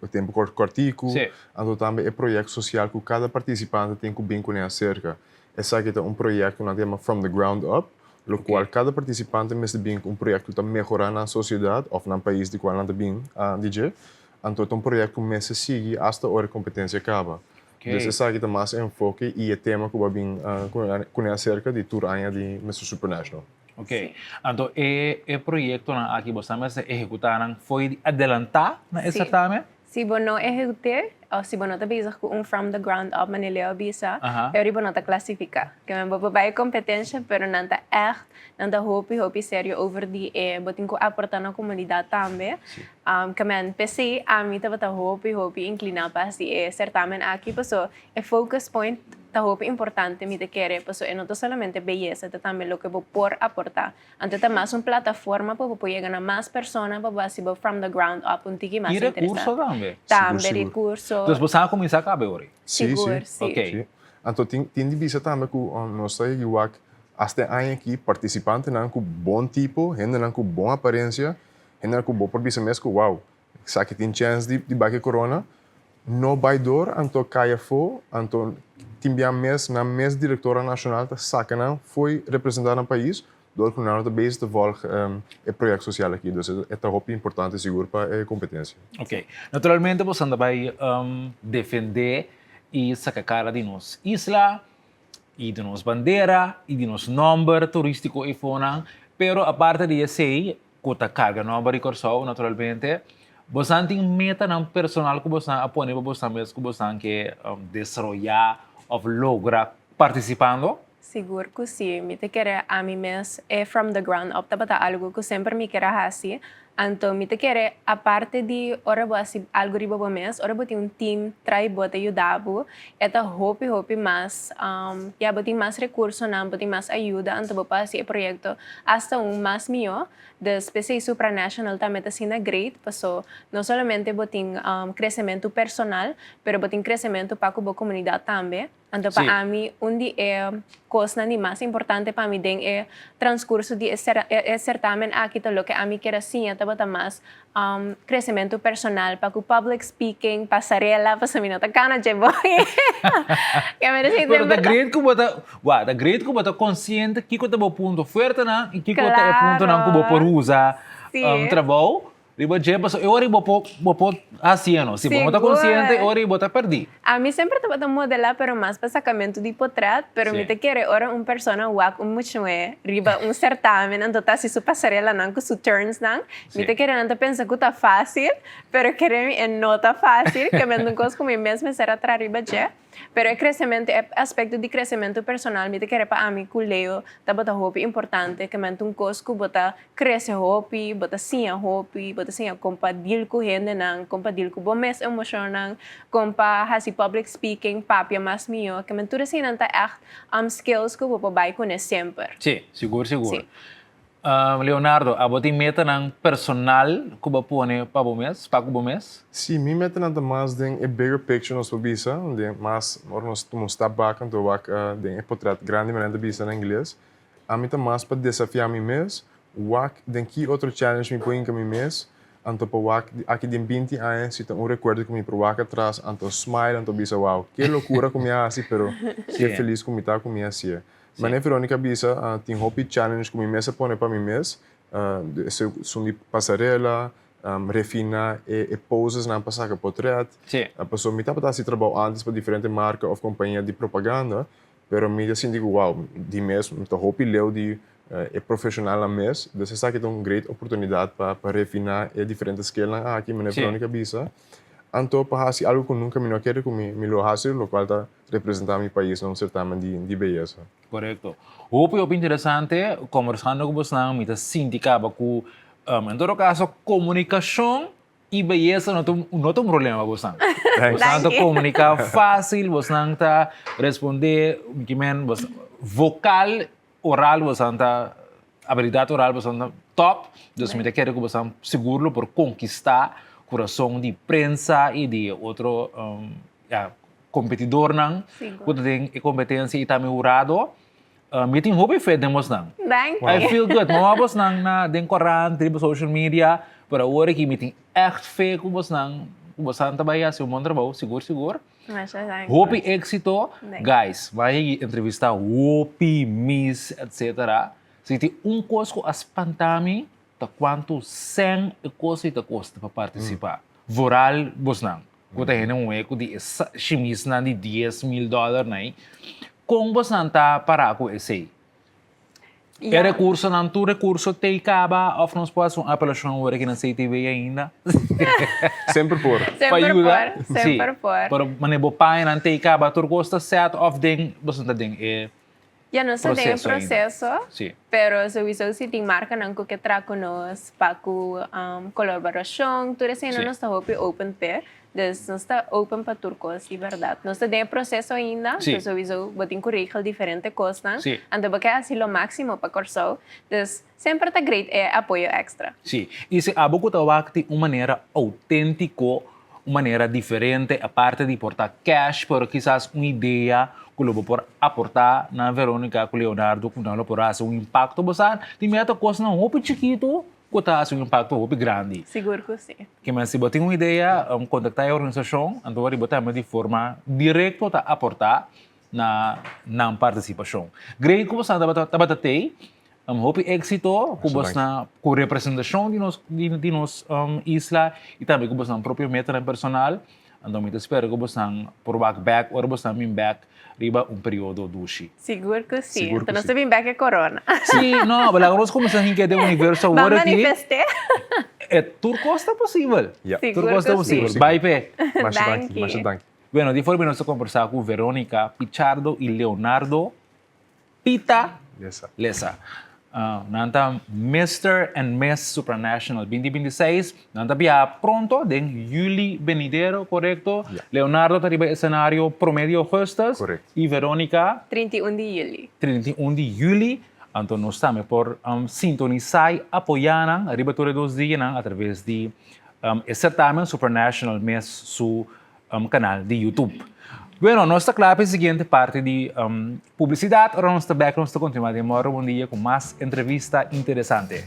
o tempo cortico, então também é projeto social que cada participante tem que bem conhecer acerca. Essa aqui é projeto que tema From the Ground Up, lo qual cada participante mesmo bem projeto que melhorar na sociedade ou no país de qual bem DJ, então é projeto que mesmo sigue até a hora competência acaba. Então essa aqui é mais enfoque e é tema que bem conhecer acerca de tour aia de Mr. Supranational. Ok. Então, o projeto aqui você executaram foi adelantar na certamen? Se você não executar, ou se você não está bezig com From the Ground Up, mas ele é bisa, eu não está classificar. Que é uma boa competência, mas não está echt, não está hopi sério over die botin ko aportar na comunidade também. Que é PC, a mim estava hopi inclinar para si certamen aqui, passou é focus point. É importante me querer, porque não é somente beleza, é também o que vou por aportar. Então, é mais uma plataforma para poder chegar a mais pessoas, para poder from the ground up, um tique mais interessante. E recurso também? Também, recurso. Então, você vai começar a caber hoje? Sim. Ok. Então, tem de vista também que nós temos até aqui participantes com bom tipo, gente com boa aparência, gente com boa percepção, que uau, sabe que tem chance de bater corona, no baidor, então caia fo, então Timbia na mes diretora nacional da Sakana foi representar no país, do que não é base de volgen o projeto social aqui, então é muito importante seguro para a competência. Ok, naturalmente você vai defender e sacar cara de nos isla e de nos bandeira e de nos número turístico e fona, pero a parte de esse, cota carga número e corso, naturalmente você tem meta não personal que você apone para você mesmo que você quer desarrollar ou logra participando? Seguro que sim. Me te querer a mim mesmo from the ground up, tá algo que sempre me querer assim. Então, me te querer a parte de ora boa assim algo riba boa mês, ora boa tem team trai boa te ajudar boa, hope mais, boa mais recursos não, boa mais ajuda, então boa assim o projeto hasta mais melhor. De espécie supranacional também está sendo great, porque não somente botin crescimento personal, pero botin crescimento para a comunidade também. Então, para mim, coisa mais importante para mim é transcurso de certamen aqui, o que a mim quer assim, é mais crescimento personal, para o public speaking, passarela, para mim não está cana de boy. Pero da great que bota consciente que você tá ponto forte na e que você é ponto não que você por usar trabalho. Riba je paso ori bopo haciendo. Se você tá consciente, ori bota perdi. A mim sempre tá modelar, pero mais para sacamento de portrait, pero me te quer ora persona wak muito riba certamen, então tá se su passarela não com su turns não. Me te quer não pensa que tá fácil, pero querer não tá fácil, que me não coisa como mesmo será tra riba je. Pero o crescimento, aspecto de crescimento personal, me te quer para mim que Leo tá bota hope importante, que me coisa bota cresce hope, bota sim hope, bota sim compadil com gente não, compadil com bom mes emocional, compa hasi public speaking, papia mais mio, que me tudo assim não tá skills que vou para com sempre. Sim, seguro. Sí. Leonardo, a botin meta ng personal que você põe para o mês? Sim, minha meta não é mais de bigger picture nos bisa, de mais nós step back então de portrait grande mas não bisa em inglês. A mim tá mais para desafiar mim mesmo, de que outro challenge me põe em mim mesmo, anto pa aqui de 20 anos, se tem recuerdo que me provoca atrás, anto smile, anto bisa, wow, que loucura que me hace, pero que feliz que me tá com me assim. Mas nem Verônica bisa, tem hopi challenge que me mesa pone para mim mes, são de passarela, refina e poses na passar que portrait. A pessoa me tá para se trabalhar antes para diferentes marcas ou companhia de propaganda, pero me assim digo, wow, de mes, me tá hopi leu de é profissional na mês, então você sabe que tem uma grande oportunidade para refinar diferentes skills aqui na Verônica bisa. Então, para fazer algo que nunca me quero que me lo fazer, o qual está representando meu país num certamen de beleza. Correto. Hope interessante, conversando com você, me está sindicava que, em todo caso, comunicação e beleza não tem problema, você. Você comunica fácil, você está responder, vocal, oral, você habilidade oral, você top. Então, me quero que você seguro por conquistar coração de prensa e de outro competidor, que tem competência e também urado. Me tem hobby fed demos nang. I feel good. Mawabos nang na den koran, tribo social media, para ora que me tem echt fe kubos nang, kubosan tabaya se um trabalho, seguro. Hopi éxito, guys. Vai entrevistar Hopi, Miss, etc. Se tem coisa que espantami, ta quanto 100 coisa ta custa para participar. Voral bosnang. Kuta hena um eco de chimis na de $10,000 nai. Kung bosnang ta para ako essay. E recurso não tu recurso te acaba of nos pode uma apelação agora que na CTV ainda. Sempre por. Sempre por. Pero manebo pai não te acaba tu custa set of ding bosnang ding já não sei o processo, mas eu se tem marca não que tra conosco para colaboração, tudo isso não está open per, dus não está open para turcos de verdade. Não está tem processo ainda, então eu vou ter currículo diferente coisas, então porque assim o máximo para corso, dus sempre está great apoio extra. Sim, e se a boca de uma maneira autêntica, uma maneira diferente, a parte de portar cash, por quizás uma ideia que eu vou aportar na Verônica, com Leonardo, que não por fazer impacto, você tem meta coisa não muito chiquito, que está um impacto muito grande. Seguro que sim. Que mas se você tem uma ideia, contactar a organização, então você de forma direta para aportar na participação. Great que você está ter, hope éxito, que você com representação de nos isla e também que você na própria meta personal. Então, eu espero que você por back ou você back riba período dushi. Seguro que sim. Então, não se back é corona. Sim, não, mas agora como você tem que ter um universo agora aqui. Manifestar. É tudo costa possível. Tudo costa possível. Vai, Pé. Mas danke. Bueno, de forma nós conversar com Verônica Pichardo e Leonardo Pita Lessa. Nanta Mr. and Miss Supranational 2026. Nanta via pronto, den Juli venidero, correcto? Leonardo tariba escenario promedio hostas. Correcto. E Verônica 31 de Juli. 31 de Juli. Então, nós estamos por sintonizar, apoiar, arriba todos os dias, através de certamen Supranational Miss su canal de YouTube. Bueno, nós estamos claro para a seguinte parte de publicidade. Agora nós estamos back, nós estamos continuando demora um dia com mais entrevista interessante.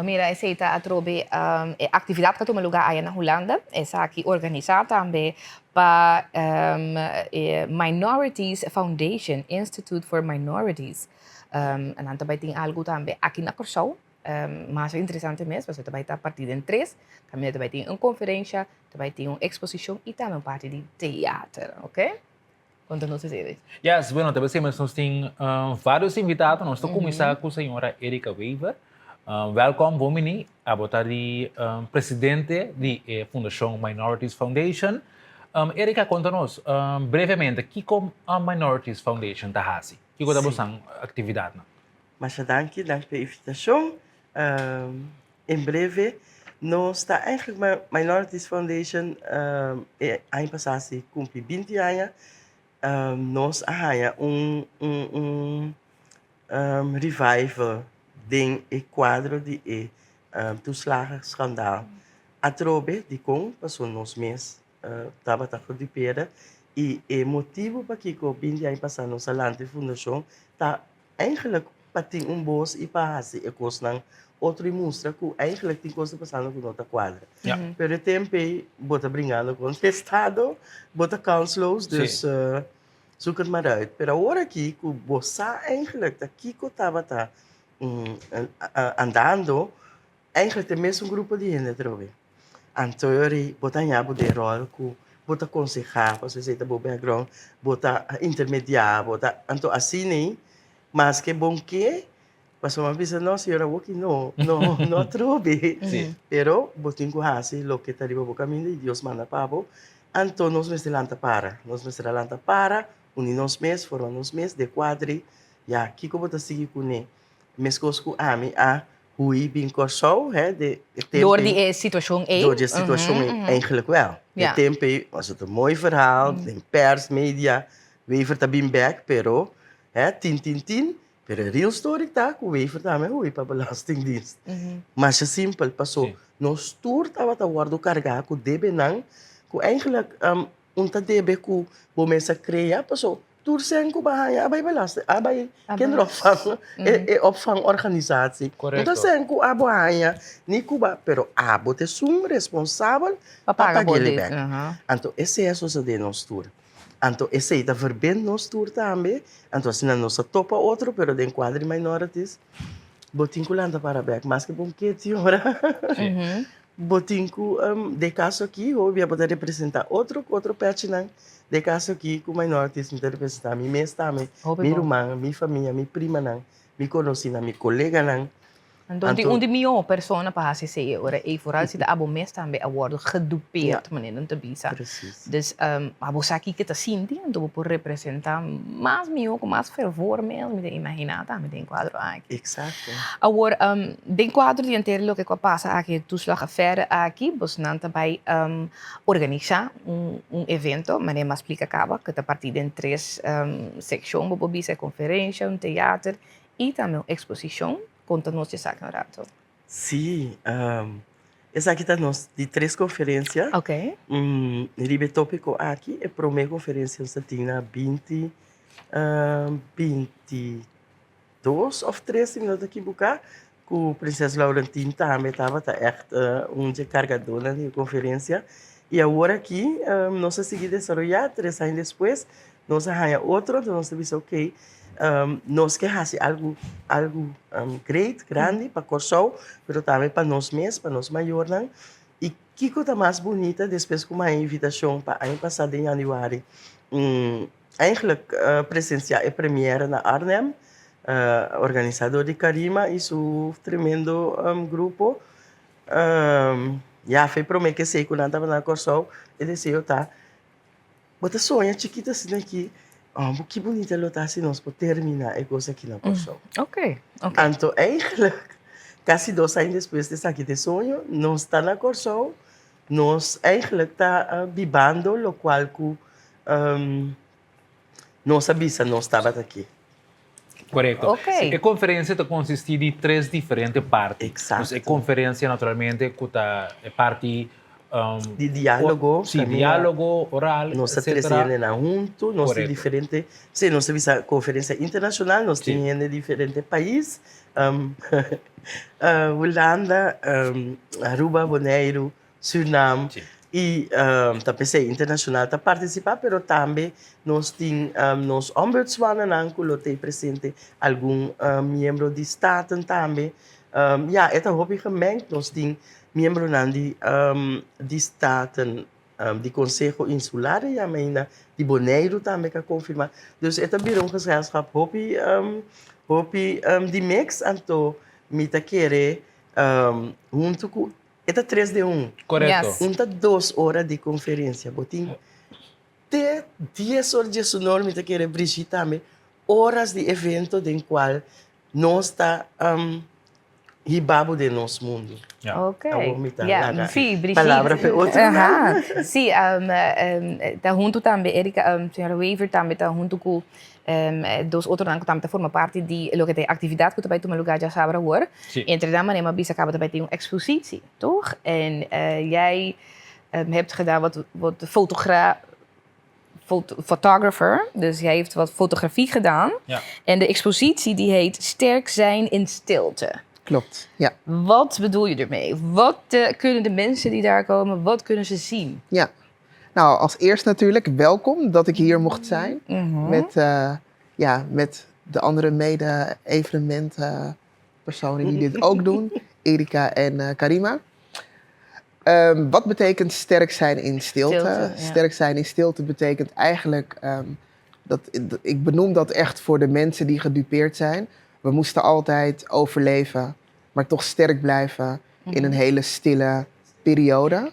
mira, essa a trobe atividade que toma lugar aí na Holanda, essa aqui organizada também para Minorities Foundation, Institute for Minorities. En também tem algo também aqui na Curaçao, mais interessante mesmo, você também está partido em 3, também tem uma conferência, também tem uma exposição e também parte de teatro, ok? Conta-nos eles. Yes, bueno, também nós temos vários invitados, nós estamos começar com a senhora Erika Weaver. Welkom, Bomini, a botar de presidente da Fundação Minorities Foundation. Erika, conta-nos brevemente, o que a Minorities Foundation está fazendo? O que é a atividade? Mas dank pela invitação. Em breve, nós está eigenlijk Minorities Foundation ano passado cumpre 20 anos. Nós há revival den quadro de toeslagenschandaal. A trobe de com passou nos meses estava de pera e o motivo para que o 20 anos passado nossa lante fundação está eigenlijk para ter boas e para fazer e coisa outro mostra que eigenlijk tem coisa passando com outra quadra. Pelo tempo bota brincando com o Estado, bota councils, dus zoek het maar uit. Pero agora aqui que você eigenlijk aqui que estava andando, eigenlijk tem mesmo grupo de gente trobe. Então bota nhabo de rol que bota aconselhar, você sei o background, bota intermediar, bota então assim nem, mas que bom que passou uma vez não senhora o que não trobe. Pero botin que hace lo que está arriba o caminho de Deus manda pavo. Então nós me lanta para uninos mes, formamos mes de quadri, ja, aqui como tá seguir com né, mescos com a hui bin Curaçao, de tempo. Door die situatie Door die situatie eigenlijk wel. De tempo, was het een mooi verhaal, de pers, media, Wever tá bem back, pero, tin, pero real story tá, que Wever também hui para belastingdienst. Mas é simples, passou, nos tour tava tá guardo carregar, que debe não, que eigenlijk, debe que o mensa cria, passou, tour zijn que bahaya, abay belasting, abay opvangorganisatie. Então zijn que a bahaya, ni Cuba, pero abo te sum responsável para pagar ele back. Então esse é o de nos tour. Então esse é verbend nos tour também. Então assim não se topa outro, pero de quadri minorities, botinculanda para back, mas que bom que senhora. Botinco de caso aqui, eu ia poder representar outro pertinente. De caso aqui, com minorities, me representar minha mãe também, minha irmã, minha família, minha prima, me conheci, minha colega. Então, onde melhor pessoa para fazer agora e vooral se abo mes também a worden gedupeerd meneer te bisa. Dus abo aqui que tá sinti, então por representar mais melhor com mais fervor mesmo, me imaginar também tem quadro aqui. Exato. Agora den quadro de inteiro lo que passa aqui toeslagaffaire aqui, vos não também organizar evento, mas nem explica acaba que tá partido em 3 secções, bobo bisa conferência, teatro e também exposição. Conta-nos essa rato. Sim, essa aqui está de 3 conferências. Ok. Ribe tópico aqui é para uma conferência que tem na 22 ou 13 minutos aqui buscar, que o Princesa Laurentina também estava de cargadora de conferência. E agora aqui, nós seguimos a desenvolver, 3 anos depois, nós arranjamos outro, nós sabemos, ok, nós queremos fazer algo great, grande para Curaçao, mas também para nós mesmos, para nós maiores. E que coisa mais bonita, depois com uma invitação para ano passado em janeiro, eigenlijk presenciar a premiere na Arnhem, organizador de Karima e seu tremendo grupo. Já foi para mim que sei que eu estava na Curaçao, e disse eu tá, bota sonha chiquita assim aqui. Que bonita ela assim nós podemos terminar a coisa aqui na Curaçao. Ok. Então, eigenlijk, quase 2 anos depois desse aqui de sonho, nós está na Curaçao, nós eigenlijk está vivendo o qual que nós sabíamos, nós estava aqui. Correto. Okay. A conferência consiste de 3 diferentes partes. Exato. A conferência, naturalmente, é parte de diálogo. Sim, diálogo oral, nós trabalhamos juntos, nós temos diferentes... Sim, nós temos a conferência internacional, nós temos de diferentes países, Holanda, Aruba, Bonaire, Suriname. E também internacional tá participar, pero também nós tem nos ombudsman que tem presente algum membro de staten também. Ja, het hobby gemengd. Nós tem membro de staten, de Conselho Insular, ja, maar die Bonaire também kan confirmar. Dus het is een gezelschap hobby de mix anto mita querer junto com Eta 3 de 1. Correto. Yes. Unta 2 horas de conferência. Botim te 10 horas de sonoro, me querer Brigitte também. Horas de evento em qual nós está ribabo de nosso mundo. Ok. Ja, sim, Brigitte. Palavra para outro. Sim, tá junto também, Erika, senhora Weaver também tá junto com dos outros também tá forma parte de lo que tem atividade que também toma lugar já sabe agora. Entre da maneira bisa acaba também tem uma expositie, toch? En jij hebt gedaan wat photographer, dus jij heeft wat fotografie gedaan. Ja. En de expositie die heet Sterk zijn in stilte. Klopt, ja. Wat bedoel je ermee? Wat kunnen de mensen die daar komen, wat kunnen ze zien? Ja, nou als eerst natuurlijk welkom dat ik hier mocht zijn. Met de andere mede-evenementpersonen die dit ook doen. Erika en Karima. Wat betekent sterk zijn in stilte? Sterk zijn in stilte betekent eigenlijk, ik benoem dat echt voor de mensen die gedupeerd zijn. We moesten altijd overleven, maar toch sterk blijven in een hele stille periode.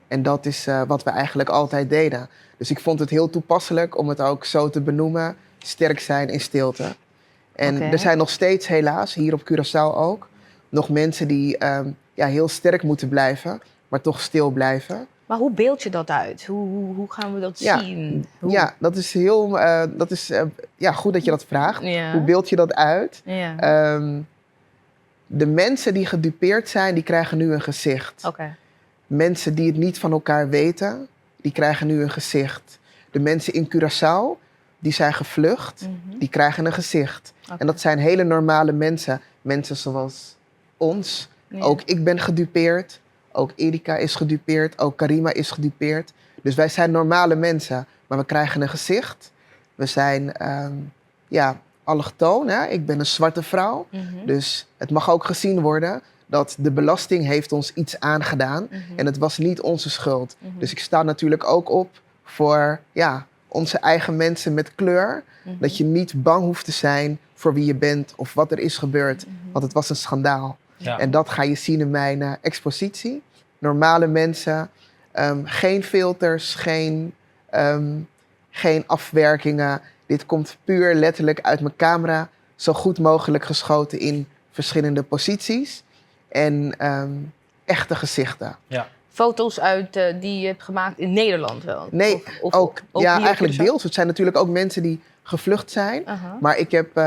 En dat is wat we eigenlijk altijd deden. Dus ik vond het heel toepasselijk om het ook zo te benoemen. Sterk zijn in stilte. En er zijn nog steeds helaas, hier op Curaçao ook, nog mensen die heel sterk moeten blijven, maar toch stil blijven. Maar hoe beeld je dat uit? Hoe gaan we dat zien? Ja, dat is heel goed dat je dat vraagt. Ja. Hoe beeld je dat uit? Ja. De mensen die gedupeerd zijn, die krijgen nu een gezicht. Oké. Mensen die het niet van elkaar weten, die krijgen nu een gezicht. De mensen in Curaçao, die zijn gevlucht, die krijgen een gezicht. En dat zijn hele normale mensen. Mensen zoals ons. Ja. Ook ik ben gedupeerd. Ook Erika is gedupeerd. Ook Karima is gedupeerd. Dus wij zijn normale mensen. Maar we krijgen een gezicht. We zijn allochtoon. Hè? Ik ben een zwarte vrouw. Dus het mag ook gezien worden dat de belasting heeft ons iets aangedaan. En het was niet onze schuld. Dus ik sta natuurlijk ook op voor onze eigen mensen met kleur. Dat je niet bang hoeft te zijn voor wie je bent of wat er is gebeurd. Want het was een schandaal. Ja. En dat ga je zien in mijn expositie. Normale mensen, geen filters, geen afwerkingen. Dit komt puur letterlijk uit mijn camera. Zo goed mogelijk geschoten in verschillende posities. En echte gezichten. Ja. Foto's die je hebt gemaakt in Nederland wel? Nee, ook eigenlijk deels. Het zijn natuurlijk ook mensen die gevlucht zijn. Maar ik heb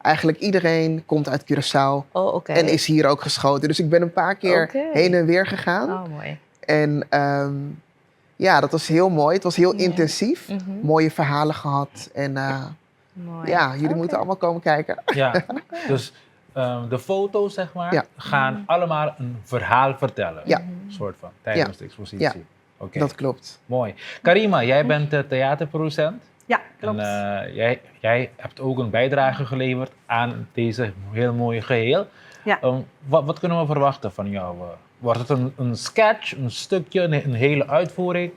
eigenlijk iedereen komt uit Curaçao en is hier ook geschoten. Dus ik ben een paar keer heen en weer gegaan. Oh, mooi. En dat was heel mooi. Het was heel intensief. Mooie verhalen gehad. En jullie moeten allemaal komen kijken. Ja, dus de foto's, zeg maar, gaan allemaal een verhaal vertellen. Ja. Soort van, tijdens de expositie. Ja, Oké. dat klopt. Mooi. Karima, jij bent theaterproducent. Ja, klopt. En jij hebt ook een bijdrage geleverd aan deze heel mooie geheel. Ja. Wat kunnen we verwachten van jou? Wordt het een sketch, een stukje, een hele uitvoering?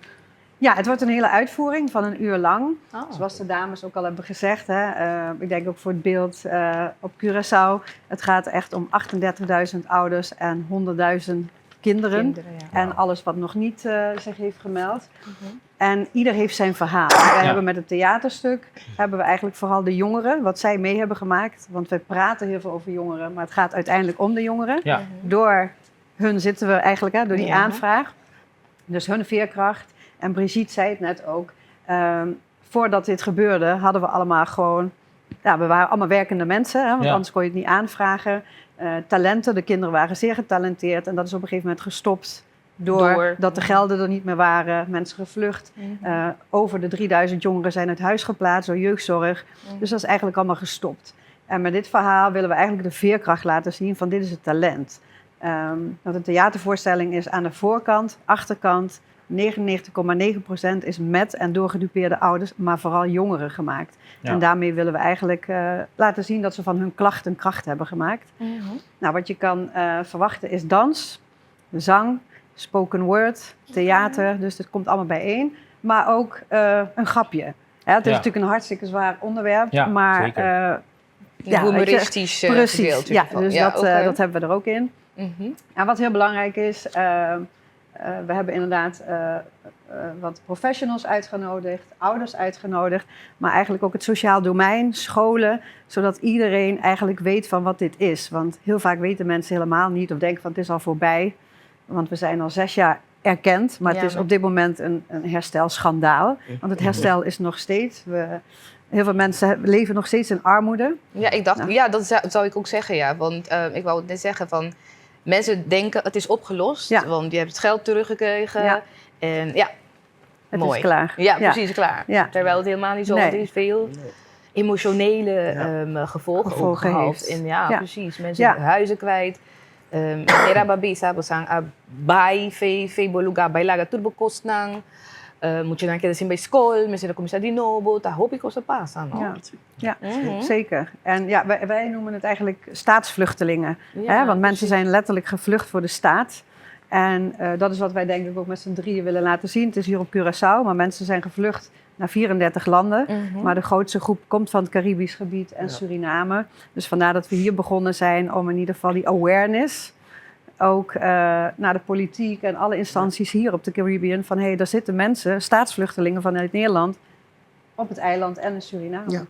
Ja, het wordt een hele uitvoering van 1 uur lang. Zoals de dames ook al hebben gezegd. Hè. Ik denk ook voor het beeld op Curaçao. Het gaat echt om 38.000 ouders en 100.000 kinderen. En alles wat nog niet zich heeft gemeld. En ieder heeft zijn verhaal. Wij hebben met het theaterstuk hebben we eigenlijk vooral de jongeren, wat zij mee hebben gemaakt. Want we praten heel veel over jongeren, maar het gaat uiteindelijk om de jongeren. Ja. Door hun zitten we eigenlijk, door die aanvraag. Dus hun veerkracht. En Brigitte zei het net ook. Voordat dit gebeurde hadden we allemaal gewoon... Ja, we waren allemaal werkende mensen, hè, want anders kon je het niet aanvragen. Talenten, de kinderen waren zeer getalenteerd. En dat is op een gegeven moment gestopt doordat de gelden er niet meer waren. Mensen gevlucht. Over de 3000 jongeren zijn uit huis geplaatst door jeugdzorg. Dus dat is eigenlijk allemaal gestopt. En met dit verhaal willen we eigenlijk de veerkracht laten zien van dit is het talent. Dat een theatervoorstelling is aan de voorkant, achterkant, 99,9% is met en door gedupeerde ouders, maar vooral jongeren gemaakt. Ja. En daarmee willen we eigenlijk laten zien dat ze van hun klacht een kracht hebben gemaakt. Nou, wat je kan verwachten is dans, zang, spoken word, theater, dus dat komt allemaal bijeen. Maar ook een grapje. Het is natuurlijk een hartstikke zwaar onderwerp, maar humoristisch precies. Ja, dus dat hebben we er ook in. En wat heel belangrijk is, we hebben inderdaad wat professionals uitgenodigd, ouders uitgenodigd, maar eigenlijk ook het sociaal domein, scholen, zodat iedereen eigenlijk weet van wat dit is. Want heel vaak weten mensen helemaal niet of denken van het is al voorbij, want we zijn al 6 jaar erkend, maar het is op dit moment een herstelschandaal. Want het herstel is nog steeds... Heel veel mensen leven nog steeds in armoede. Ja, ik dacht, dat zou ik ook zeggen, ja. Want ik wou het net zeggen van... Mensen denken het is opgelost, want je hebt het geld teruggekregen. Ja. En het mooi. Is klaar. Ja, precies, klaar. Ja. Terwijl het helemaal niet zo is. Het is veel emotionele gevolgen gehad. En precies. Mensen huizen kwijt. Era babi sabe sang bai fe boluga bailaga turbo kostnang. Moet je dan keer zien bij school, mensen de commissaris di novo, daar hoop ik ook zo passen. Ja, zeker. En wij noemen het eigenlijk staatsvluchtelingen. Hè? Want mensen zijn letterlijk gevlucht voor de staat. En dat is wat wij denk ik ook met z'n drieën willen laten zien. Het is hier op Curaçao, maar mensen zijn gevlucht naar 34 landen. Maar de grootste groep komt van het Caribisch gebied en Suriname. Dus vandaar dat we hier begonnen zijn om in ieder geval die awareness... ook naar de politiek en alle instanties hier op de Caribbean... van daar zitten mensen, staatsvluchtelingen vanuit Nederland... op het eiland en in Suriname. Ja.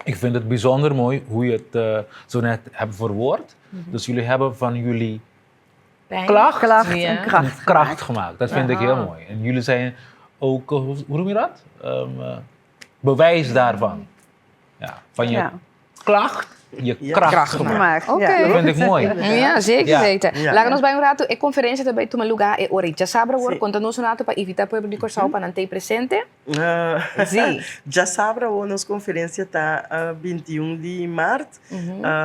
Ik vind het bijzonder mooi hoe je het zo net hebt verwoord. Dus jullie hebben van jullie klacht een kracht gemaakt. Dat vind ik heel mooi. En jullie zijn ook, hoe noem je dat? Bewijs daarvan. Ja, van je klacht. Je kracht gemaakt. Oké. Dat vind ik mooi. Ja, zeker weten. Laten we bij een rato e conferência também tu lugar e ora já sabe agora conta-nos um rato para evitar para de Curaçao para não ter presente. Sim. Já sabe a nossa conferência tá 21 de março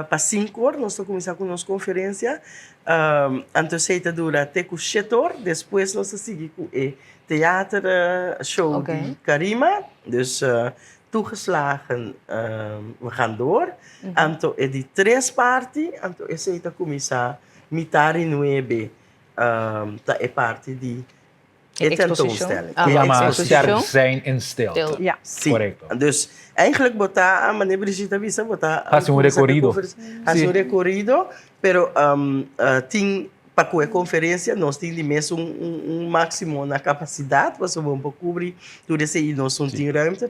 para 5 horas nós começar com nossa conferência. Então dura até com o setor, depois nós seguir com o teatro show de Karima. Dus toegeslagen, we gaan door. Anto é de 3 partes, anto essa começar mitari nuebe, tá é parte de tentoonstelling. Maar sterk zijn in stilte. Ja, sim. Correcto. Dus eigenlijk botar a maneira Brigitte avisa botar hace un recorrido. Hace un recorrido, pero tem para a conferência nós temos mesmo máximo na capacidade para vamos cobrir tudo isso e nós não temos ruimte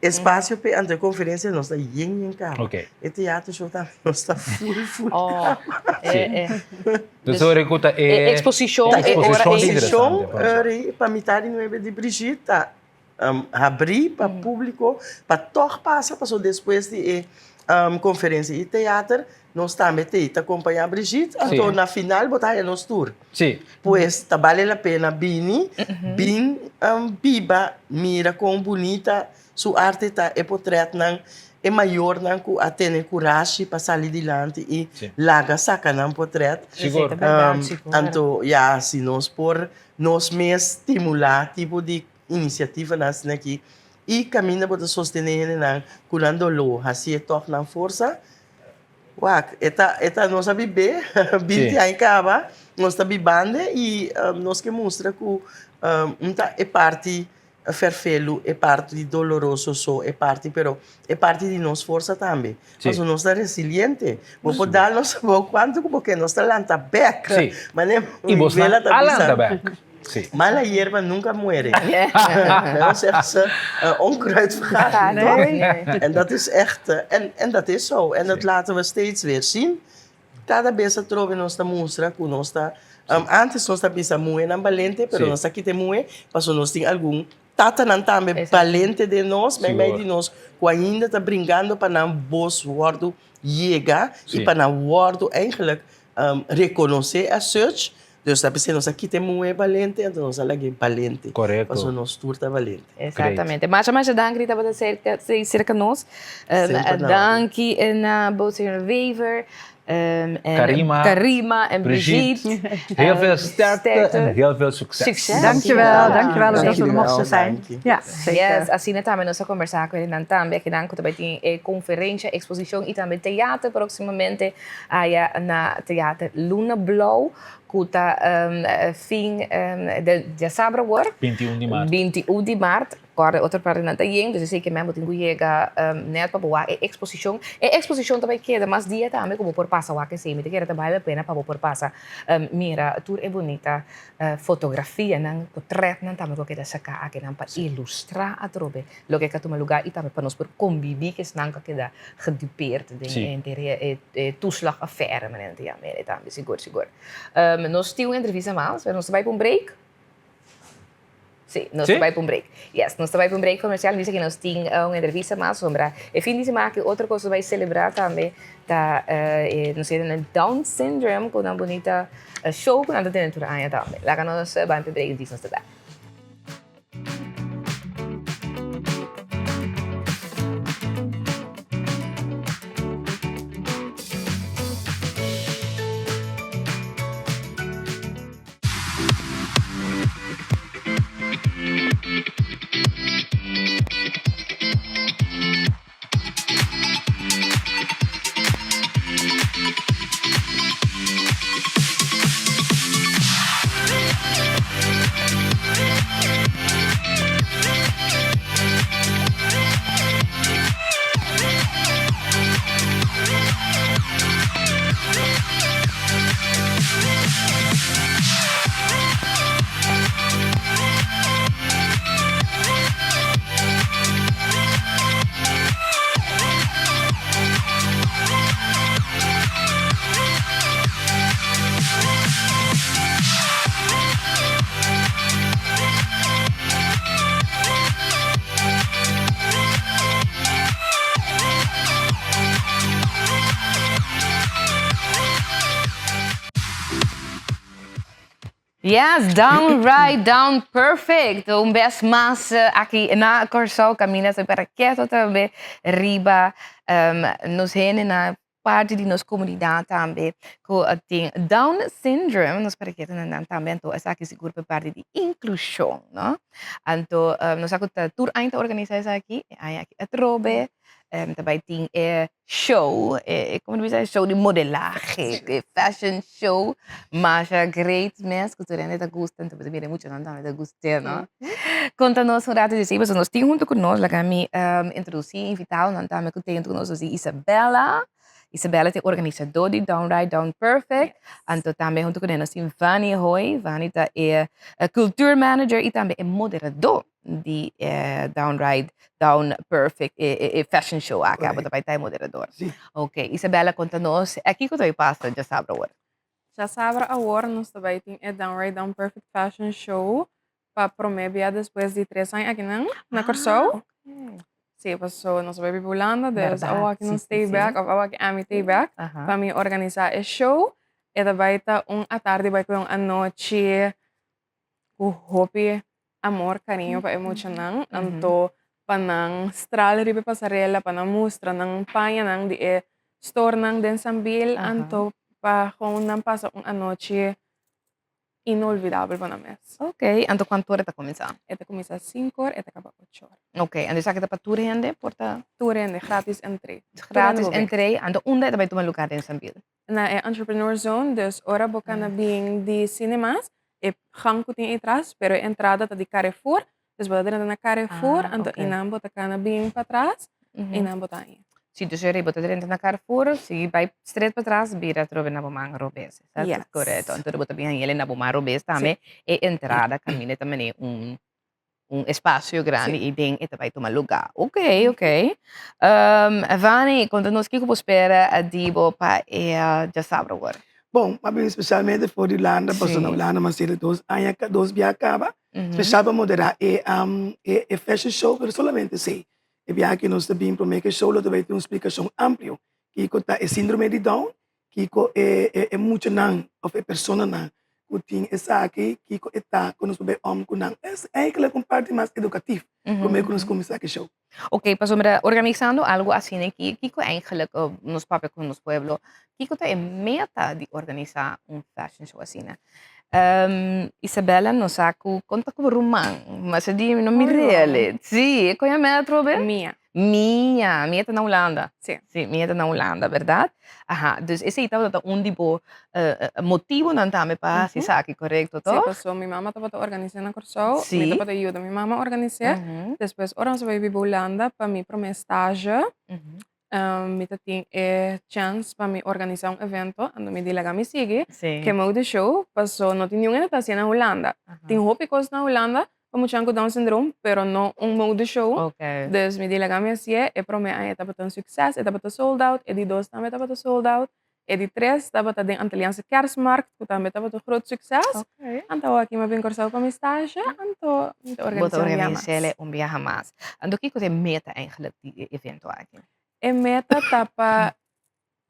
espaço para a conferência nós está em casa. O teatro show tá nós está full. Dus zo recuta exposição para metade não é de Brigitte abrir para público para toch passa para depois de conferência e teatro nós também te acompanhar a Brigitte, então na final botar nos tour. Sim. Pois tá vale a pena bini, bin biba mira com bonita sua arte tá é portrait não é maior não que a ter coragem para sair adiante e larga saca não portrait. Seguro. Então se nós por nós mesmos estimular tipo de iniciativa nas aqui e caminha para sostener não curando lo, assim é toque na força. Wak, eta nós a beber, 20 anos acaba, nós está bebendo e nós que mostra que é parte ferfelo, é parte doloroso, é parte, pero é parte de nossa força também. Mas nós está resiliente, vou dar nos quanto porque nós está lanta back, mas nem e você lanta back. Sim. Mala hierba nunca muere. Dat is echt onkruid vergaat. En dat is echt, en dat is zo. En dat laten we steeds weer zien. Cada vez que trove nos da mostra, que nos da, antes nos da bisa muito na valente, pero nos aqui tem muito, mas nós tem algum tata não também valente de nós, mas meio de nós, que ainda está brincando para não bos wordo chega e para não wordo eigenlijk reconhecer a search. Dus dat betekent nós aqui temos um valente, então nós lagi valente. Correto. Passo nós turta valente. Exatamente. Mas dank Rita para cerca nós. Dank na Bozer Wever. En Karima en Brigitte. Heel veel sterkte en heel veel succes. Dankjewel dat we er mochten zijn. Ja, zeker. Yes, assim também nós conversar com ele também que dan também tem conferência, exposição e também teatro proximamente aí na Teatro Luna Blauw. Kuta fim de sábado agora. 21 de maart. 21 de maart. Agora outra parte não tem, dus zeker mesmo tem que chegar net para boa exposição. E exposição também queda, mas dia também como por passar lá que se me queda também a pena para por passar. Mira, tour é bonita, fotografia, não, portrait não também que queda sacar aqui não para ilustrar a trobe. Lo que toma lugar e também para nós por conviver que se não queda gedupeerd de toeslagaffaire, meneer ja, meneer também seguro. Nós temos entrevista mais, nós vai para break. Sim, nós vai para break. Yes, nós vai para break comercial, diz que nós temos uma entrevista mais sobre. E fim de semana que outra coisa vai celebrar também, tá, nós temos Down Syndrome com uma bonita show com a dentro aí também. Lá que nós vai para break diz nós tá. Yes, downright down perfect. Um vez mais aqui na Corsol Caminas para quieto também riba nos rende na parte de nossa comunidade também com tem Down syndrome nos para quieto também então essa aqui seguro para parte de inclusão, não? Então nós aqui tour ainda organizar aqui aí aqui a trobe também tem show, como diz show de modelagem, fashion show, mas great mess que tu ainda gosta, então também muito não também gosta, não? Conta-nos um rato de sempre, nós temos junto conosco, lá que me introduzir, invitar, não também que tem conosco Isabela. Isabela é organizadora de Downright Down Perfect. Então também junto com nós tem Vani Hoy. Vani é culture manager e também é moderador de Downright Down Perfect e fashion show. Acaba também estar moderador. Ok, Isabela, conta-nos aqui que tu passa já sabe agora. Já sabe agora nós também tem a Downright Down Perfect Fashion Show para promover depois de 3 anos aqui na Corsol. Sim, passou, nós vamos pulando, desde a que não stay back, ou a que ame stay back, para mim organizar o show, e daí vai à tarde, vai ter uma noite, com hobby, amor, carinho, para emocionar, então, para não estralar de passarela, para não mostrar, não panha, não de store, não de ensambil, então, para não passar uma noite inolvidável para nós. Ok, então quanto hora está começando? Está começando às 5 horas e acaba às 8 horas. Ok, então sabe que para tour rende, porta? Tour rende, gratis entree. Gratis entree, então onde vai tomar lugar em Sambil? Na Entrepreneur Zone, dus ora boca na bing de cinemas, e gang tem atrás, pero entrada tá de Carrefour, dus bota dentro na Carrefour, então inambo tá na bing para trás, inambo tá aí. Sim, dus je bota dentro na Carrefour, se vai straight para trás, vira trove na Bomang Robes. Yes. Correto. Então bota bem ele na Bomang Robes também, e entrada caminha também espaço grande e tem e vai tomar lugar. Ok. Vani, conta-nos o que você espera de para já sabe agora. Bom, mas especialmente for Irlanda, porque na Irlanda mas ele dos viacaba, especial para moderar e fashion show, pero solamente sei. E viaje nós também para make show, também tem uma explicação ampla, que conta é síndrome de Down, que é muito não, of a persona não, kuting esaki kiko eta kunus bij kunang is eigenlijk een parte mais educatief. Como kunus começar show. Ok, pues sobre organizando algo assim aqui, Kiko eigenlijk, nos papel com nos pueblo, Kiko tem meta de organizar fashion show assim, né? Isabella non sa conta com Roman, mas di non mi reale. Sì, con a me trobe? Mia tá na Holanda. Sim. Sim, Mia tá na Holanda, verdade? Aha, dus esse aí tava um tipo motivo não também para se saque, correto, Sim, toch? passou minha mamãe estava organizando a corso, Sim. me estava ajudando minha mamãe a organizar. Depois, oras vai vir para Holanda para mim para meu estágio. Me tem chance para me organizar evento, ando me diga me sigue. Sim. Que meu de show passou, não tinha ninguém tá assim na Holanda. Tem roupa coisa na Holanda, como tinha Down syndrome, pero não meu de show. Ok. Dus me diga me assim, para mim aí estava tão sucesso, estava sold out, e de 2 também estava sold out. E de 3 estava de Antilliaanse Kerstmarkt, que também estava um grande sucesso. Ok. Então aqui me vim corso para meu estágio, então organizar viaje mais. Ando Kiko tem meta eigenlijk die evento aqui. E meta tá para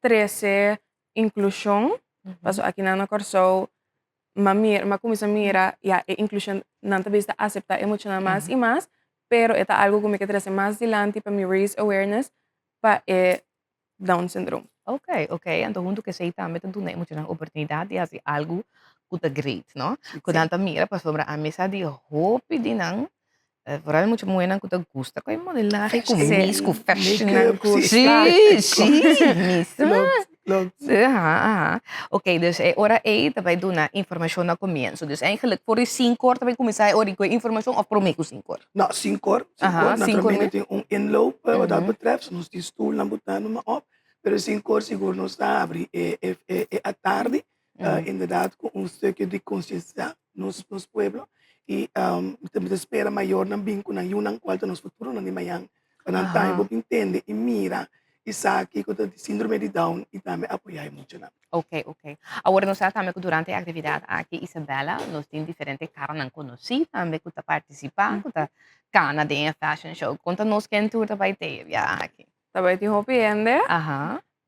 13 inclusão. Passo aqui na corso, mas como se mira, a inclusão não está vista aceitar emocional mais e mais, pero é algo como que trazer mais adiante para me raise awareness para Down syndrome. Ok, ok. Então, junto que sei também, tanto não é uma oportunidade de fazer algo que é great, não? Quando a mira para sobre a mesa de roupa de não, vooral muito buena que te gusta, com modelagem, com miss, com fashion, com sim, miss. Ok, dus ora também doen na informação no começo. Dus eigenlijk voor die 5 jaar também começar a ouvir informação of prometo 5 jaar. Nou, 5 jaar. Naturalmente tem inloop wat dat betreft. Nós die stoel na botando maar op. Pero 5 jaar seguro nós está abrir à tarde, inderdaad, com stukje de consciência nos pueblos. E temos espera maior na binco na yunang qualta nos futuro na nimayang. Para tayo entende e mira e sabe que o síndrome de Down e também apoiar muito na. Ok, ok. Agora nós também que durante a atividade aqui Isabella, nós temos diferentes caras não conhecidos também que participar, que tá cana de fashion show. Conta-nos quem tu vai ter aqui. Também tem Hopiende.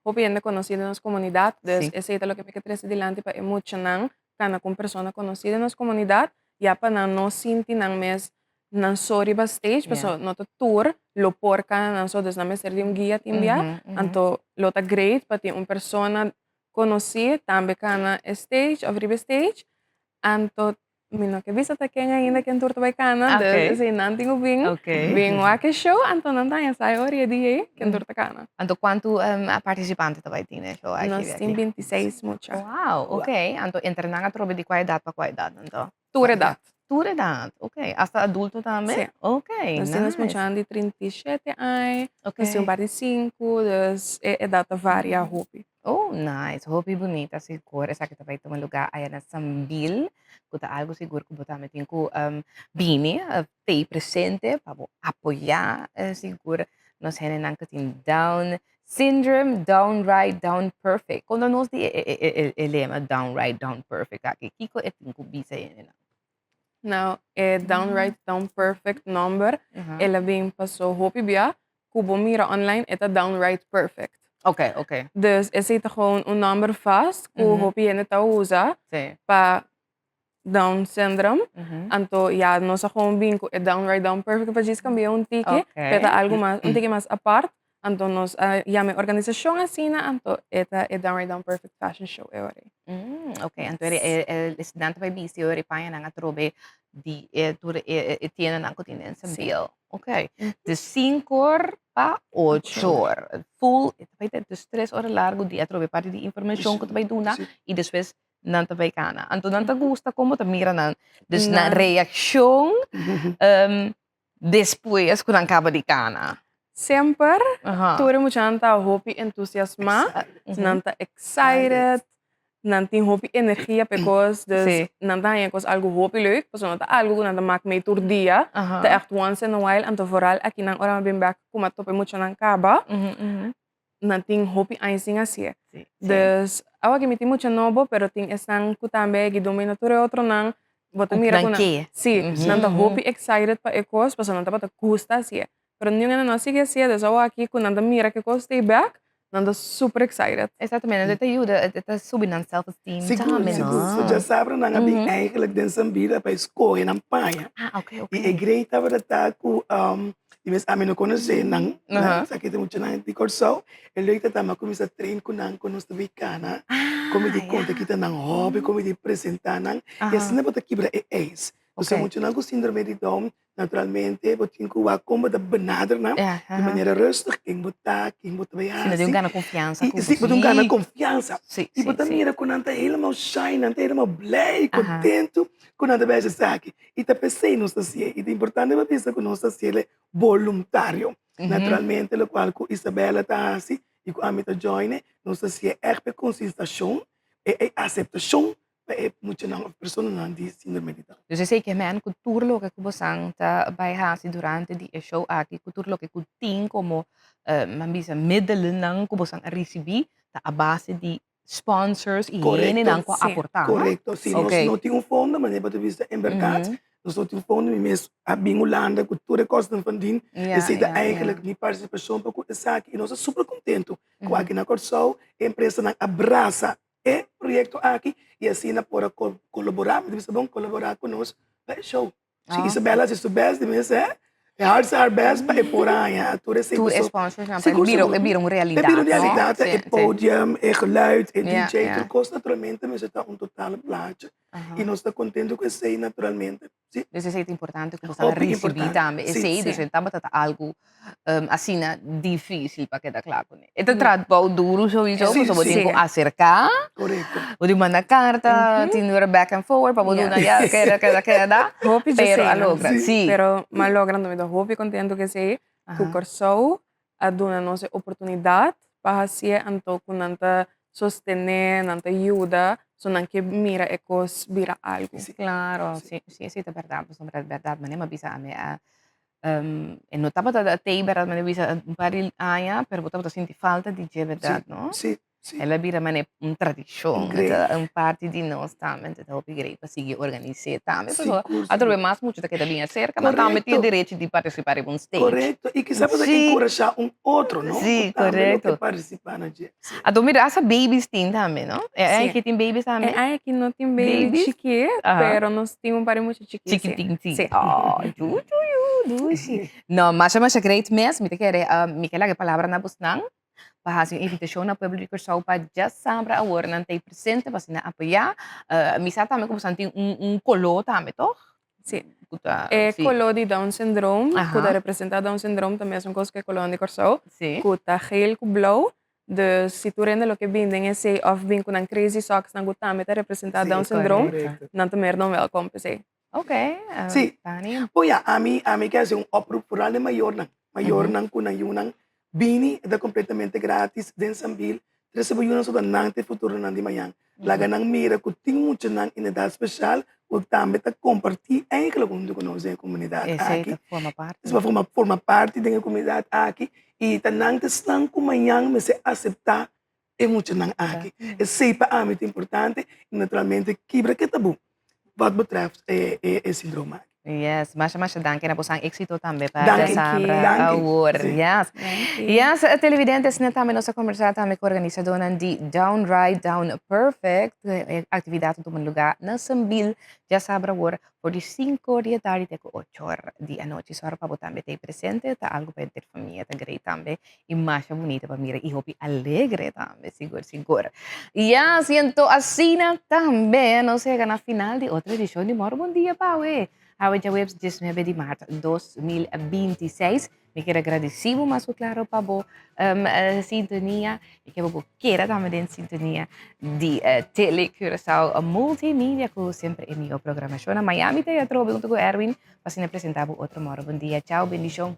Hopiende conhecido na comunidade. Dus esse é o que me quer trazer adiante para emocionar cana com pessoa conhecida na comunidade. E para não sentir não mes não sorry bastage, pessoal, não tour, lo porca, não só des não me ser de guia timbia, então lo tá great para ter pessoa conhecida também cana stage, over stage, então Mino que visa ta quem ainda que entorto vai cana, de não tenho bem o que show, então não tem essa hora de que entorto cana. Então quanto participantes vai ter né show aqui? Nós temos 26 muito. Wow, ok. Então entrar na trobe de qual idade para qual idade então? Toda idade. Toda idade, ok. Hasta adulto também? Sim. Ok, nós temos muito de 37 anos, nós temos parte de 5, dus a idade varia a roupa. Oh, nice. Roupa bonita, seguro. Essa que também tem um lugar aí na Sambil, que tá algo seguro que também tem com bini, ter presente para apoiar, seguro. Nós temos que tem Down syndrome, down right, down perfect. Quando nós de lema down right, down perfect, aqui Kiko é tem que bisa aí. Now, down right, down perfect number, ela vem passou roupa bia, kubo mira online, é down right perfect. Ok, ok. Dus er zit gewoon een number vast, que o hopi ainda está usa para Down syndrome. Então, já nós gewoon vinco é down right, down perfect, para isso cambiar ticket, para algo mais, ticket mais apart. Então nós já me organização assim, então é down right, down perfect fashion show é hora. Ok, então estudante vai vir se hora para na trobe de tiene na continência bio. Ok. De 5 horas para 8 horas. Full, vai ter de 3 horas largo dia trobe parte de informação que tu vai dar e depois não te vai cana. Então não te gusta como te mira na, dus na reação depois quando acaba de cana. Sempre, tudo muito anta hopi entusiasma, nanta excited, nanti hopi energia because dus nanta é coisa algo hopi leuk, dus nanta algo nanta maak mee tour dia, te echt once in a while, anto vooral aqui na ora bem back kuma tope muito nan kaba, nanti hopi ainsinga assim. Dus awa que me tem muito novo, pero tem estang kutambe que domina tudo outro nan, bota mira kuna, sim, nanta hopi excited pa ekos, dus nanta bota gusta assim. Pero ninguém não sigue assim, então aqui quando anda mira que costa back, Ando super excited. Exatamente, dat ajuda, dat subir ang self-esteem Seguro, também, seguro. não? So, já sabe, nang abing eigenlijk den sambira para escolher ng panha. Ok, ok. E a greita para estar com, imes a mim não conhecer, nang, sakit mo siya nang tikorsaw, e leita tama começa a treinar com nang com nos bicana, como de conta kita nang hobby, como de apresentar nang, e assim na bota quebra é ex. Então, muito nang com síndrome de Down, naturalmente, botin ko como da benaderen na, de maneira rustig, quem botar bij haar. Sim, de confiança. Sim, de confiança. Sim, e botar mira quando anda helemaal shine, anda helemaal blij, contento, quando anda bij essa aqui. E tá pensei nos assim, e é importante é pensar que nós assim é voluntário. Naturalmente, o qual com Isabela tá assim, e com a Amita Joyne, nós assim é echt conscientização, é aceitação. Muito não pessoa não diz síndrome de Down. Dus zeker men cultuur que kubosang ta bij hasi durante di show aqui cultuur que kuting como man bisa middelen nang kubosang recebi ta a base di sponsors e yene nang ko aportar. Correcto, sim. Nós não temos fundo, mas é para vista em mercado. Nós não temos fundo, mas a Bingolanda, cultura kosten van dien. E se da eigenlijk niet participação para começar aqui. E nós super contento com aqui na Corsol, a empresa não abraça o projeto aqui e assim na pode colaborar, mas bom colaborar conosco para o show. Se Isabela se soubesse de mim, é hard to best para por aí, tudo esse Tu sponsors não, é viram realidade. É viram realidade, é podium, é geluid, é DJ, tudo costa naturalmente, mas está total plaatje. E nós está contente com isso aí naturalmente. Dus é importante que você receber também. Sim, dus então tá algo assim difícil para quedar claro. Então trabalho duro sowieso, mas você tem que acercar. Correto. Você manda carta, tem back and forward para você não já queda. Hope pero logra. Sí. Pero mas logrando me hope contento que sei que o Corsol a dona nossa oportunidade para fazer anto com nanta sostener, nanta ajuda, so não que mira ecos vira algo. Claro, sí, é verdade, é verdade, mas não bisa a me e notava da teiber, mas bisa um par de anos, pero botava senti falta de verdade, no? Sim. Ela vira uma tradição, uma parte de nós também, então eu peguei para seguir organizar também. A trocar mais muito da que da minha cerca, mas também tem direito de participar em stage. Correto, e que sabe encorajar outro, não? Sim, correto. Participar na dia. A tu mira essa babies tem também, não? É que tem babies também. É que não tem baby chique, pero nós temos um par muito chique. Chiquitinho, sim. Oh, duci. Não, mas é great mesmo, me quer me quer a palavra na busnang. Para a invitação na público só para já saber agora não tem presente para se apoiar. Misa também como tem colô também, toch? Sim. É colô de Down syndrome, que representa Down syndrome também é uma coisa que é colô de Corsol. Sim. Que tá geel com blauw. Dus se tu rende lo que binding é se of bem com um crazy socks na gutame tá representa Down syndrome, não te mer não welcome se. Ok. Sim. Olha, a mim quer ser oproep vooral de maior nang kuna yunang bini é completamente grátis den sambil recebo yun so nang te futuro nang di mayang laga nang mira ko ting muito nang inidade especial o também tá compartilhar eigenlijk com nós em comunidade aqui forma parte isso forma parte da comunidade aqui e tá nang te slang ko mayang mas aceitar é muito nang aqui é sempre muito importante e naturalmente quebra que tabu wat betreft síndrome. Yes, mas danke na po sang éxito também para Sabra Award. Yes. Yes, televidentes na também nossa conversa também com a organizadora de Down Right, Down Perfect, atividade do lugar na Sambil, já Sabra Award, por de 5 da tarde até 8 horas da noite. Só para botar também presente, tá algo para ter família, tá great também, e mais bonita para mira, e hope alegre também, seguro. Yes, e então assim também, não chega na final de outra edição de Moro Bom Dia, Paue. Hawid ja webs 19 de maart 2026. Me quero agradecer, mas claro, para a sintonia. Ik heb ook keren dat we in sintonia de Tele Curaçao Multimedia, que sempre em minha programação na Miami. Te trobo junto com Erwin, para se apresentar outro moro. Bom dia, tchau, bendição.